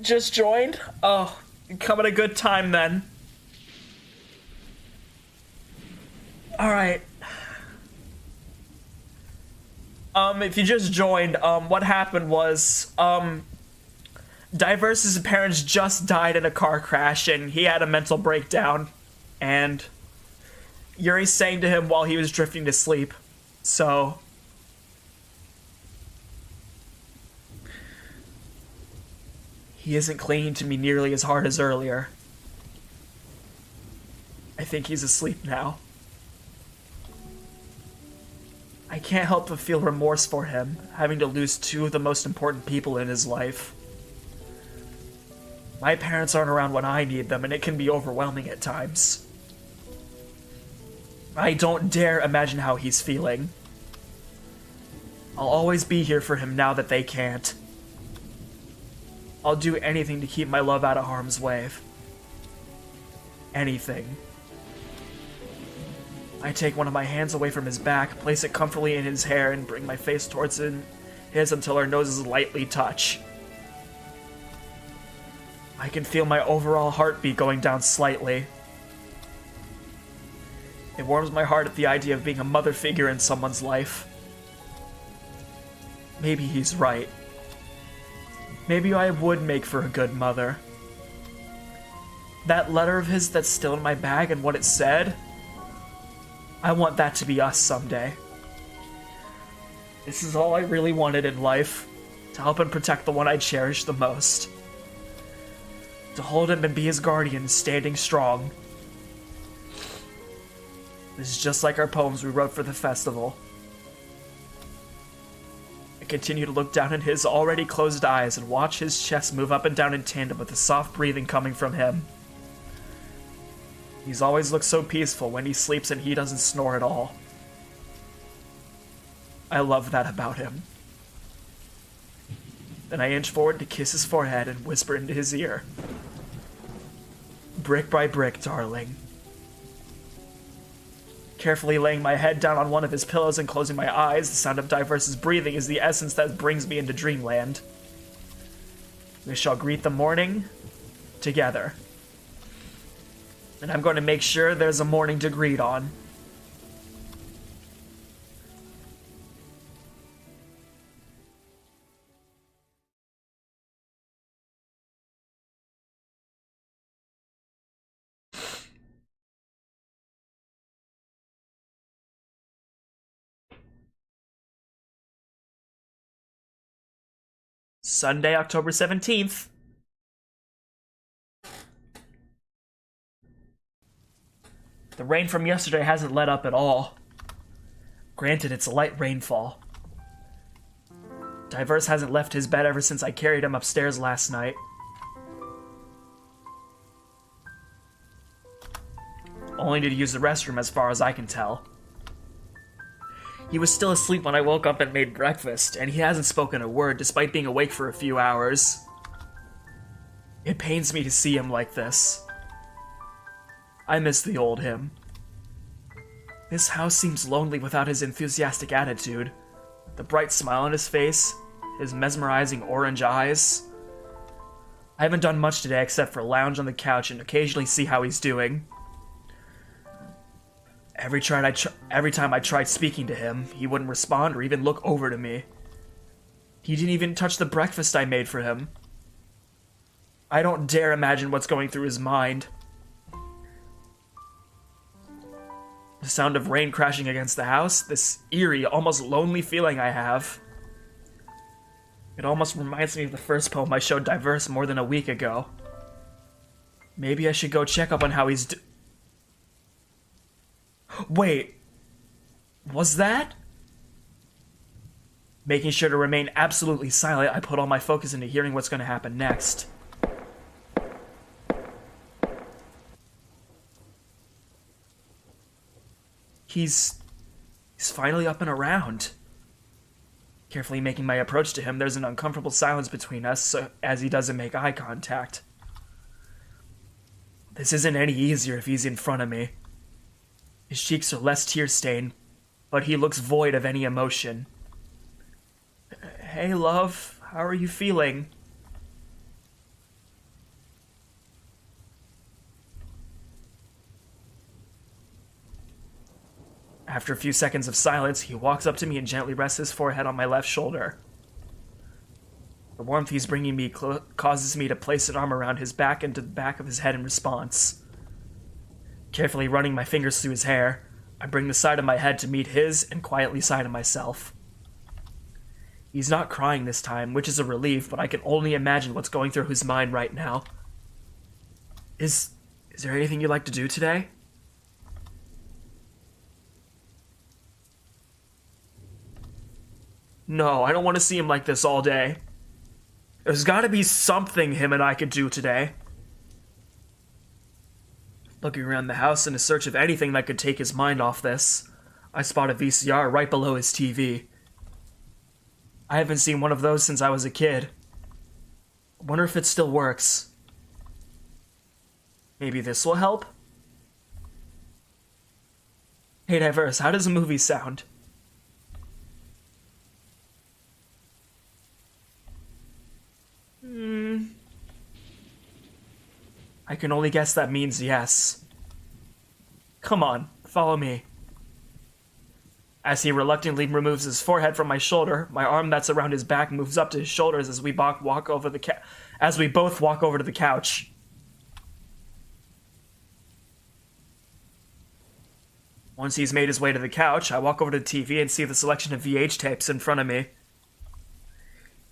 Just joined? Oh, come at a good time then. Alright. If you just joined, what happened was, Diverse's parents just died in a car crash and he had a mental breakdown. And Yuri sang to him while he was drifting to sleep. So... he isn't clinging to me nearly as hard as earlier. I think he's asleep now. I can't help but feel remorse for him, having to lose two of the most important people in his life. My parents aren't around when I need them, and it can be overwhelming at times. I don't dare imagine how he's feeling. I'll always be here for him now that they can't. I'll do anything to keep my love out of harm's way. anything. I take one of my hands away from his back, place it comfortably in his hair, and bring my face towards his until our noses lightly touch. I can feel my overall heartbeat going down slightly. It warms my heart at the idea of being a mother figure in someone's life. Maybe he's right. Maybe I would make for a good mother. That letter of his that's still in my bag and what it said, I want that to be us someday. This is all I really wanted in life, to help and protect the one I cherish the most. To hold him and be his guardian, standing strong. This is just like our poems we wrote for the festival. I continue to look down at his already closed eyes and watch his chest move up and down in tandem with the soft breathing coming from him. He's always looked so peaceful when he sleeps and he doesn't snore at all. I love that about him. Then I inch forward to kiss his forehead and whisper into his ear. Brick by brick, darling. Carefully laying my head down on one of his pillows and closing my eyes, the sound of Diverse's breathing is the essence that brings me into dreamland. We shall greet the morning together. And I'm going to make sure there's a morning to greet on. Sunday, October 17th. The rain from yesterday hasn't let up at all. Granted, it's a light rainfall. Diverse hasn't left his bed ever since I carried him upstairs last night. Only to use the restroom as far as I can tell. He was still asleep when I woke up and made breakfast, and he hasn't spoken a word despite being awake for a few hours. It pains me to see him like this. I miss the old him. This house seems lonely without his enthusiastic attitude, the bright smile on his face, his mesmerizing orange eyes. I haven't done much today except for lounge on the couch and occasionally see how he's doing. Every time I tried speaking to him, he wouldn't respond or even look over to me. He didn't even touch the breakfast I made for him. I don't dare imagine what's going through his mind. The sound of rain crashing against the house, this eerie, almost lonely feeling I have. It almost reminds me of the first poem I showed Diverse more than a week ago. Maybe I should go check up on how he's Wait, was that? Making sure to remain absolutely silent, I put all my focus into hearing what's going to happen next. He's finally up and around. Carefully making my approach to him, there's an uncomfortable silence between us as he doesn't make eye contact. This isn't any easier if he's in front of me. His cheeks are less tear-stained, but he looks void of any emotion. Hey, love, how are you feeling? After a few seconds of silence, he walks up to me and gently rests his forehead on my left shoulder. The warmth he's bringing me causes me to place an arm around his back and to the back of his head in response. Carefully running my fingers through his hair, I bring the side of my head to meet his and quietly sigh to myself. He's not crying this time, which is a relief, but I can only imagine what's going through his mind right now. Is there anything you'd like to do today? No, I don't want to see him like this all day. There's gotta be something him and I could do today. Looking around the house in a search of anything that could take his mind off this, I spot a VCR right below his TV. I haven't seen one of those since I was a kid. I wonder if it still works. Maybe this will help? Hey, Diverse, how does a movie sound? I can only guess that means yes. Come on, follow me. As he reluctantly removes his forehead from my shoulder, my arm that's around his back moves up to his shoulders as we both walk over to the couch. Once he's made his way to the couch, I walk over to the TV and see the selection of VH tapes in front of me.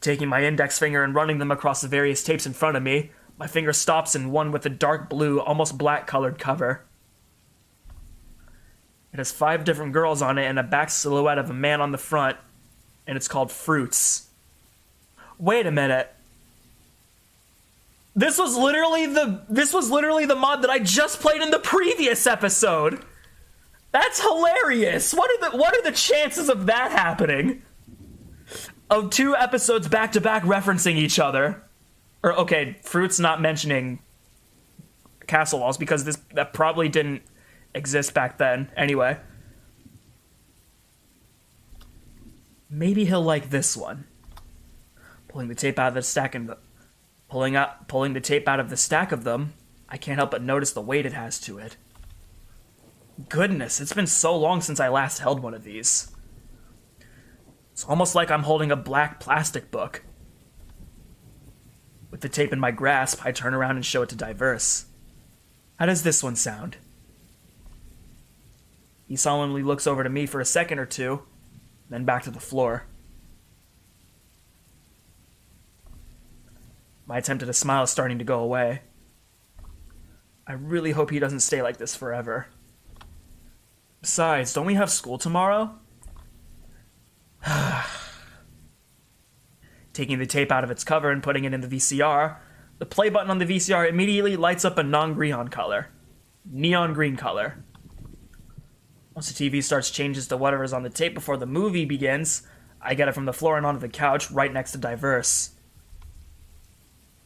Taking my index finger and running them across the various tapes in front of me, my finger stops in one with a dark blue, almost black-colored cover. It has 5 different girls on it and a back silhouette of a man on the front, and it's called Fruits. Wait a minute. This was literally the mod that I just played in the previous episode. That's hilarious. What are the chances of that happening? Of 2 episodes back to back referencing each other. Or okay, Fruits not mentioning Castle Walls because that probably didn't exist back then. Anyway. Maybe he'll like this one. Pulling the tape out of the stack and pulling the tape out of the stack of them, I can't help but notice the weight it has to it. Goodness, it's been so long since I last held one of these. It's almost like I'm holding a black plastic book. With the tape in my grasp, I turn around and show it to Diverse. How does this one sound? He solemnly looks over to me for a second or two, then back to the floor. My attempt at a smile is starting to go away. I really hope he doesn't stay like this forever. Besides, don't we have school tomorrow? Taking the tape out of its cover and putting it in the VCR, the play button on the VCR immediately lights up a neon green color. Once the TV starts changes to whatever's on the tape before the movie begins, I get it from the floor and onto the couch right next to Diverse.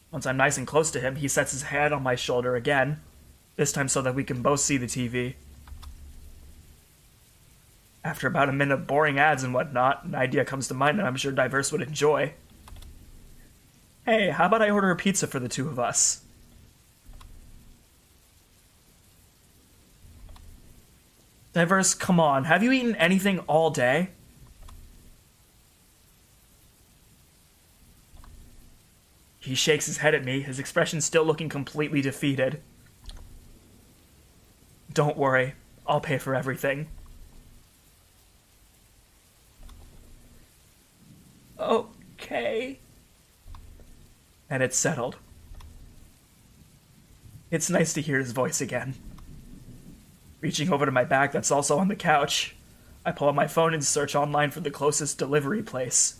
Once I'm nice and close to him, he sets his hand on my shoulder again, this time so that we can both see the TV. After about a minute of boring ads and whatnot, an idea comes to mind that I'm sure Diverse would enjoy. Hey, how about I order a pizza for the 2 of us? Diverse, come on, have you eaten anything all day? He shakes his head at me, his expression still looking completely defeated. Don't worry, I'll pay for everything. Okay. And it's settled. It's nice to hear his voice again. Reaching over to my bag that's also on the couch, I pull out my phone and search online for the closest delivery place.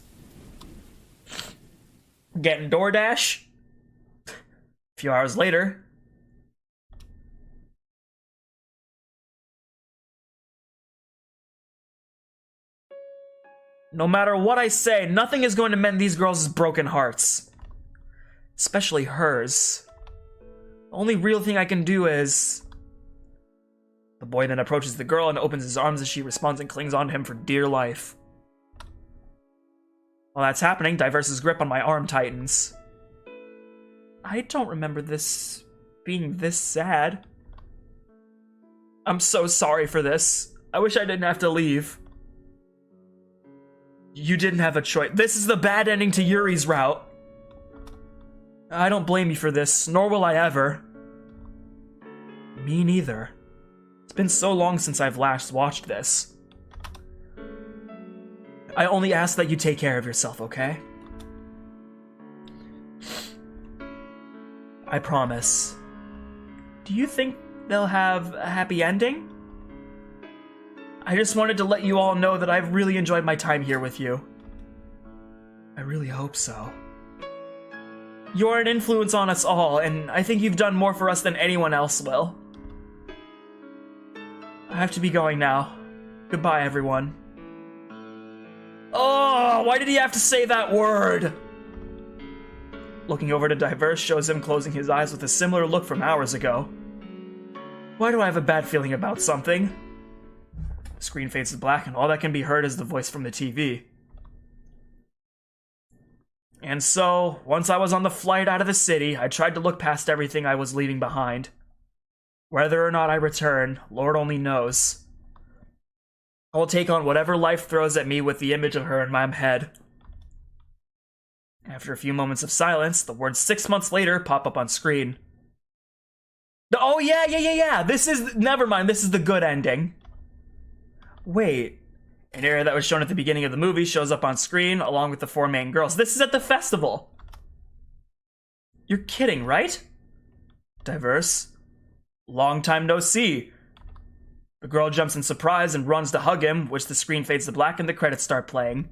Getting DoorDash. A few hours later. No matter what I say, nothing is going to mend these girls' broken hearts. Especially hers. The only real thing I can do is... The boy then approaches the girl and opens his arms as she responds and clings onto him for dear life. While that's happening, Diverse's grip on my arm tightens. I don't remember this being this sad. I'm so sorry for this. I wish I didn't have to leave. You didn't have a choice. This is the bad ending to Yuri's route. I don't blame you for this, nor will I ever. Me neither. It's been so long since I've last watched this. I only ask that you take care of yourself, okay? I promise. Do you think they'll have a happy ending? I just wanted to let you all know that I've really enjoyed my time here with you. I really hope so. You're an influence on us all, and I think you've done more for us than anyone else will. I have to be going now. Goodbye, everyone. Oh, why did he have to say that word? Looking over to Diverse shows him closing his eyes with a similar look from hours ago. Why do I have a bad feeling about something? The screen fades to black, and all that can be heard is the voice from the TV. And so, once I was on the flight out of the city, I tried to look past everything I was leaving behind. Whether or not I return, Lord only knows. I will take on whatever life throws at me with the image of her in my head. After a few moments of silence, the words 6 months later pop up on screen. Oh yeah. Never mind, this is the good ending. Wait. An area that was shown at the beginning of the movie shows up on screen along with the 4 main girls. This is at the festival. You're kidding, right? Diverse. Long time no see. The girl jumps in surprise and runs to hug him, which the screen fades to black and the credits start playing.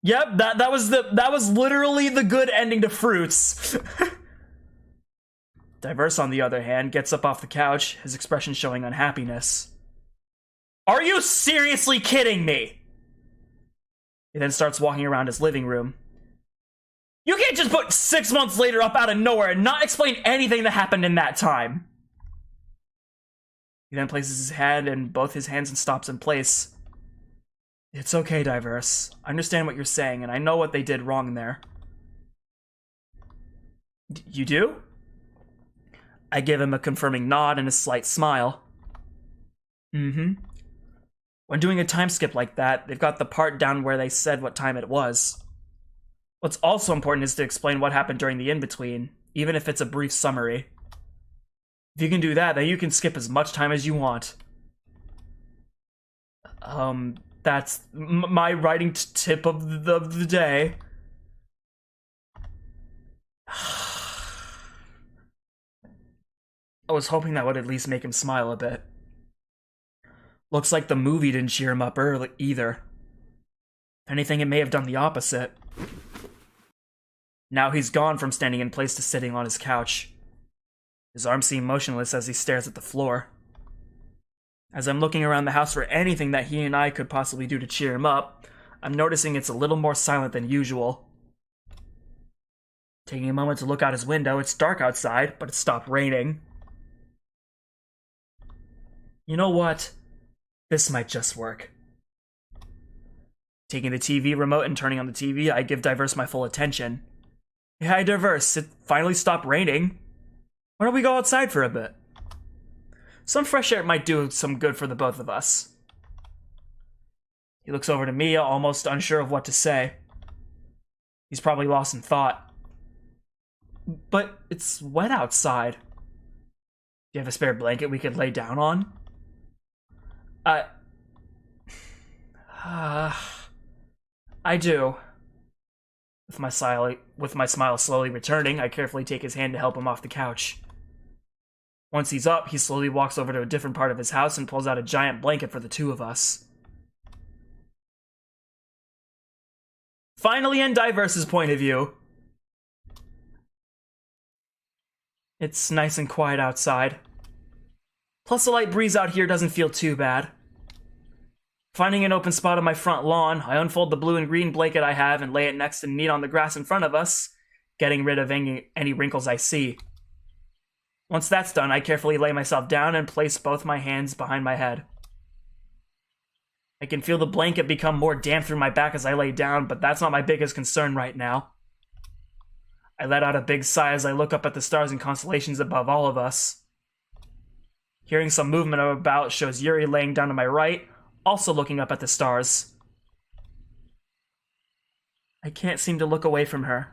Yep, that was literally the good ending to Fruits. Diverse, on the other hand, gets up off the couch, his expression showing unhappiness. Are you seriously kidding me? He then starts walking around his living room. You can't just put 6 months later up out of nowhere and not explain anything that happened in that time. He then places his hand in both his hands and stops in place. It's okay, Diverse. I understand what you're saying, and I know what they did wrong there. You do? I give him a confirming nod and a slight smile. Mm-hmm. When doing a time skip like that, they've got the part down where they said what time it was. What's also important is to explain what happened during the in-between, even if it's a brief summary. If you can do that, then you can skip as much time as you want. That's my writing tip of the day. I was hoping that would at least make him smile a bit. Looks like the movie didn't cheer him up early either. If anything, it may have done the opposite. Now he's gone from standing in place to sitting on his couch. His arms seem motionless as he stares at the floor. As I'm looking around the house for anything that he and I could possibly do to cheer him up, I'm noticing it's a little more silent than usual. Taking a moment to look out his window, it's dark outside, but it stopped raining. You know what? This might just work. Taking the TV remote and turning on the TV, I give Diverse my full attention. Hey, hi, Diverse. It finally stopped raining. Why don't we go outside for a bit? Some fresh air might do some good for the both of us. He looks over to me, almost unsure of what to say. He's probably lost in thought. But it's wet outside. Do you have a spare blanket we could lay down on? I do. With my smile slowly returning, I carefully take his hand to help him off the couch. Once he's up, he slowly walks over to a different part of his house and pulls out a giant blanket for the two of us. Finally, in Diverse's point of view. It's nice and quiet outside. Plus, the light breeze out here doesn't feel too bad. Finding an open spot on my front lawn, I unfold the blue and green blanket I have and lay it next and neat on the grass in front of us, getting rid of any wrinkles I see. Once that's done, I carefully lay myself down and place both my hands behind my head. I can feel the blanket become more damp through my back as I lay down, but that's not my biggest concern right now. I let out a big sigh as I look up at the stars and constellations above all of us. Hearing some movement about shows Yuri laying down to my right, also looking up at the stars. I can't seem to look away from her.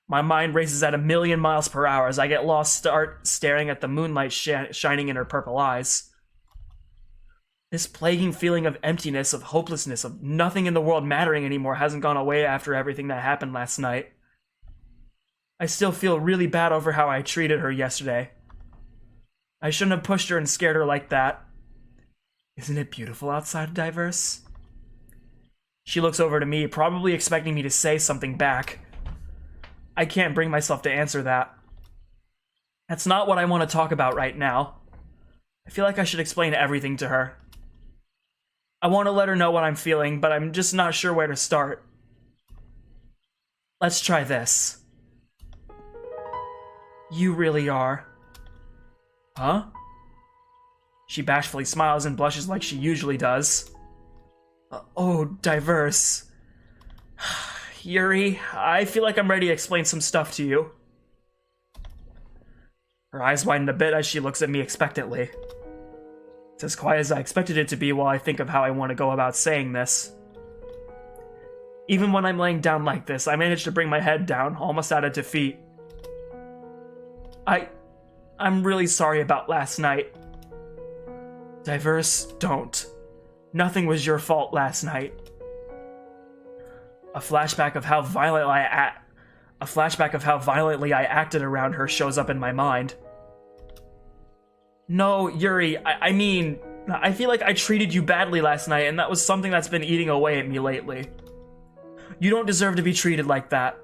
My mind races at 1,000,000 miles per hour as I get lost staring at the moonlight shining in her purple eyes. This plaguing feeling of emptiness, of hopelessness, of nothing in the world mattering anymore hasn't gone away after everything that happened last night. I still feel really bad over how I treated her yesterday. I shouldn't have pushed her and scared her like that. Isn't it beautiful outside, Diverse? She looks over to me, probably expecting me to say something back. I can't bring myself to answer that. That's not what I want to talk about right now. I feel like I should explain everything to her. I want to let her know what I'm feeling, but I'm just not sure where to start. Let's try this. You really are. Huh? She bashfully smiles and blushes like she usually does. Oh, Diverse. Yuri, I feel like I'm ready to explain some stuff to you. Her eyes widen a bit as she looks at me expectantly. It's as quiet as I expected it to be while I think of how I want to go about saying this. Even when I'm laying down like this, I manage to bring my head down, almost out of defeat. I'm really sorry about last night. Diverse, don't. Nothing was your fault last night. A flashback of how violently I acted around her shows up in my mind. No, Yuri, I mean, I feel like I treated you badly last night, and that was something that's been eating away at me lately. You don't deserve to be treated like that.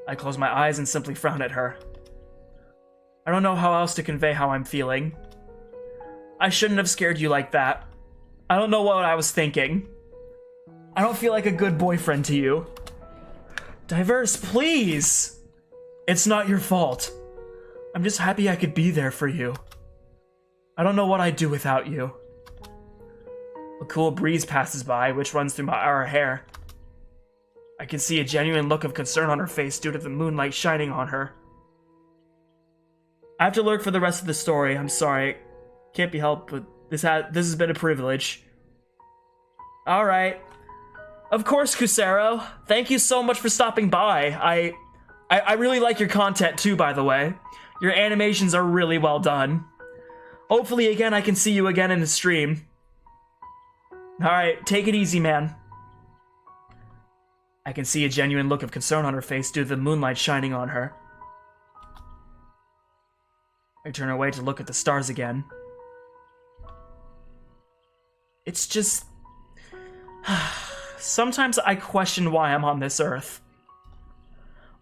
I close my eyes and simply frown at her. I don't know how else to convey how I'm feeling. I shouldn't have scared you like that. I don't know what I was thinking. I don't feel like a good boyfriend to you. Diverse, please! It's not your fault. I'm just happy I could be there for you. I don't know what I'd do without you. A cool breeze passes by, which runs through our hair. I can see a genuine look of concern on her face due to the moonlight shining on her. I have to lurk for the rest of the story, I'm sorry. Can't be helped, but this has been a privilege. Alright. Of course, Kusero. Thank you so much for stopping by. I really like your content too, by the way. Your animations are really well done. Hopefully again I can see you again in the stream. Alright, take it easy, man. I can see a genuine look of concern on her face due to the moonlight shining on her. I turn away to look at the stars again. It's just... Sometimes I question why I'm on this earth.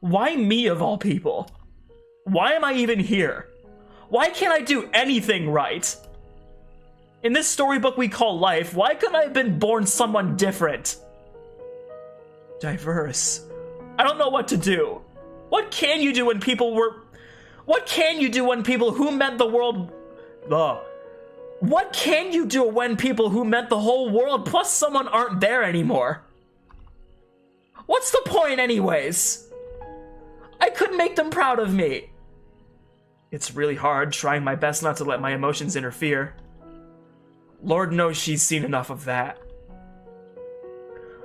Why me of all people? Why am I even here? Why can't I do anything right? In this storybook we call life, why couldn't I have been born someone different? Diverse. I don't know what to do. What can you do when people were... What can you do when people who meant the world... What can you do when people who meant the whole world plus someone aren't there anymore? What's the point anyways? I couldn't make them proud of me. It's really hard, trying my best not to let my emotions interfere. Lord knows she's seen enough of that.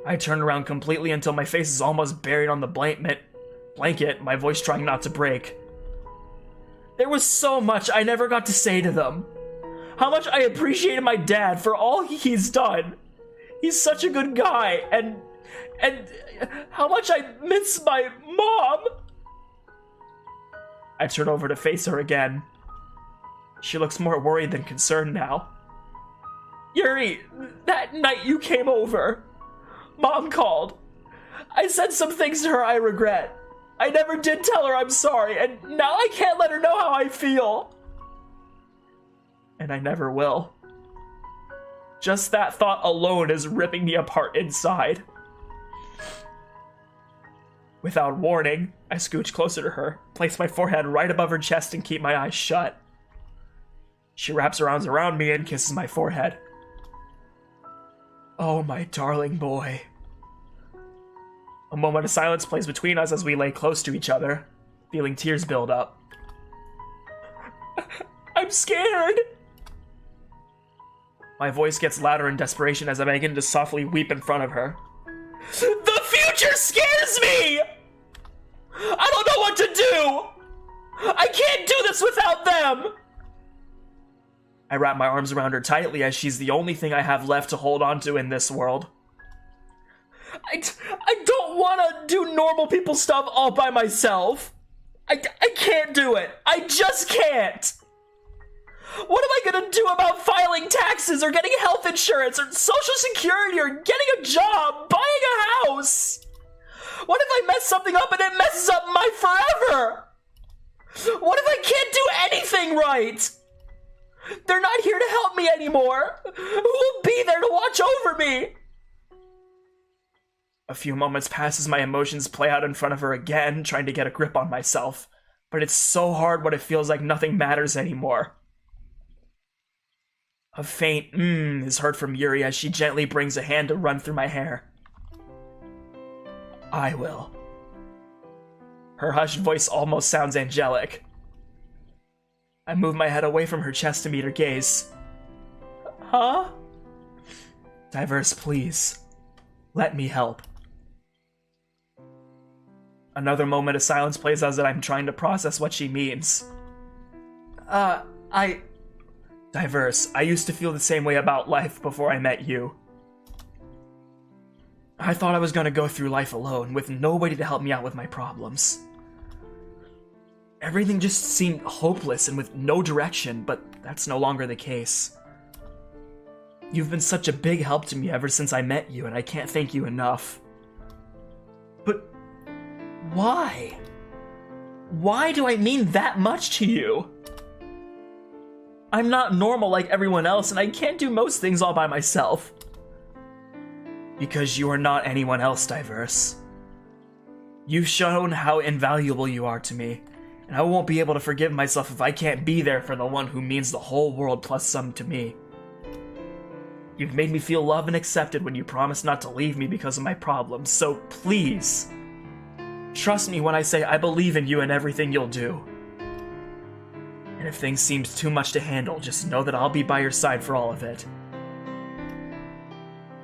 I turn around completely until my face is almost buried on the blanket, my voice trying not to break. There was so much I never got to say to them. How much I appreciated my dad for all he's done. He's such a good guy, and how much I miss my mom. I turn over to face her again. She looks more worried than concerned now. Yuri, that night you came over, Mom called. I said some things to her I regret. I never did tell her I'm sorry, and now I can't let her know how I feel. And I never will. Just that thought alone is ripping me apart inside. Without warning, I scooch closer to her, place my forehead right above her chest and keep my eyes shut. She wraps her arms around me and kisses my forehead. Oh, my darling boy. A moment of silence plays between us as we lay close to each other, feeling tears build up. I'm scared! My voice gets louder in desperation as I begin to softly weep in front of her. The future scares me! I don't know what to do! I can't do this without them! I wrap my arms around her tightly as she's the only thing I have left to hold on to in this world. I don't want to do normal people stuff all by myself. I can't do it. I just can't. What am I gonna do about filing taxes or getting health insurance or social security or getting a job, buying a house? What if I mess something up and it messes up my forever? What if I can't do anything right? They're not here to help me anymore. Who will be there to watch over me? A few moments pass as my emotions play out in front of her again, trying to get a grip on myself. But it's so hard when it feels like nothing matters anymore. A faint is heard from Yuri as she gently brings a hand to run through my hair. I will. Her hushed voice almost sounds angelic. I move my head away from her chest to meet her gaze. Huh? Diverse, please. Let me help. Another moment of silence plays as I'm trying to process what she means. Diverse, I used to feel the same way about life before I met you. I thought I was gonna go through life alone, with nobody to help me out with my problems. Everything just seemed hopeless and with no direction, but that's no longer the case. You've been such a big help to me ever since I met you, and I can't thank you enough. But why? Why do I mean that much to you? I'm not normal like everyone else, and I can't do most things all by myself. Because you are not anyone else, Diverse. You've shown how invaluable you are to me, and I won't be able to forgive myself if I can't be there for the one who means the whole world plus some to me. You've made me feel loved and accepted when you promised not to leave me because of my problems, so please, trust me when I say I believe in you and everything you'll do. And if things seem too much to handle, just know that I'll be by your side for all of it.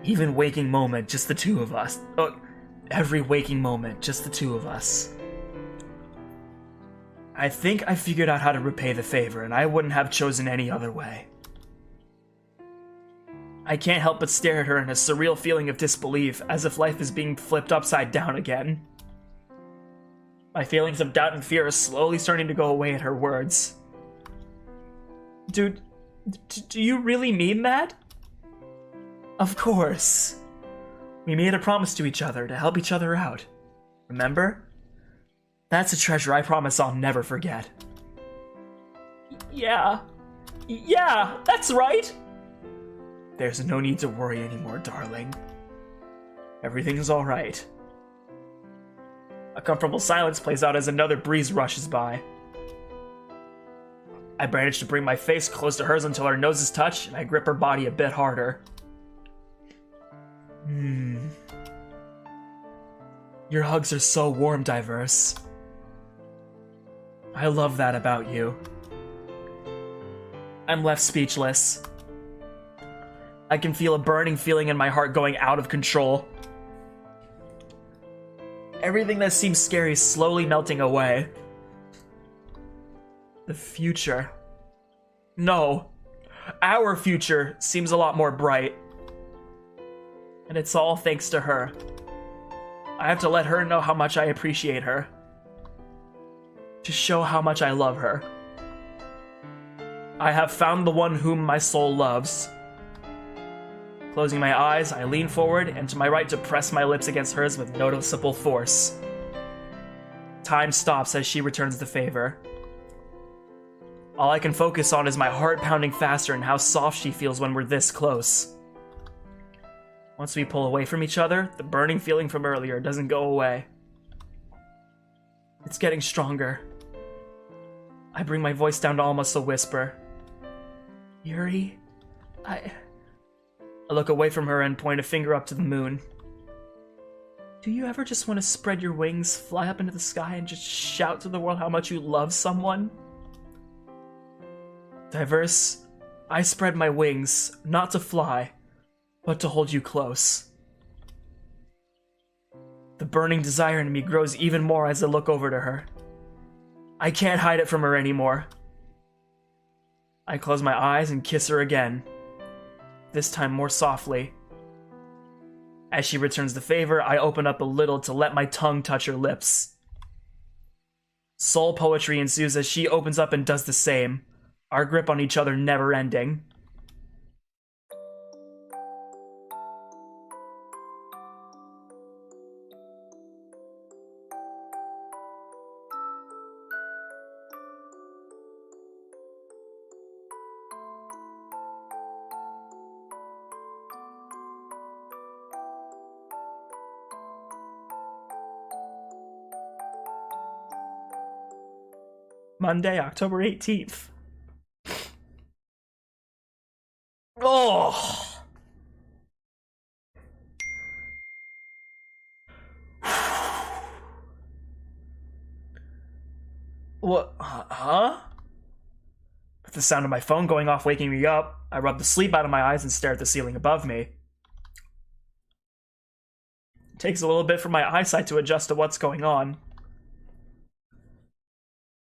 Even waking moment, just the two of us. Every waking moment, just the two of us. I think I figured out how to repay the favor, and I wouldn't have chosen any other way. I can't help but stare at her in a surreal feeling of disbelief, as if life is being flipped upside down again. My feelings of doubt and fear are slowly starting to go away at her words. Dude, do you really mean that? Of course. We made a promise to each other to help each other out. Remember? That's a treasure I promise I'll never forget. Yeah, that's right! There's no need to worry anymore, darling. Everything's alright. A comfortable silence plays out as another breeze rushes by. I manage to bring my face close to hers until our noses touch, and I grip her body a bit harder. Your hugs are so warm, Diverse. I love that about you. I'm left speechless. I can feel a burning feeling in my heart going out of control. Everything that seems scary is slowly melting away. The future. No. Our future seems a lot more bright. And it's all thanks to her. I have to let her know how much I appreciate her. To show how much I love her. I have found the one whom my soul loves. Closing my eyes, I lean forward and to my right to press my lips against hers with noticeable force. Time stops as she returns the favor. All I can focus on is my heart pounding faster and how soft she feels when we're this close. Once we pull away from each other, the burning feeling from earlier doesn't go away. It's getting stronger. I bring my voice down to almost a whisper. Yuri, I look away from her and point a finger up to the moon. Do you ever just want to spread your wings, fly up into the sky, and just shout to the world how much you love someone? Diverse, I spread my wings, not to fly, but to hold you close. The burning desire in me grows even more as I look over to her. I can't hide it from her anymore. I close my eyes and kiss her again, this time more softly. As she returns the favor, I open up a little to let my tongue touch her lips. Soul poetry ensues as she opens up and does the same, our grip on each other never ending. Monday, October 18th. What? Huh? With the sound of my phone going off waking me up, I rub the sleep out of my eyes and stare at the ceiling above me. It takes a little bit for my eyesight to adjust to what's going on.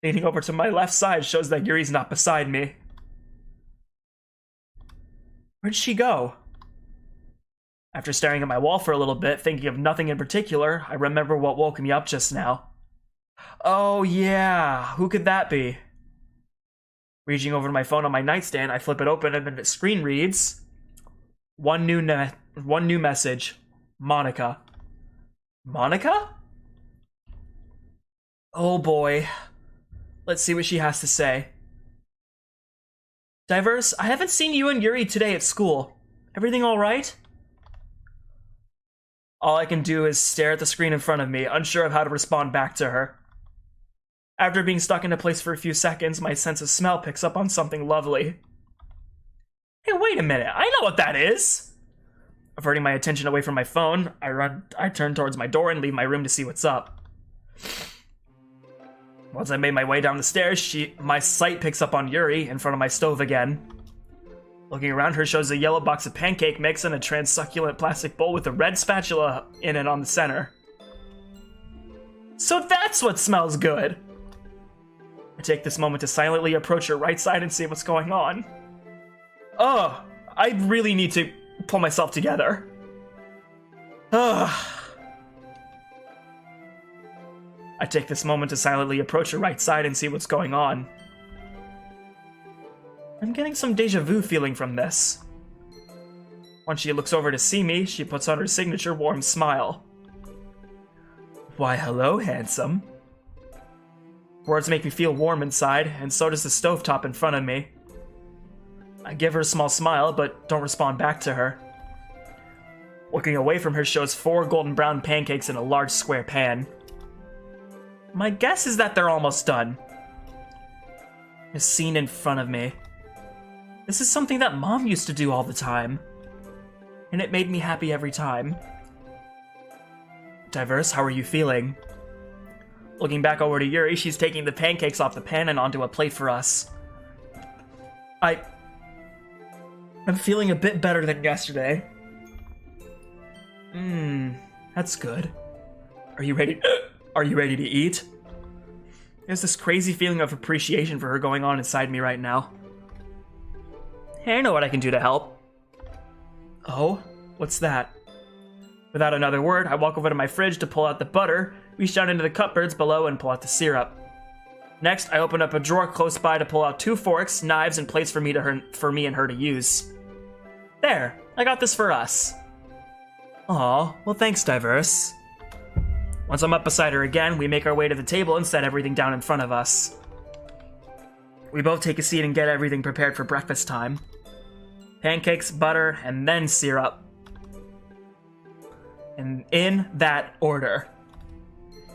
Leaning over to my left side shows that Yuri's not beside me. Where'd she go? After staring at my wall for a little bit, thinking of nothing in particular, I remember what woke me up just now. Oh yeah, who could that be? Reaching over to my phone on my nightstand, I flip it open and the screen reads, one new message, Monica. Monica? Oh boy. Let's see what she has to say. Diverse, I haven't seen you and Yuri today at school. Everything alright? All I can do is stare at the screen in front of me, unsure of how to respond back to her. After being stuck into place for a few seconds, my sense of smell picks up on something lovely. Hey, wait a minute, I know what that is! Averting my attention away from my phone, I turn towards my door and leave my room to see what's up. Once I made my way down the stairs, my sight picks up on Yuri in front of my stove again. Looking around her shows a yellow box of pancake mix and a trans-succulent plastic bowl with a red spatula in it on the center. So that's what smells good! I take this moment to silently approach her right side and see what's going on. Ugh, I really need to pull myself together. Ugh. I take this moment to silently approach her right side and see what's going on. I'm getting some deja vu feeling from this. Once she looks over to see me, she puts on her signature warm smile. Why, hello, handsome. Words make me feel warm inside, and so does the stovetop in front of me. I give her a small smile, but don't respond back to her. Looking away from her shows 4 golden brown pancakes in a large square pan. My guess is that they're almost done. The scene in front of me. This is something that Mom used to do all the time. And it made me happy every time. Diverse, how are you feeling? Looking back over to Yuri, she's taking the pancakes off the pan and onto a plate for us. I'm feeling a bit better than yesterday. That's good. Are you ready to eat? There's this crazy feeling of appreciation for her going on inside me right now. Hey, I know what I can do to help. Oh? What's that? Without another word, I walk over to my fridge to pull out the butter, reach down into the cupboards below and pull out the syrup. Next, I open up a drawer close by to pull out 2 forks, knives, and plates for me and her to use. There, I got this for us. Aw, well thanks, Diverse. Once I'm up beside her again, we make our way to the table and set everything down in front of us. We both take a seat and get everything prepared for breakfast time. Pancakes, butter, and then syrup. And in that order.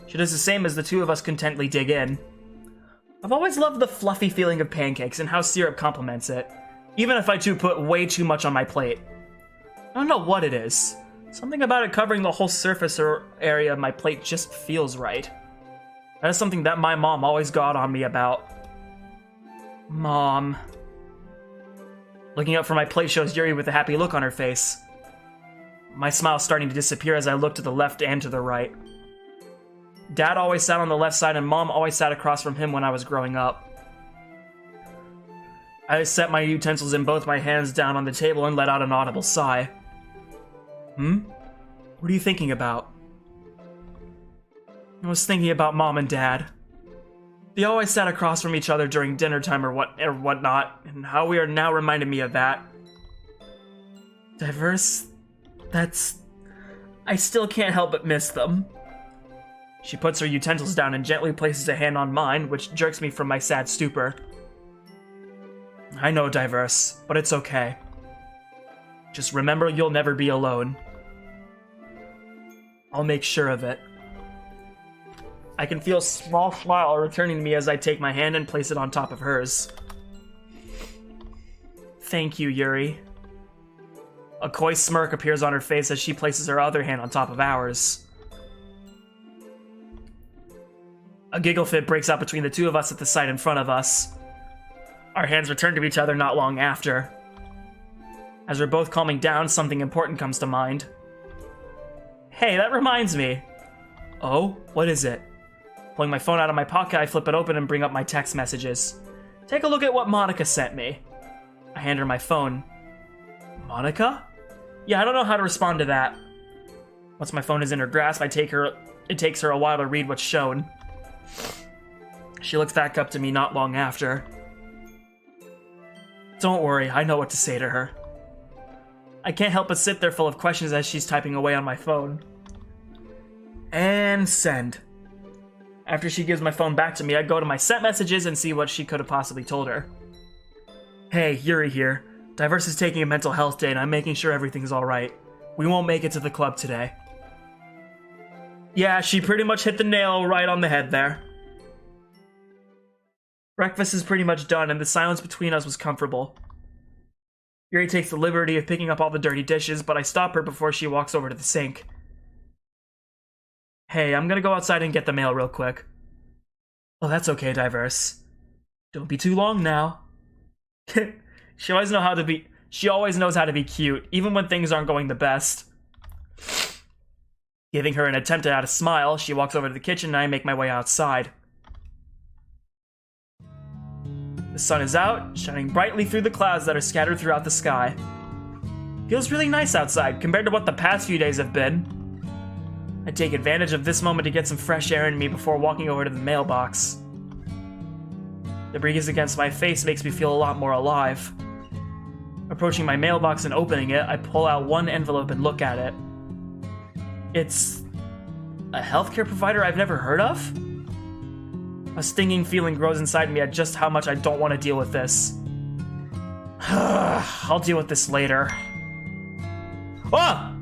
She does the same as the two of us contently dig in. I've always loved the fluffy feeling of pancakes and how syrup complements it, even if I do put way too much on my plate. I don't know what it is. Something about it covering the whole surface or area of my plate just feels right. That is something that my mom always got on me about. Mom. Looking up from my plate shows Yuri with a happy look on her face. My smile's starting to disappear as I look to the left and to the right. Dad always sat on the left side and Mom always sat across from him when I was growing up. I set my utensils in both my hands down on the table and let out an audible sigh. What are you thinking about? I was thinking about Mom and Dad. They always sat across from each other during dinner time or whatnot, and how we are now reminded me of that. Diverse? I still can't help but miss them. She puts her utensils down and gently places a hand on mine, which jerks me from my sad stupor. I know, Diverse, but it's okay. Just remember you'll never be alone. I'll make sure of it. I can feel a small smile returning to me as I take my hand and place it on top of hers. Thank you, Yuri. A coy smirk appears on her face as she places her other hand on top of ours. A giggle fit breaks out between the two of us at the sight in front of us. Our hands return to each other not long after. As we're both calming down, something important comes to mind. Hey, that reminds me. Oh, what is it? Pulling my phone out of my pocket, I flip it open and bring up my text messages. Take a look at what Monica sent me. I hand her my phone. Monica? Yeah, I don't know how to respond to that. Once my phone is in her grasp, it takes her a while to read what's shown. She looks back up to me not long after. Don't worry, I know what to say to her. I can't help but sit there full of questions as she's typing away on my phone. And send. After she gives my phone back to me, I go to my sent messages and see what she could have possibly told her. Hey, Yuri here. Diverse is taking a mental health day and I'm making sure everything's alright. We won't make it to the club today. Yeah, she pretty much hit the nail right on the head there. Breakfast is pretty much done and the silence between us was comfortable. Yuri takes the liberty of picking up all the dirty dishes, but I stop her before she walks over to the sink. Hey, I'm gonna go outside and get the mail real quick. Oh, that's okay, Diverse. Don't be too long now. She always knows how to be cute, even when things aren't going the best. Giving her an attempt at a smile, she walks over to the kitchen and I make my way outside. The sun is out, shining brightly through the clouds that are scattered throughout the sky. Feels really nice outside compared to what the past few days have been. I take advantage of this moment to get some fresh air in me before walking over to the mailbox. The breeze against my face makes me feel a lot more alive. Approaching my mailbox and opening it, I pull out one envelope and look at it. It's a healthcare provider I've never heard of? A stinging feeling grows inside me at just how much I don't want to deal with this. I'll deal with this later. Ah!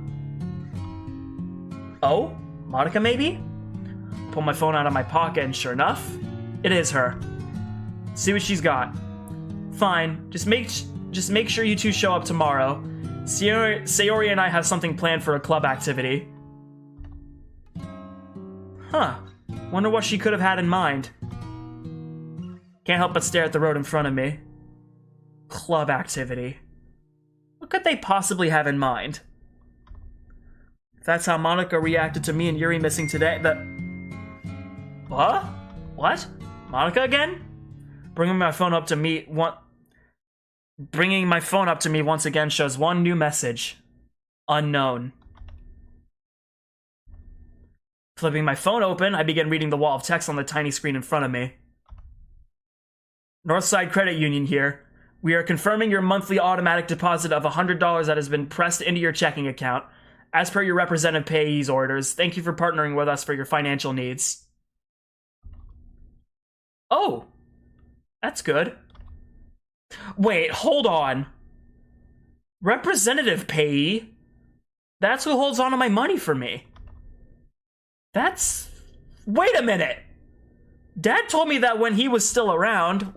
Oh? Monica, maybe? Pull my phone out of my pocket and sure enough, it is her. See what she's got. Fine, just make sure you two show up tomorrow. Sayori and I have something planned for a club activity. Huh. Wonder what she could have had in mind. Can't help but stare at the road in front of me. Club activity. What could they possibly have in mind? If that's how Monica reacted to me and Yuri missing today, What? What? Monica again? Bringing my phone up to me once again shows one new message. Unknown. Flipping my phone open, I begin reading the wall of text on the tiny screen in front of me. Northside Credit Union here. We are confirming your monthly automatic deposit of $100 that has been pressed into your checking account. As per your representative payee's orders, thank you for partnering with us for your financial needs. Oh, that's good. Wait, hold on. Representative payee? That's who holds on to my money for me. Wait a minute. Dad told me that when he was still around,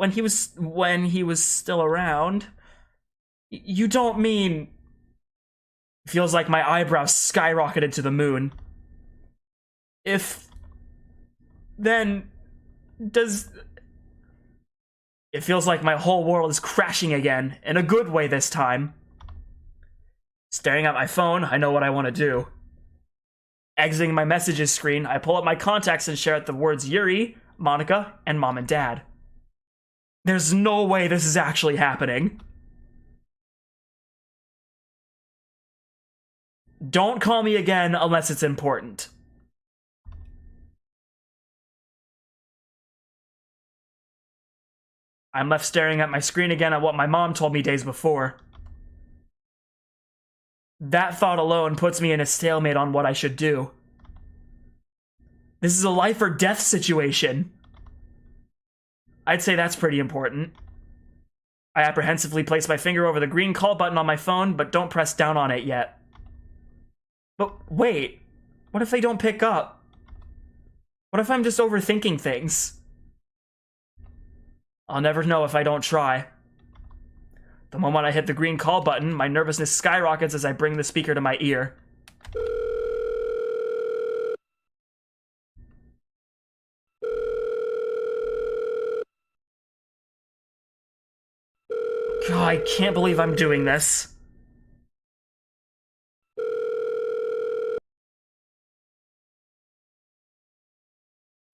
you don't mean... Feels like my eyebrows skyrocketed to the moon. Then, it feels like my whole world is crashing again, in a good way this time. Staring at my phone, I know what I want to do. Exiting my messages screen, I pull up my contacts and share out the words Yuri, Monica, and Mom and Dad. There's no way this is actually happening. Don't call me again unless it's important. I'm left staring at my screen again at what my mom told me days before. That thought alone puts me in a stalemate on what I should do. This is a life or death situation. I'd say that's pretty important. I apprehensively place my finger over the green call button on my phone, but don't press down on it yet. But wait, what if they don't pick up? What if I'm just overthinking things? I'll never know if I don't try. The moment I hit the green call button, my nervousness skyrockets as I bring the speaker to my ear. I can't believe I'm doing this.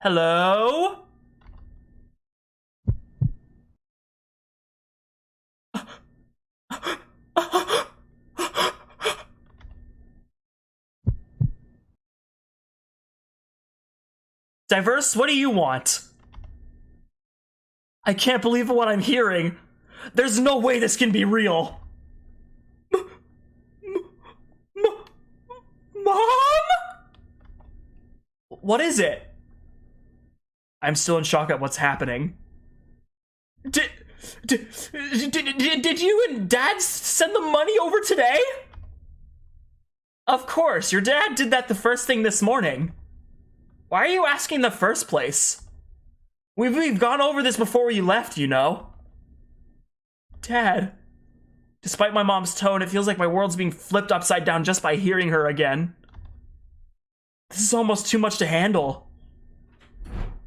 Hello? Diverse, what do you want? I can't believe what I'm hearing. There's no way this can be real. Mom? What is it? I'm still in shock at what's happening. Did you and Dad send the money over today? Of course, your dad did that the first thing this morning. Why are you asking in the first place? We've gone over this before you left, you know. Dad. Despite my mom's tone, it feels like my world's being flipped upside down just by hearing her again. This is almost too much to handle.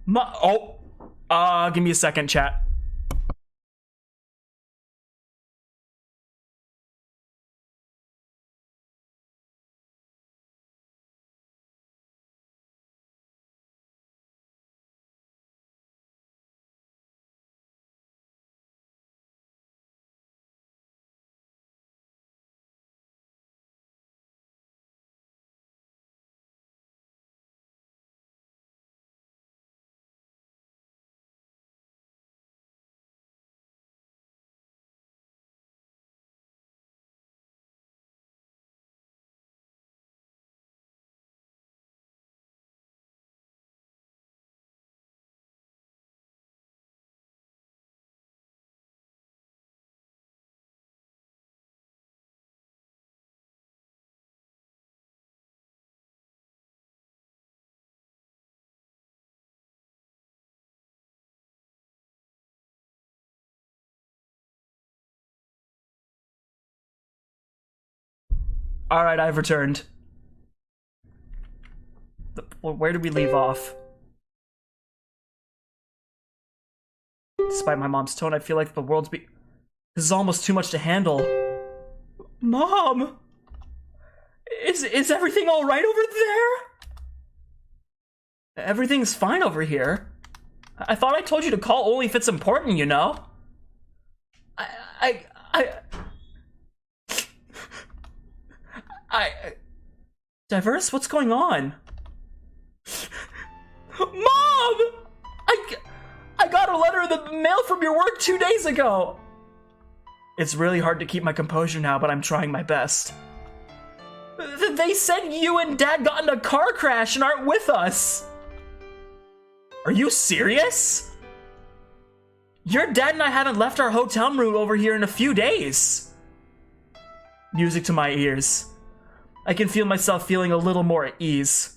Give me a second, chat. Alright, I've returned. Where did we leave off? Despite my mom's tone, I feel like the world's This is almost too much to handle. Mom! Is everything alright over there? Everything's fine over here. I thought I told you to call only if it's important, you know? Diverse, what's going on? Mom! I got a letter in the mail from your work 2 days ago. It's really hard to keep my composure now, but I'm trying my best. They said you and Dad got in a car crash and aren't with us. Are you serious? Your dad and I haven't left our hotel room over here in a few days. Music to my ears. I can feel myself feeling a little more at ease.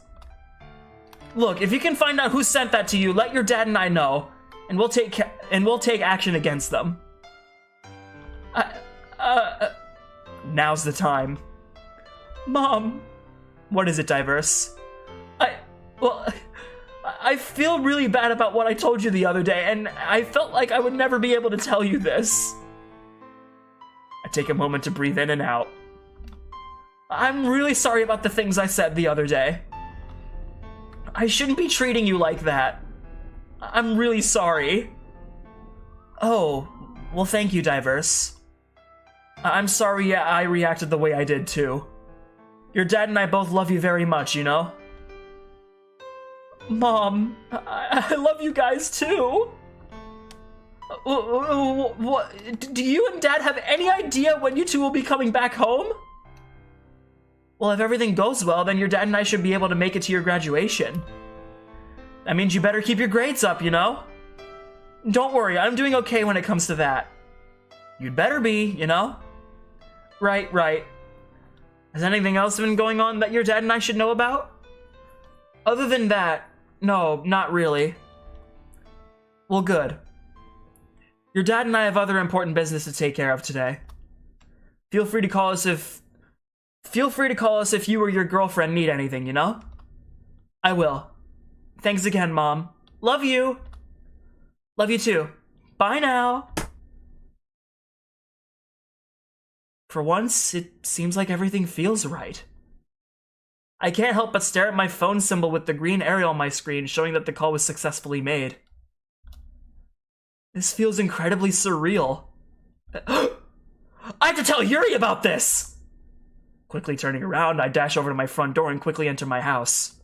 Look, if you can find out who sent that to you, let your dad and I know, and we'll take action against them. Now's the time. Mom. What is it, Diverse? I feel really bad about what I told you the other day, and I felt like I would never be able to tell you this. I take a moment to breathe in and out. I'm really sorry about the things I said the other day. I shouldn't be treating you like that. I'm really sorry. Oh, well, thank you, Diverse. I'm sorry I reacted the way I did, too. Your dad and I both love you very much, you know? Mom, I love you guys, too. What? Do you and Dad have any idea when you two will be coming back home? Well, if everything goes well, then your dad and I should be able to make it to your graduation. That means you better keep your grades up, you know? Don't worry, I'm doing okay when it comes to that. You'd better be, you know? Right. Has anything else been going on that your dad and I should know about? Other than that, no, not really. Well, good. Your dad and I have other important business to take care of today. Feel free to call us if you or your girlfriend need anything, you know? I will. Thanks again, Mom. Love you. Love you too. Bye now. For once, it seems like everything feels right. I can't help but stare at my phone symbol with the green arrow on my screen, showing that the call was successfully made. This feels incredibly surreal. I have to tell Yuri about this! Quickly turning around, I dash over to my front door and quickly enter my house.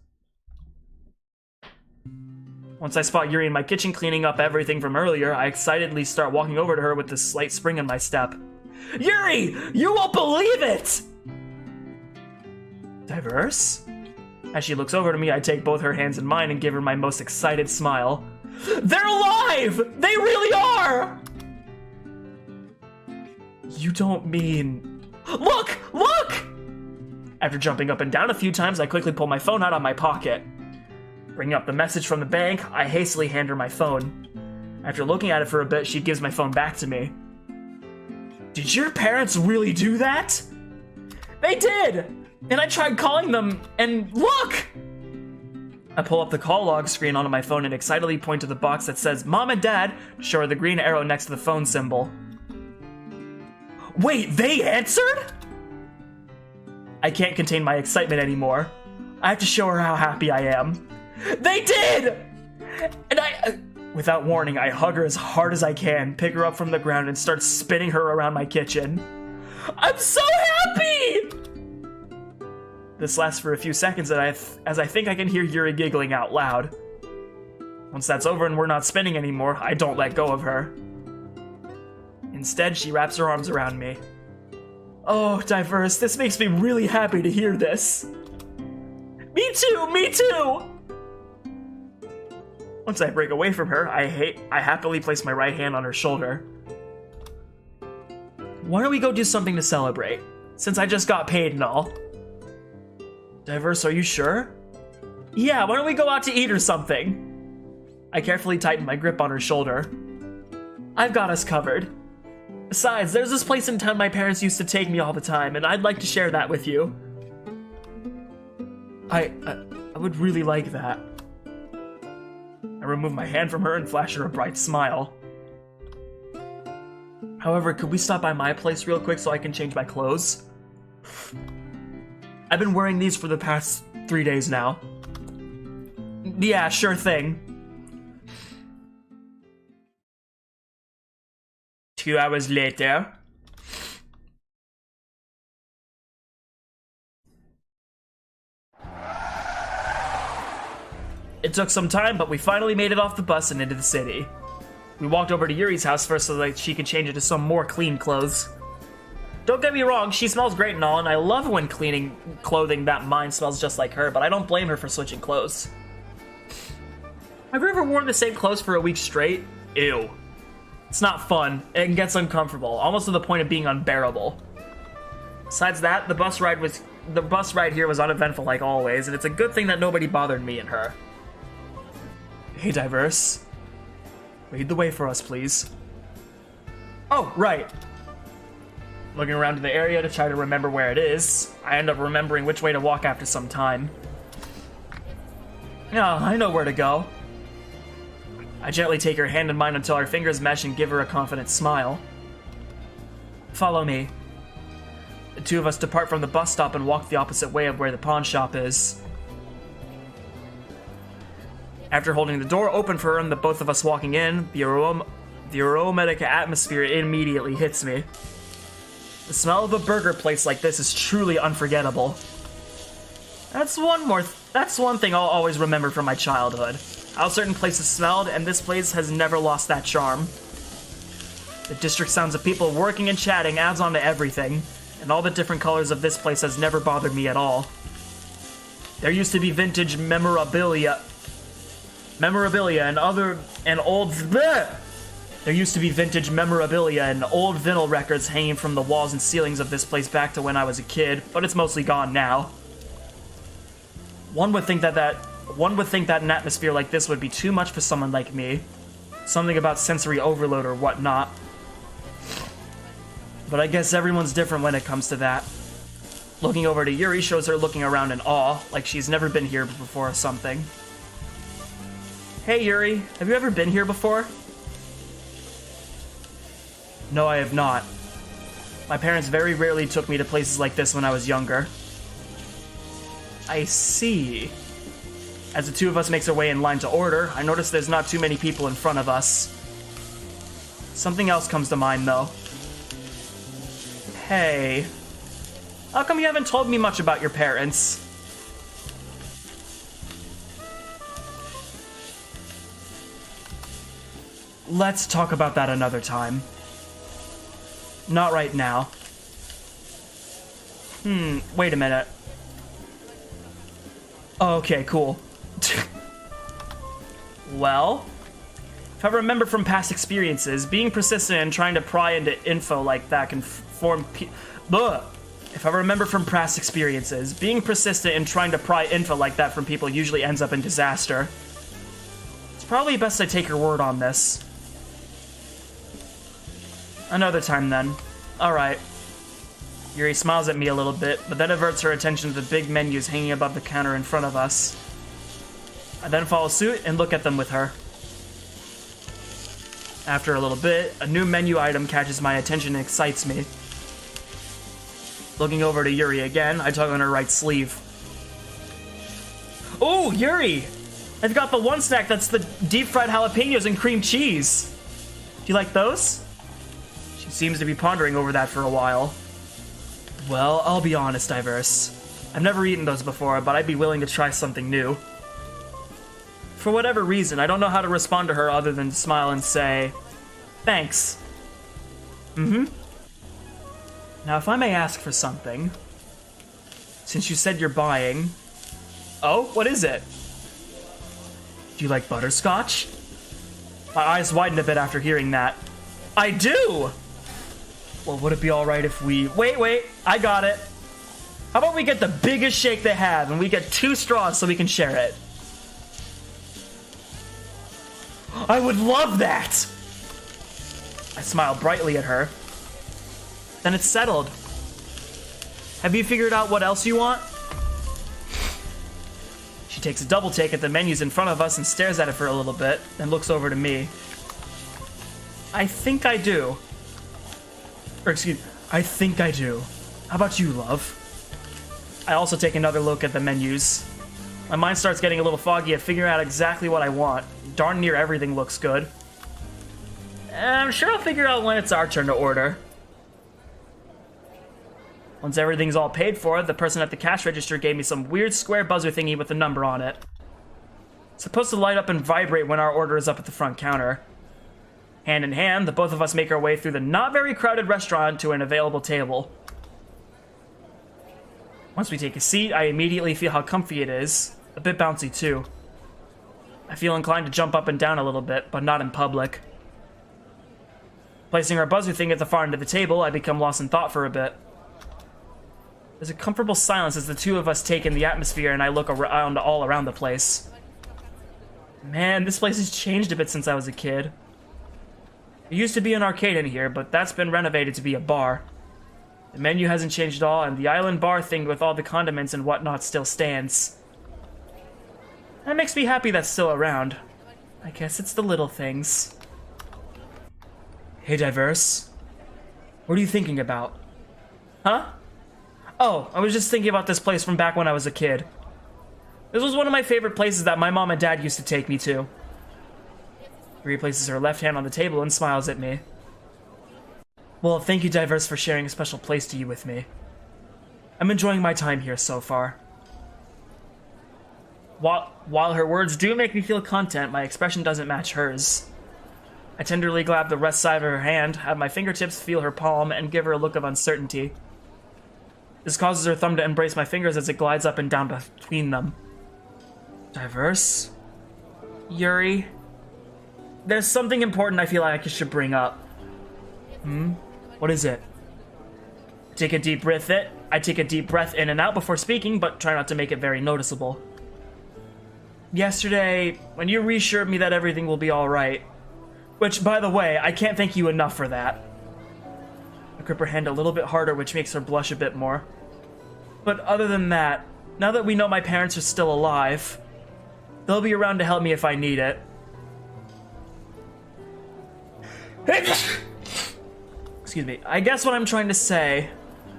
Once I spot Yuri in my kitchen cleaning up everything from earlier, I excitedly start walking over to her with a slight spring in my step. Yuri! You won't believe it! Diverse? As she looks over to me, I take both her hands in mine and give her my most excited smile. They're alive! They really are! You don't mean... Look! Look! After jumping up and down a few times, I quickly pull my phone out of my pocket. Bringing up the message from the bank, I hastily hand her my phone. After looking at it for a bit, she gives my phone back to me. Did your parents really do that? They did! And I tried calling them, and look! I pull up the call log screen onto my phone and excitedly point to the box that says Mom and Dad to show her the green arrow next to the phone symbol. Wait, they answered? I can't contain my excitement anymore. I have to show her how happy I am. They did! And without warning, I hug her as hard as I can, pick her up from the ground, and start spinning her around my kitchen. I'm so happy! This lasts for a few seconds as I think I can hear Yuri giggling out loud. Once that's over and we're not spinning anymore, I don't let go of her. Instead, she wraps her arms around me. Oh, Diverse, this makes me really happy to hear this. Me too, me too! Once I break away from her, I happily place my right hand on her shoulder. Why don't we go do something to celebrate, since I just got paid and all? Diverse, are you sure? Yeah, why don't we go out to eat or something? I carefully tighten my grip on her shoulder. I've got us covered. Besides, there's this place in town my parents used to take me all the time, and I'd like to share that with you. I would really like that. I remove my hand from her and flash her a bright smile. However, could we stop by my place real quick so I can change my clothes? I've been wearing these for the past 3 days now. Yeah, sure thing. 2 hours later. It took some time, but we finally made it off the bus and into the city. We walked over to Yuri's house first so that she could change into some more clean clothes. Don't get me wrong, she smells great and all, and I love when cleaning clothing that mine smells just like her, but I don't blame her for switching clothes. Have you ever worn the same clothes for a week straight? Ew. It's not fun, and gets uncomfortable, almost to the point of being unbearable. Besides that, the bus ride here was uneventful like always, and it's a good thing that nobody bothered me and her. Hey, Diverse. Lead the way for us, please. Oh, right. Looking around in the area to try to remember where it is, I end up remembering which way to walk after some time. Yeah, I know where to go. I gently take her hand in mine until our fingers mesh and give her a confident smile. Follow me. The two of us depart from the bus stop and walk the opposite way of where the pawn shop is. After holding the door open for her and the both of us walking in, the aromatic atmosphere immediately hits me. The smell of a burger place like this is truly unforgettable. That's one thing I'll always remember from my childhood. How certain places smelled, and this place has never lost that charm. The district sounds of people working and chatting adds on to everything, and all the different colors of this place has never bothered me at all. There used to be vintage memorabilia and old vinyl records hanging from the walls and ceilings of this place back to when I was a kid, but it's mostly gone now. One would think that an atmosphere like this would be too much for someone like me. Something about sensory overload or whatnot. But I guess everyone's different when it comes to that. Looking over to Yuri shows her looking around in awe, like she's never been here before or something. Hey Yuri, have you ever been here before? No, I have not. My parents very rarely took me to places like this when I was younger. I see. As the two of us makes our way in line to order, I notice there's not too many people in front of us. Something else comes to mind, though. Hey, how come you haven't told me much about your parents? Let's talk about that another time. Not right now. Wait a minute. Okay, cool. Well, if I remember from past experiences, being persistent and trying to pry into info like that can form... If I remember from past experiences, being persistent and trying to pry info like that from people usually ends up in disaster. It's probably best I take your word on this. Another time, then. Alright. Yuri smiles at me a little bit, but then averts her attention to the big menus hanging above the counter in front of us. I then follow suit and look at them with her. After a little bit, a new menu item catches my attention and excites me. Looking over to Yuri again, I tug on her right sleeve. Oh, Yuri! I've got the one snack that's the deep-fried jalapenos and cream cheese. Do you like those? She seems to be pondering over that for a while. Well, I'll be honest, Diverse. I've never eaten those before, but I'd be willing to try something new. For whatever reason, I don't know how to respond to her other than to smile and say, thanks. Now, if I may ask for something, since you said you're buying... Oh, what is it? Do you like butterscotch? My eyes widened a bit after hearing that. I do! Well, would it be alright if we... Wait, I got it. How about we get the biggest shake they have and we get 2 straws so we can share it? I would love that! I smiled brightly at her. Then it's settled. Have you figured out what else you want? She takes a double take at the menus in front of us and stares at it for a little bit, then looks over to me. I think I do. I think I do. How about you, love? I also take another look at the menus. My mind starts getting a little foggy at figuring out exactly what I want. Darn near everything looks good. And I'm sure I'll figure out when it's our turn to order. Once everything's all paid for, the person at the cash register gave me some weird square buzzer thingy with a number on it. It's supposed to light up and vibrate when our order is up at the front counter. Hand in hand, the both of us make our way through the not very crowded restaurant to an available table. Once we take a seat, I immediately feel how comfy it is. A bit bouncy, too. I feel inclined to jump up and down a little bit, but not in public. Placing our buzzer thing at the far end of the table, I become lost in thought for a bit. There's a comfortable silence as the two of us take in the atmosphere and I look around all around the place. Man, this place has changed a bit since I was a kid. There used to be an arcade in here, but that's been renovated to be a bar. The menu hasn't changed at all, and the island bar thing with all the condiments and whatnot still stands. That makes me happy that's still around. I guess it's the little things. Hey, Diverse. What are you thinking about? Huh? Oh, I was just thinking about this place from back when I was a kid. This was one of my favorite places that my mom and dad used to take me to. She places her left hand on the table and smiles at me. Well, thank you, Diverse, for sharing a special place to you with me. I'm enjoying my time here so far. While her words do make me feel content, my expression doesn't match hers. I tenderly grab the rest side of her hand, have my fingertips feel her palm, and give her a look of uncertainty. This causes her thumb to embrace my fingers as it glides up and down between them. Diverse? Yuri? There's something important I feel like I should bring up. What is it? I take a deep breath in and out before speaking, but try not to make it very noticeable. Yesterday, when you reassured me that everything will be alright, which, by the way, I can't thank you enough for that. I grip her hand a little bit harder, which makes her blush a bit more. But other than that, now that we know my parents are still alive, they'll be around to help me if I need it. Excuse me. I guess what I'm trying to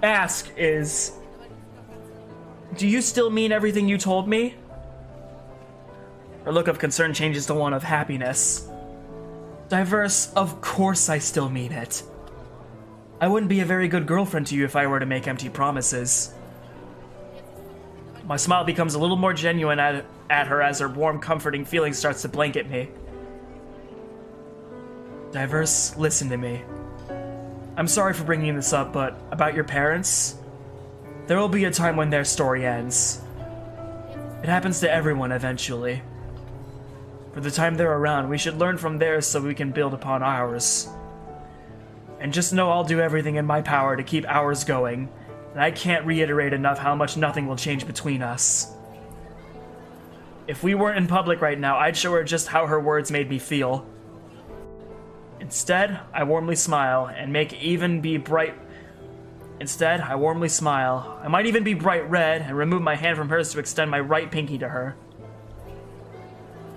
ask is, do you still mean everything you told me? Her look of concern changes to one of happiness. Diverse, of course I still mean it. I wouldn't be a very good girlfriend to you if I were to make empty promises. My smile becomes a little more genuine at her as her warm, comforting feeling starts to blanket me. Diverse, listen to me. I'm sorry for bringing this up, but about your parents, there will be a time when their story ends. It happens to everyone eventually. For the time they're around, we should learn from theirs so we can build upon ours. And just know I'll do everything in my power to keep ours going, and I can't reiterate enough how much nothing will change between us. If we weren't in public right now, I'd show her just how her words made me feel. Instead, I warmly smile and I might even be bright red and remove my hand from hers to extend my right pinky to her.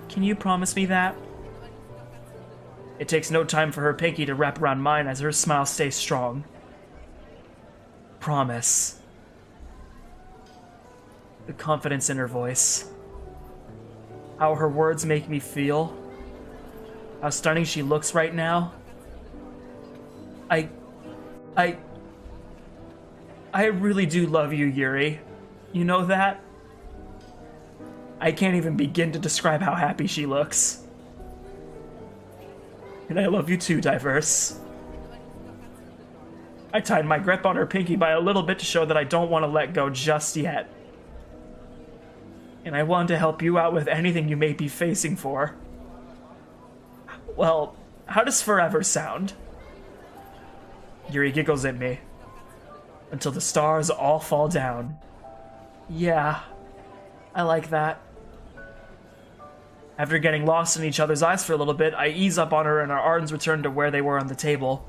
Can you promise me that? It takes no time for her pinky to wrap around mine as her smile stays strong. Promise. The confidence in her voice. How her words make me feel. How stunning she looks right now. I really do love you, Yuri. You know that? I can't even begin to describe how happy she looks. And I love you too, Diverse. I tied my grip on her pinky by a little bit to show that I don't want to let go just yet. And I want to help you out with anything you may be facing for. Well, how does forever sound? Yuri giggles at me. Until the stars all fall down. Yeah, I like that. After getting lost in each other's eyes for a little bit, I ease up on her and our arms return to where they were on the table.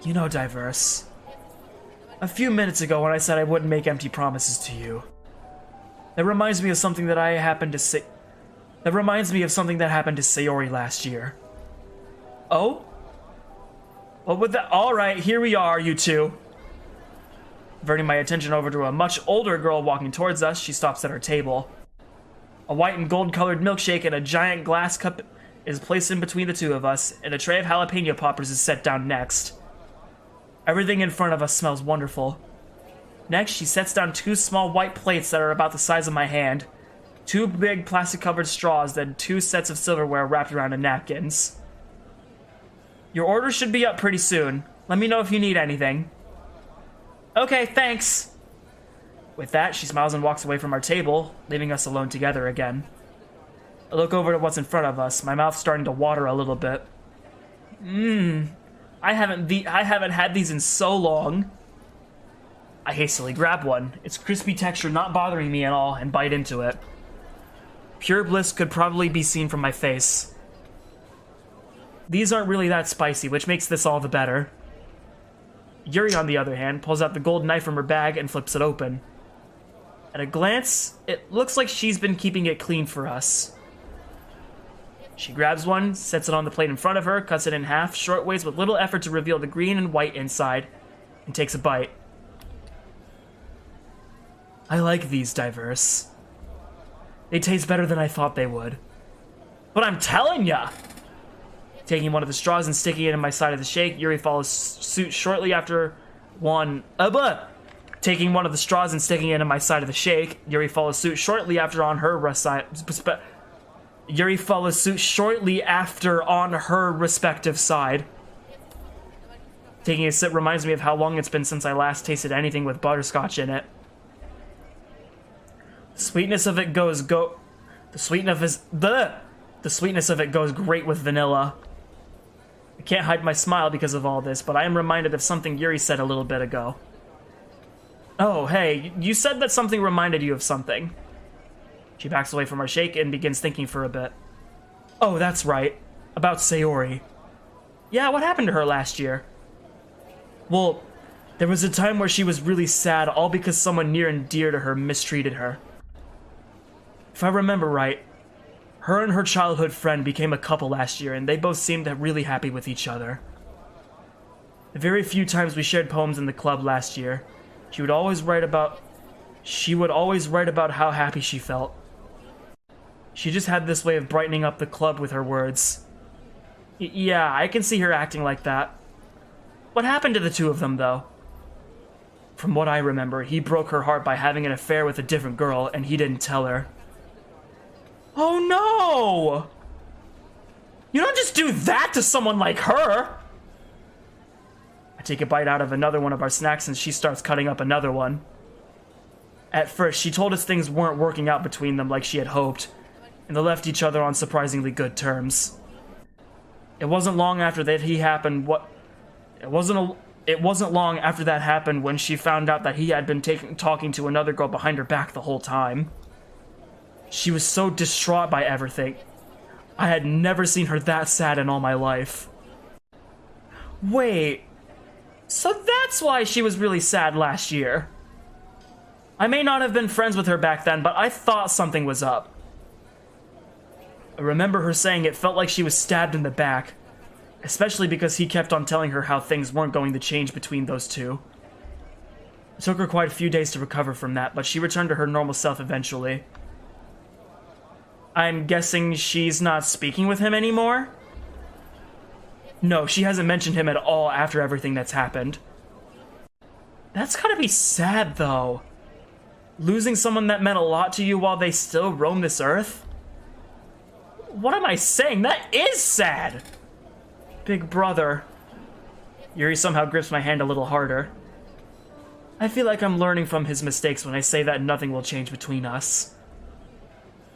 You know, Diverse, a few minutes ago when I said I wouldn't make empty promises to you, that reminds me of something that happened to Sayori last year. Oh? What would that? Alright, here we are, you two. Averting my attention over to a much older girl walking towards us, she stops at our table. A white and gold-colored milkshake and a giant glass cup is placed in between the two of us, and a tray of jalapeno poppers is set down next. Everything in front of us smells wonderful. Next, she sets down two small white plates that are about the size of my hand, two big plastic-covered straws, then two sets of silverware wrapped around in napkins. Your order should be up pretty soon. Let me know if you need anything. Okay, thanks. With that, she smiles and walks away from our table, leaving us alone together again. I look over at what's in front of us, my mouth starting to water a little bit. I haven't had these in so long. I hastily grab one, its crispy texture not bothering me at all, and bite into it. Pure bliss could probably be seen from my face. These aren't really that spicy, which makes this all the better. Yuri, on the other hand, pulls out the gold knife from her bag and flips it open. At a glance, it looks like she's been keeping it clean for us. She grabs one, sets it on the plate in front of her, cuts it in half, short ways with little effort to reveal the green and white inside, and takes a bite. I like these, Diverse. They taste better than I thought they would. But I'm telling ya! Taking one of the straws and sticking it in my side of the shake, Yuri follows suit shortly after Taking one of the straws and sticking it in my side of the shake, Yuri follows suit shortly after on her respective side. Taking a sip reminds me of how long it's been since I last tasted anything with butterscotch in it. The sweetness of it goes great with vanilla. I can't hide my smile because of all this, but I am reminded of something Yuri said a little bit ago. Oh, hey, you said that something reminded you of something. She backs away from our shake and begins thinking for a bit. Oh, that's right. About Sayori. Yeah, what happened to her last year? Well, there was a time where she was really sad, all because someone near and dear to her mistreated her. If I remember right, her and her childhood friend became a couple last year, and they both seemed really happy with each other. The very few times we shared poems in the club last year, she would always write about how happy she felt. She just had this way of brightening up the club with her words. Yeah, I can see her acting like that. What happened to the two of them, though? From what I remember, he broke her heart by having an affair with a different girl, and he didn't tell her. Oh no! You don't just do that to someone like her! I take a bite out of another one of our snacks and she starts cutting up another one. At first, she told us things weren't working out between them like she had hoped, and they left each other on surprisingly good terms. It wasn't long after that happened when she found out that he had been talking to another girl behind her back the whole time. She was so distraught by everything. I had never seen her that sad in all my life. Wait, so that's why she was really sad last year. I may not have been friends with her back then, but I thought something was up. I remember her saying it felt like she was stabbed in the back, especially because he kept on telling her how things weren't going to change between those two. It took her quite a few days to recover from that, but she returned to her normal self eventually. I'm guessing she's not speaking with him anymore? No, she hasn't mentioned him at all after everything that's happened. That's gotta be sad, though. Losing someone that meant a lot to you while they still roam this earth? What am I saying? That is sad! Big brother. Yuri somehow grips my hand a little harder. I feel like I'm learning from his mistakes when I say that nothing will change between us.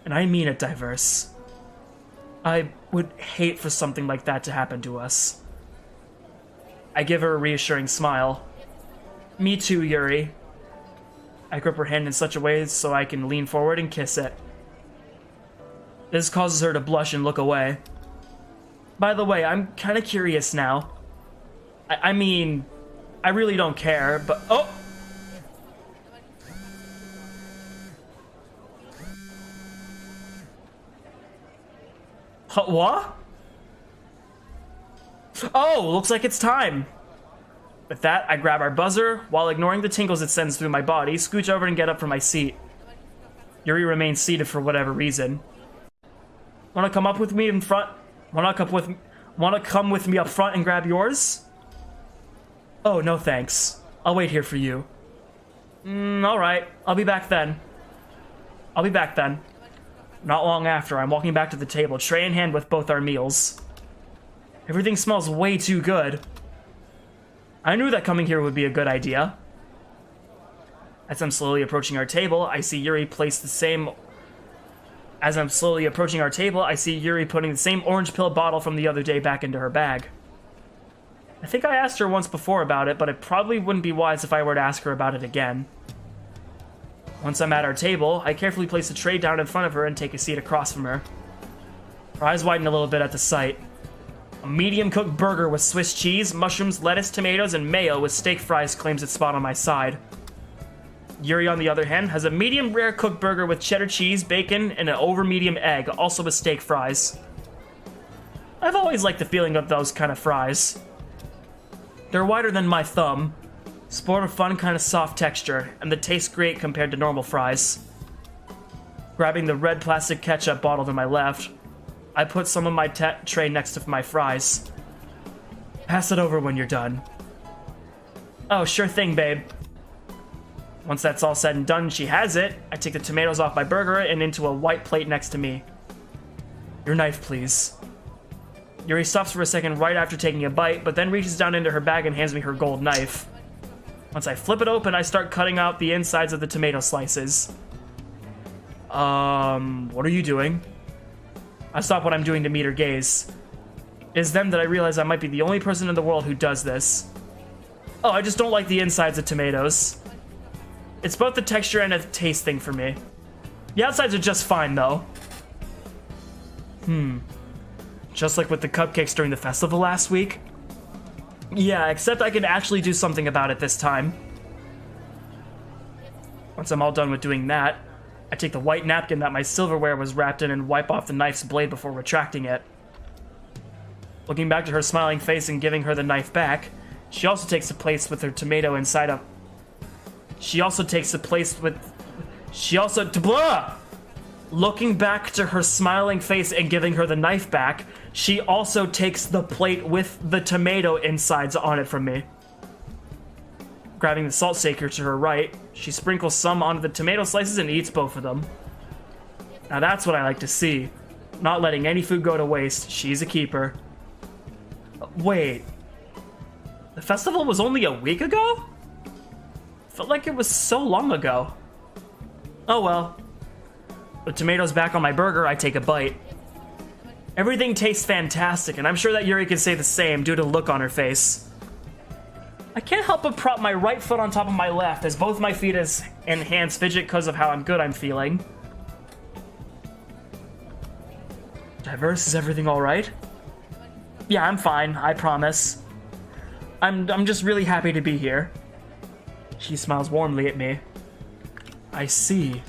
And I mean it, Diverse. I would hate for something like that to happen to us. I give her a reassuring smile. Me too, Yuri. I grip her hand in such a way so I can lean forward and kiss it. This causes her to blush and look away. By the way, I'm kind of curious now. I mean, I really don't care, but... Oh! What? Oh, looks like it's time. With that, I grab our buzzer, while ignoring the tingles it sends through my body, scooch over and get up from my seat. Yuri remains seated for whatever reason. Wanna come up with me in front? Wanna come with me up front and grab yours? Oh, no thanks. I'll wait here for you. Alright. I'll be back then. Not long after, I'm walking back to the table, tray in hand with both our meals. Everything smells way too good. I knew that coming here would be a good idea. As I'm slowly approaching our table, I see Yuri putting the same orange pill bottle from the other day back into her bag. I think I asked her once before about it, but it probably wouldn't be wise if I were to ask her about it again. Once I'm at our table, I carefully place the tray down in front of her and take a seat across from her. Her eyes widen a little bit at the sight. A medium-cooked burger with Swiss cheese, mushrooms, lettuce, tomatoes, and mayo with steak fries claims its spot on my side. Yuri, on the other hand, has a medium-rare cooked burger with cheddar cheese, bacon, and an over-medium egg, also with steak fries. I've always liked the feeling of those kind of fries. They're wider than my thumb, sport a fun kind of soft texture, and they taste great compared to normal fries. Grabbing the red plastic ketchup bottle to my left, I put some of my tray next to my fries. Pass it over when you're done. Oh, sure thing, babe. Once that's all said and done, she has it. I take the tomatoes off my burger and into a white plate next to me. Your knife, please. Yuri stops for a second right after taking a bite, but then reaches down into her bag and hands me her gold knife. Once I flip it open, I start cutting out the insides of the tomato slices. What are you doing? I stop what I'm doing to meet her gaze. It is then that I realize I might be the only person in the world who does this. Oh, I just don't like the insides of tomatoes. It's both the texture and a taste thing for me. The outsides are just fine, though. Just like with the cupcakes during the festival last week? Yeah, except I can actually do something about it this time. Once I'm all done with doing that, I take the white napkin that my silverware was wrapped in and wipe off the knife's blade before retracting it. Looking back to her smiling face and giving her the knife back, She also takes the place with her tomato inside of... She also takes the place with... She also... Blah! Looking back to her smiling face and giving her the knife back, she also takes the plate with the tomato insides on it from me. Grabbing the salt shaker to her right, she sprinkles some onto the tomato slices and eats both of them. Now that's what I like to see. Not letting any food go to waste. She's a keeper. Wait. The festival was only a week ago? Felt like it was so long ago. Oh well. With tomatoes back on my burger, I take a bite. Everything tastes fantastic, and I'm sure that Yuri can say the same due to the look on her face. I can't help but prop my right foot on top of my left as both my feet and hands fidget because of how good I'm feeling. Diverse, is everything alright? Yeah, I'm fine, I promise. I'm just really happy to be here. She smiles warmly at me. I see.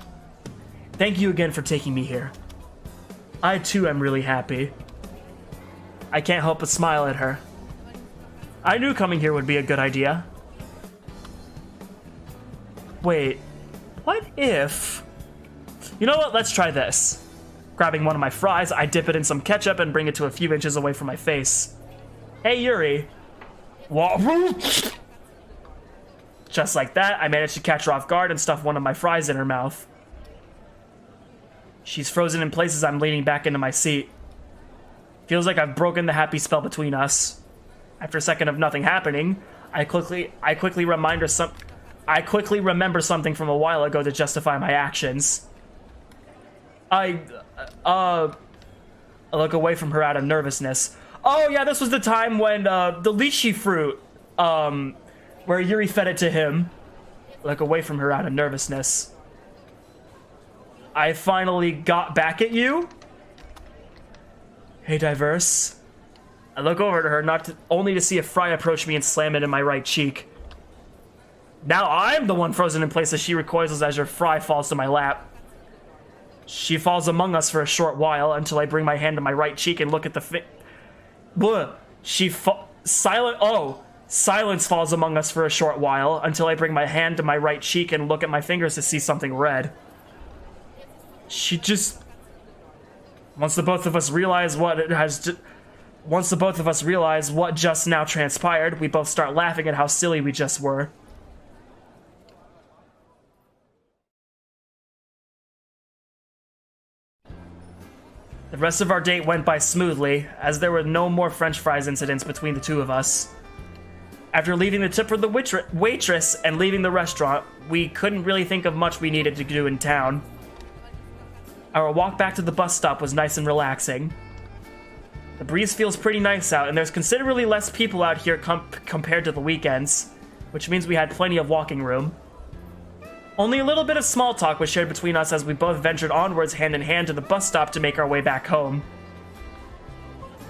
Thank you again for taking me here. I too am really happy. I can't help but smile at her. I knew coming here would be a good idea. Wait, what if... You know what, let's try this. Grabbing one of my fries, I dip it in some ketchup and bring it to a few inches away from my face. Hey, Yuri. What? Just like that, I managed to catch her off guard and stuff one of my fries in her mouth. She's frozen in place as I'm leaning back into my seat. Feels like I've broken the happy spell between us. After a second of nothing happening, I quickly remember something from a while ago to justify my actions. I look away from her out of nervousness. Oh yeah, this was the time when the lychee fruit, where Yuri fed it to him. Look away from her out of nervousness. I finally got back at you? Hey, Diverse. I look over to her, only to see a fry approach me and slam it in my right cheek. Now I'm the one frozen in place as she recoils as her fry falls to my lap. She falls among us for a short while until I bring my hand to my right cheek and look at the Silence falls among us for a short while until I bring my hand to my right cheek and look at my fingers to see something red. She just... Once the both of us realize what just now transpired, we both start laughing at how silly we just were. The rest of our date went by smoothly, as there were no more French fries incidents between the two of us. After leaving the tip for the waitress and leaving the restaurant, we couldn't really think of much we needed to do in town. Our walk back to the bus stop was nice and relaxing. The breeze feels pretty nice out, and there's considerably less people out here compared to the weekends, which means we had plenty of walking room. Only a little bit of small talk was shared between us as we both ventured onwards hand in hand to the bus stop to make our way back home.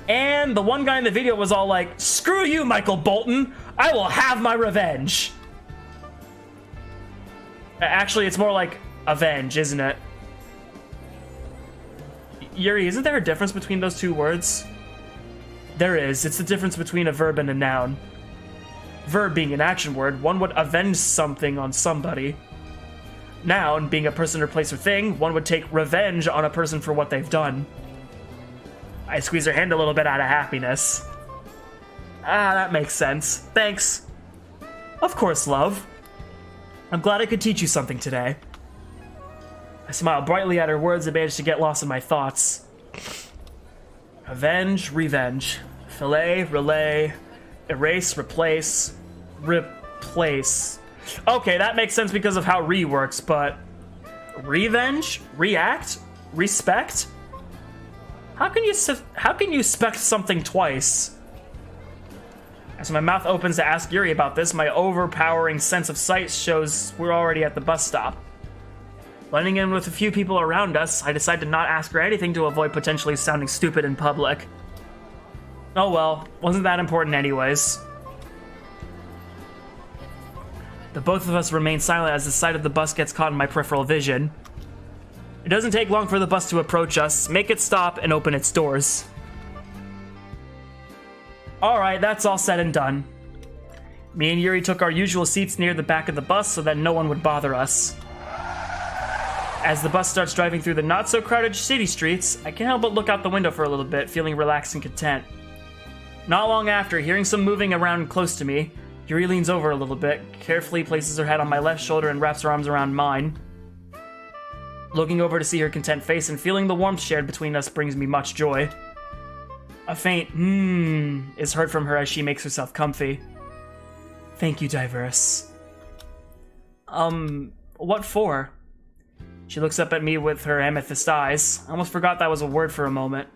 And the one guy in the video was all like, "Screw you, Michael Bolton! I will have my revenge!" Actually, it's more like avenge, isn't it? Yuri, isn't there a difference between those two words? There is. It's the difference between a verb and a noun. Verb being an action word, one would avenge something on somebody. Noun being a person or place or thing, one would take revenge on a person for what they've done. I squeeze her hand a little bit out of happiness. Ah, that makes sense. Thanks. Of course, love. I'm glad I could teach you something today. I smile brightly at her words and manage to get lost in my thoughts. Avenge, revenge. Fillet, relay. Erase, replace. Replace. Okay, that makes sense because of how re works, but... Revenge? React? Respect? How can you spect something twice? As my mouth opens to ask Yuri about this, my overpowering sense of sight shows we're already at the bus stop. Blending in with a few people around us, I decide to not ask her anything to avoid potentially sounding stupid in public. Oh well, wasn't that important anyways. The both of us remain silent as the sight of the bus gets caught in my peripheral vision. It doesn't take long for the bus to approach us, make it stop, and open its doors. Alright, that's all said and done. Me and Yuri took our usual seats near the back of the bus so that no one would bother us. As the bus starts driving through the not-so-crowded city streets, I can't help but look out the window for a little bit, feeling relaxed and content. Not long after, hearing some moving around close to me, Yuri leans over a little bit, carefully places her head on my left shoulder and wraps her arms around mine. Looking over to see her content face and feeling the warmth shared between us brings me much joy. A faint is heard from her as she makes herself comfy. Thank you, Diverse. What for? She looks up at me with her amethyst eyes. I almost forgot that was a word for a moment.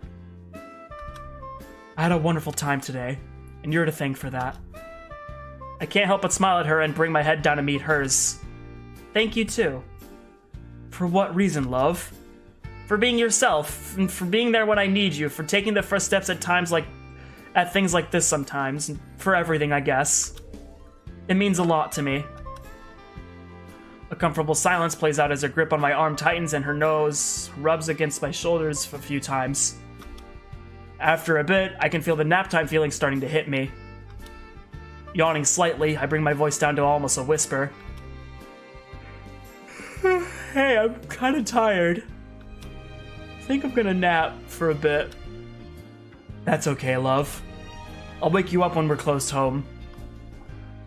I had a wonderful time today, and you're to thank for that. I can't help but smile at her and bring my head down to meet hers. Thank you, too. For what reason, love? For being yourself, and for being there when I need you, for taking the first steps at things like this sometimes, and for everything, I guess. It means a lot to me. A comfortable silence plays out as her grip on my arm tightens and her nose rubs against my shoulders a few times. After a bit, I can feel the nap time feeling starting to hit me. Yawning slightly, I bring my voice down to almost a whisper. Hey, I'm kind of tired. I think I'm gonna nap for a bit. That's okay, love. I'll wake you up when we're close home.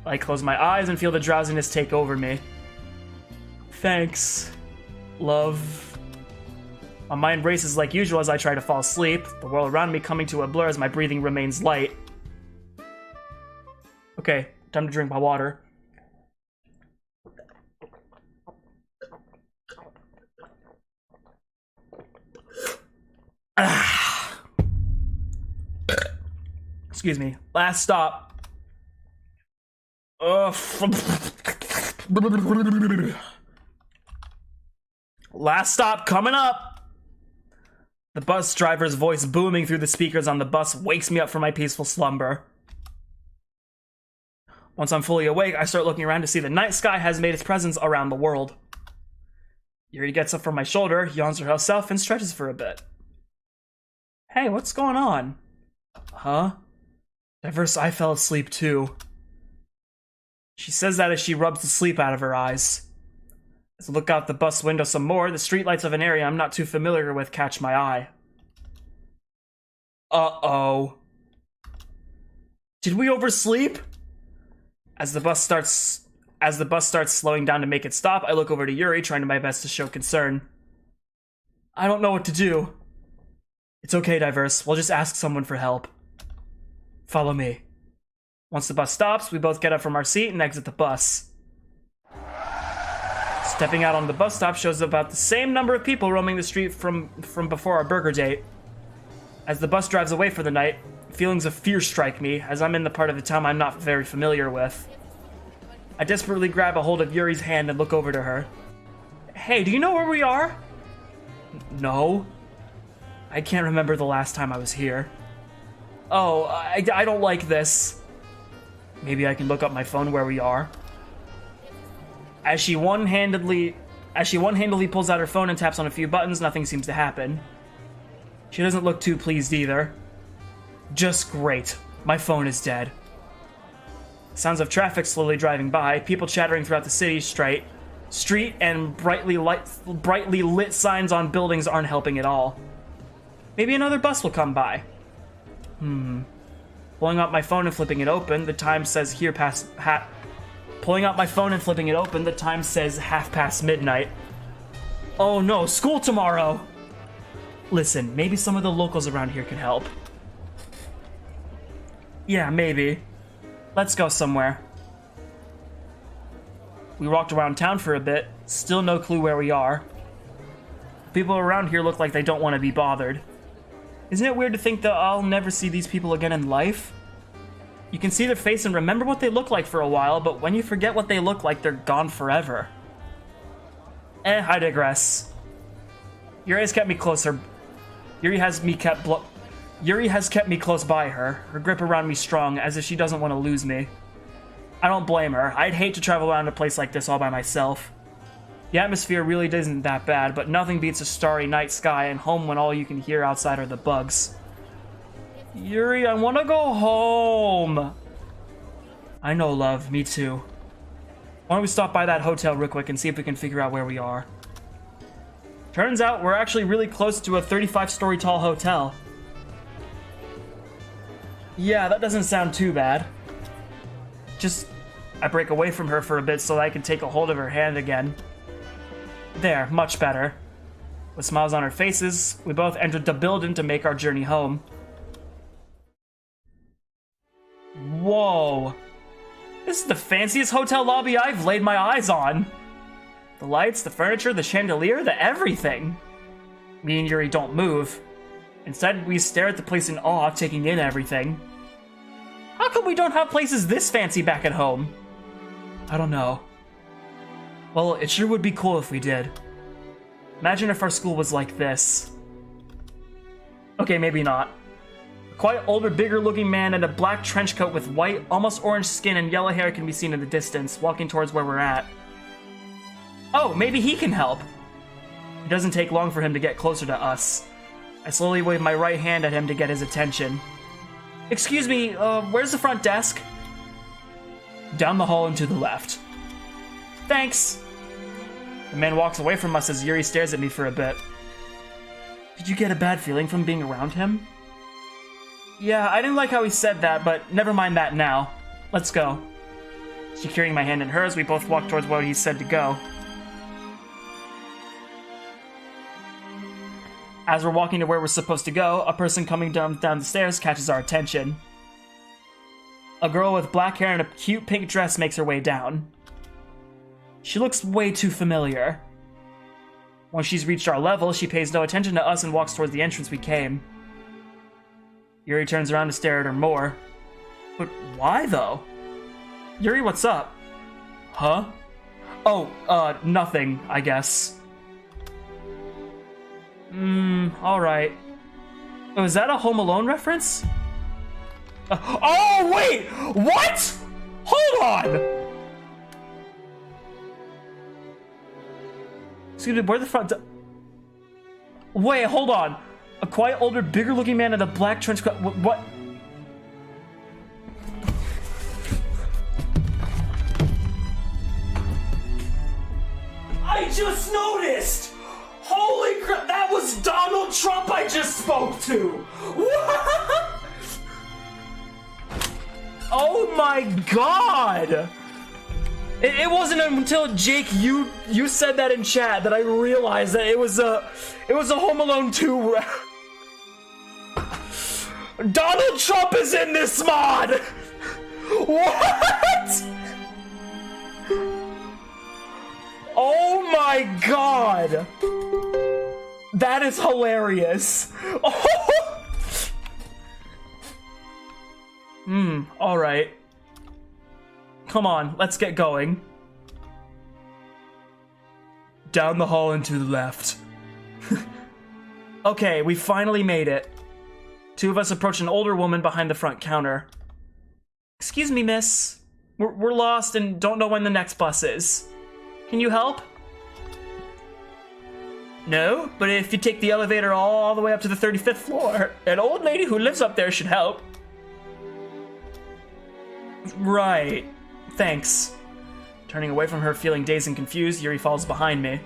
I close my eyes and feel the drowsiness take over me. Thanks, love. My mind races like usual as I try to fall asleep, the world around me coming to a blur as my breathing remains light. Okay, time to drink my water. Excuse me. Last stop. Last stop coming up. The bus driver's voice booming through the speakers on the bus wakes me up from my peaceful slumber. Once I'm fully awake, I start looking around to see the night sky has made its presence around the world. Yuri gets up from my shoulder, yawns herself, and stretches for a bit. Hey, what's going on? Huh? Diverse, I fell asleep too. She says that as she rubs the sleep out of her eyes. As I look out the bus window some more, the streetlights of an area I'm not too familiar with catch my eye. Uh-oh. Did we oversleep? As the bus starts slowing down to make it stop, I look over to Yuri, trying my best to show concern. I don't know what to do. It's okay, Diverse. We'll just ask someone for help. Follow me. Once the bus stops, we both get up from our seat and exit the bus. Stepping out on the bus stop shows about the same number of people roaming the street from before our burger date. As the bus drives away for the night, feelings of fear strike me, as I'm in the part of the town I'm not very familiar with. I desperately grab a hold of Yuri's hand and look over to her. Hey, do you know where we are? No. I can't remember the last time I was here. Oh, I don't like this. Maybe I can look up my phone where we are. As she one-handedly pulls out her phone and taps on a few buttons, nothing seems to happen. She doesn't look too pleased either. Just great. My phone is dead. Sounds of traffic slowly driving by, people chattering throughout the city street, and brightly lit signs on buildings aren't helping at all. Maybe another bus will come by. Pulling out my phone and flipping it open, the time says half past midnight. Oh no, school tomorrow! Listen, maybe some of the locals around here can help. Yeah, maybe. Let's go somewhere. We walked around town for a bit, still no clue where we are. People around here look like they don't want to be bothered. Isn't it weird to think that I'll never see these people again in life? You can see their face and remember what they look like for a while, but when you forget what they look like, they're gone forever. I digress. Yuri has kept me closer. Yuri has kept me close by her, her grip around me strong, as if she doesn't want to lose me. I don't blame her. I'd hate to travel around a place like this all by myself. The atmosphere really isn't that bad, but nothing beats a starry night sky and home when all you can hear outside are the bugs. Yuri, I want to go home. I know, love. Me too. Why don't we stop by that hotel real quick and see if we can figure out where we are. Turns out we're actually really close to a 35-story tall hotel. Yeah, that doesn't sound too bad. I break away from her for a bit so that I can take a hold of her hand again. There, much better. With smiles on our faces, we both entered the building to make our journey home. Whoa. This is the fanciest hotel lobby I've laid my eyes on. The lights, the furniture, the chandelier, the everything. Me and Yuri don't move. Instead, we stare at the place in awe, taking in everything. How come we don't have places this fancy back at home? I don't know. Well, it sure would be cool if we did. Imagine if our school was like this. Okay, maybe not. A quite older, bigger-looking man in a black trench coat with white, almost orange skin and yellow hair can be seen in the distance, walking towards where we're at. Oh, maybe he can help. It doesn't take long for him to get closer to us. I slowly wave my right hand at him to get his attention. Excuse me, where's the front desk? Down the hall and to the left. Thanks. The man walks away from us as Yuri stares at me for a bit. Did you get a bad feeling from being around him? Yeah, I didn't like how he said that, but never mind that now. Let's go. Securing my hand in hers, we both walk towards where he said to go. As we're walking to where we're supposed to go, a person coming down the stairs catches our attention. A girl with black hair and a cute pink dress makes her way down. She looks way too familiar. Once she's reached our level, she pays no attention to us and walks towards the entrance we came. Yuri turns around to stare at her more. But why, though? Yuri, what's up? Huh? Oh, nothing, I guess. Alright. Oh, is that a Home Alone reference? Oh, wait! What? Hold on! Excuse me, where the front... Wait, hold on. A quiet, older, bigger-looking man in a black trench coat... What? I just noticed! Holy crap, that was Donald Trump I just spoke to! What? Oh my god! It wasn't until Jake, you said that in chat that I realized that it was a Home Alone 2. Donald Trump is in this mod! What? Oh my god! That is hilarious. Oh. Alright. Come on, let's get going. Down the hall and to the left. Okay, we finally made it. Two of us approach an older woman behind the front counter. Excuse me, miss. We're lost and don't know when the next bus is. Can you help? No, but if you take the elevator all the way up to the 35th floor, an old lady who lives up there should help. Right. Thanks. Turning away from her, feeling dazed and confused, Yuri falls behind me.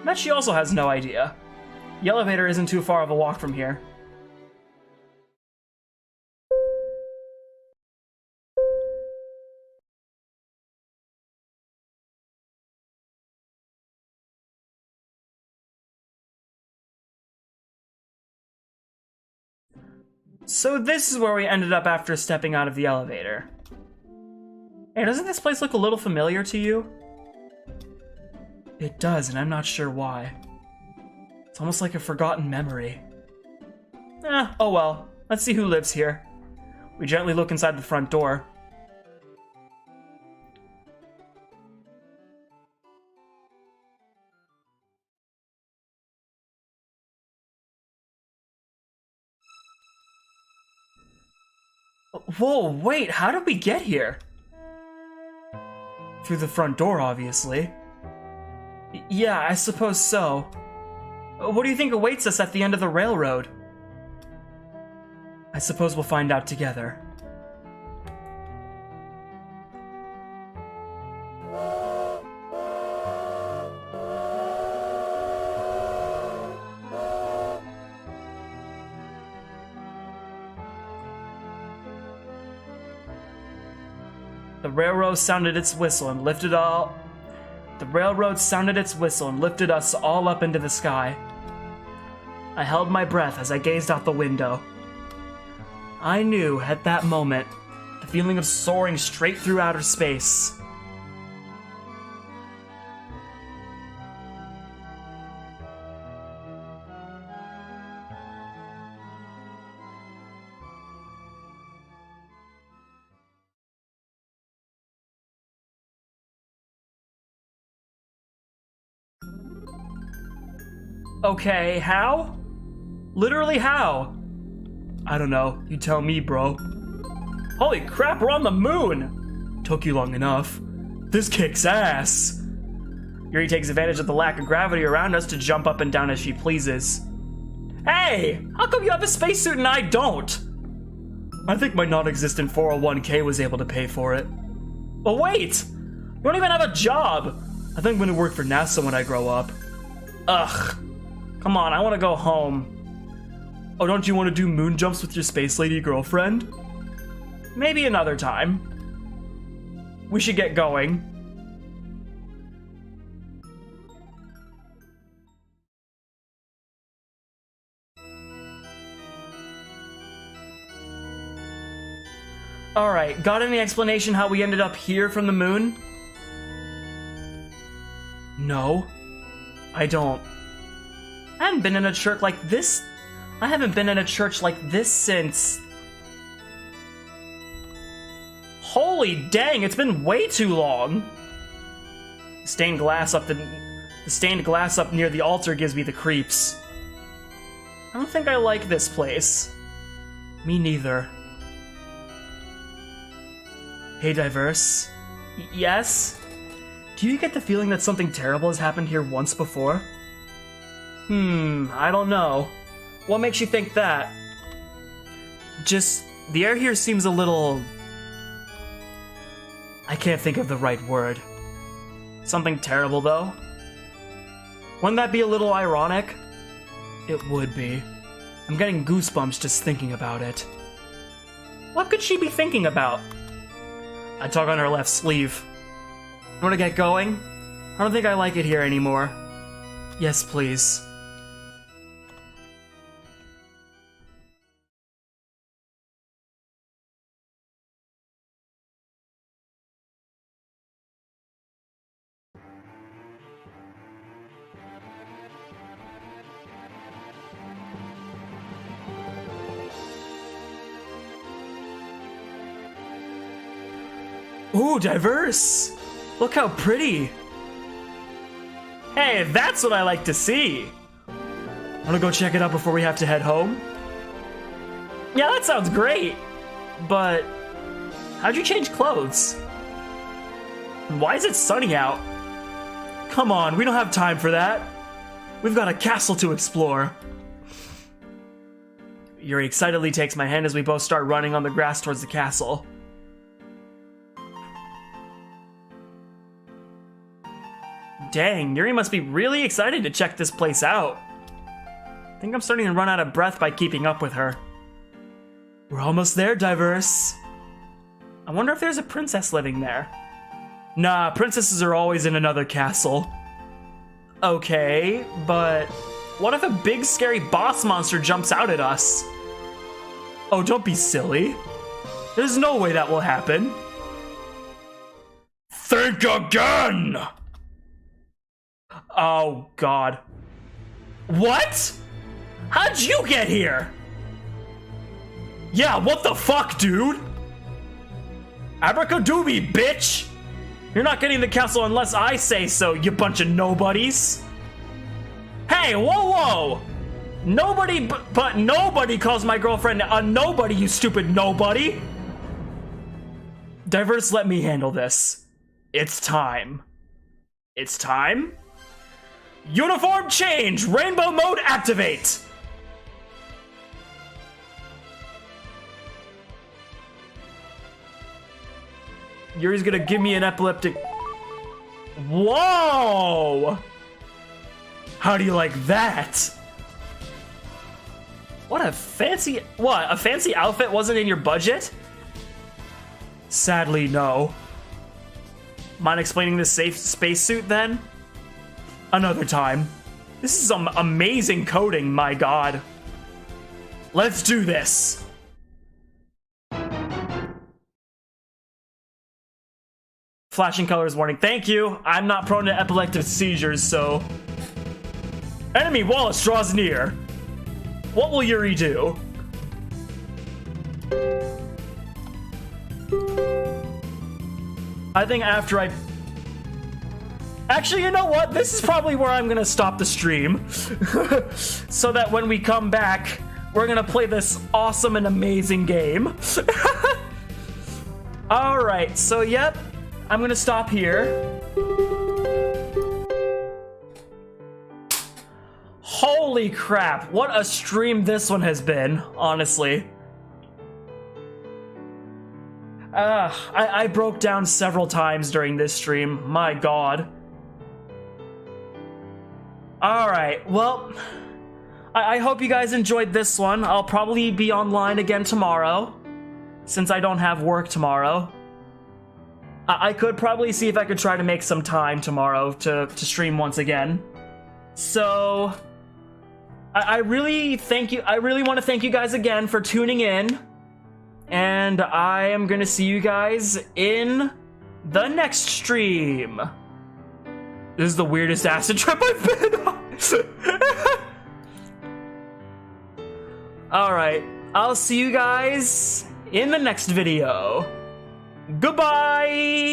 Bet she also has no idea. The elevator isn't too far of a walk from here. So this is where we ended up after stepping out of the elevator. Hey, doesn't this place look a little familiar to you? It does, and I'm not sure why. It's almost like a forgotten memory. Oh well. Let's see who lives here. We gently look inside the front door. Whoa, wait, how did we get here? Through the front door, obviously. Yeah, I suppose so. What do you think awaits us at the end of the railroad? I suppose we'll find out together. The railroad sounded its whistle and lifted us all up into the sky. I held my breath as I gazed out the window. I knew at that moment the feeling of soaring straight through outer space. Okay, how? Literally how? I don't know. You tell me, bro. Holy crap, we're on the moon! Took you long enough. This kicks ass! Yuri takes advantage of the lack of gravity around us to jump up and down as she pleases. Hey! How come you have a spacesuit and I don't? I think my non-existent 401k was able to pay for it. Oh wait! You don't even have a job! I think I'm gonna work for NASA when I grow up. Ugh. Come on, I want to go home. Oh, don't you want to do moon jumps with your space lady girlfriend? Maybe another time. We should get going. Alright, got any explanation how we ended up here from the moon? No, I don't. I haven't been in a church like this. I haven't been in a church like this since. Holy dang, it's been way too long. The stained glass up near the altar gives me the creeps. I don't think I like this place. Me neither. Hey, Diverse. Yes? Do you get the feeling that something terrible has happened here once before? I don't know. What makes you think that? Just, the air here seems a little... I can't think of the right word. Something terrible, though? Wouldn't that be a little ironic? It would be. I'm getting goosebumps just thinking about it. What could she be thinking about? I tug on her left sleeve. You wanna get going? I don't think I like it here anymore. Yes, please. Ooh, Diverse! Look how pretty! Hey, that's what I like to see! Wanna go check it out before we have to head home? Yeah, that sounds great! But... how'd you change clothes? Why is it sunny out? Come on, we don't have time for that! We've got a castle to explore! Yuri excitedly takes my hand as we both start running on the grass towards the castle. Dang, Yuri must be really excited to check this place out. I think I'm starting to run out of breath by keeping up with her. We're almost there, Diverse. I wonder if there's a princess living there. Nah, princesses are always in another castle. Okay, but what if a big scary boss monster jumps out at us? Oh, don't be silly. There's no way that will happen. Think again! Oh, God. What? How'd you get here? Yeah, what the fuck, dude? Abracadooby, bitch! You're not getting the castle unless I say so, you bunch of nobodies. Hey, whoa, whoa! Nobody but nobody calls my girlfriend a nobody, you stupid nobody! Diverse, let me handle this. It's time. It's time? Uniform change! Rainbow mode activate! Yuri's gonna give me an epileptic... Whoa! How do you like that? What a fancy... What, a fancy outfit wasn't in your budget? Sadly, no. Mind explaining this safe spacesuit then? Another time. This is some amazing coding, my god. Let's do this. Flashing colors warning. Thank you. I'm not prone to epileptic seizures, so... Enemy Wallace draws near. What will Yuri do? I think after I... Actually, you know what? This is probably where I'm gonna stop the stream. So that when we come back, we're gonna play this awesome and amazing game. Alright, so yep. I'm gonna stop here. Holy crap, what a stream this one has been, honestly. I broke down several times during this stream, my god. Alright, well, I hope you guys enjoyed this one. I'll probably be online again tomorrow, since I don't have work tomorrow. I could probably see if I could try to make some time tomorrow to stream once again. So... I really want to thank you guys again for tuning in. And I am gonna see you guys in the next stream. This is the weirdest acid trip I've been on. Alright, I'll see you guys in the next video. Goodbye!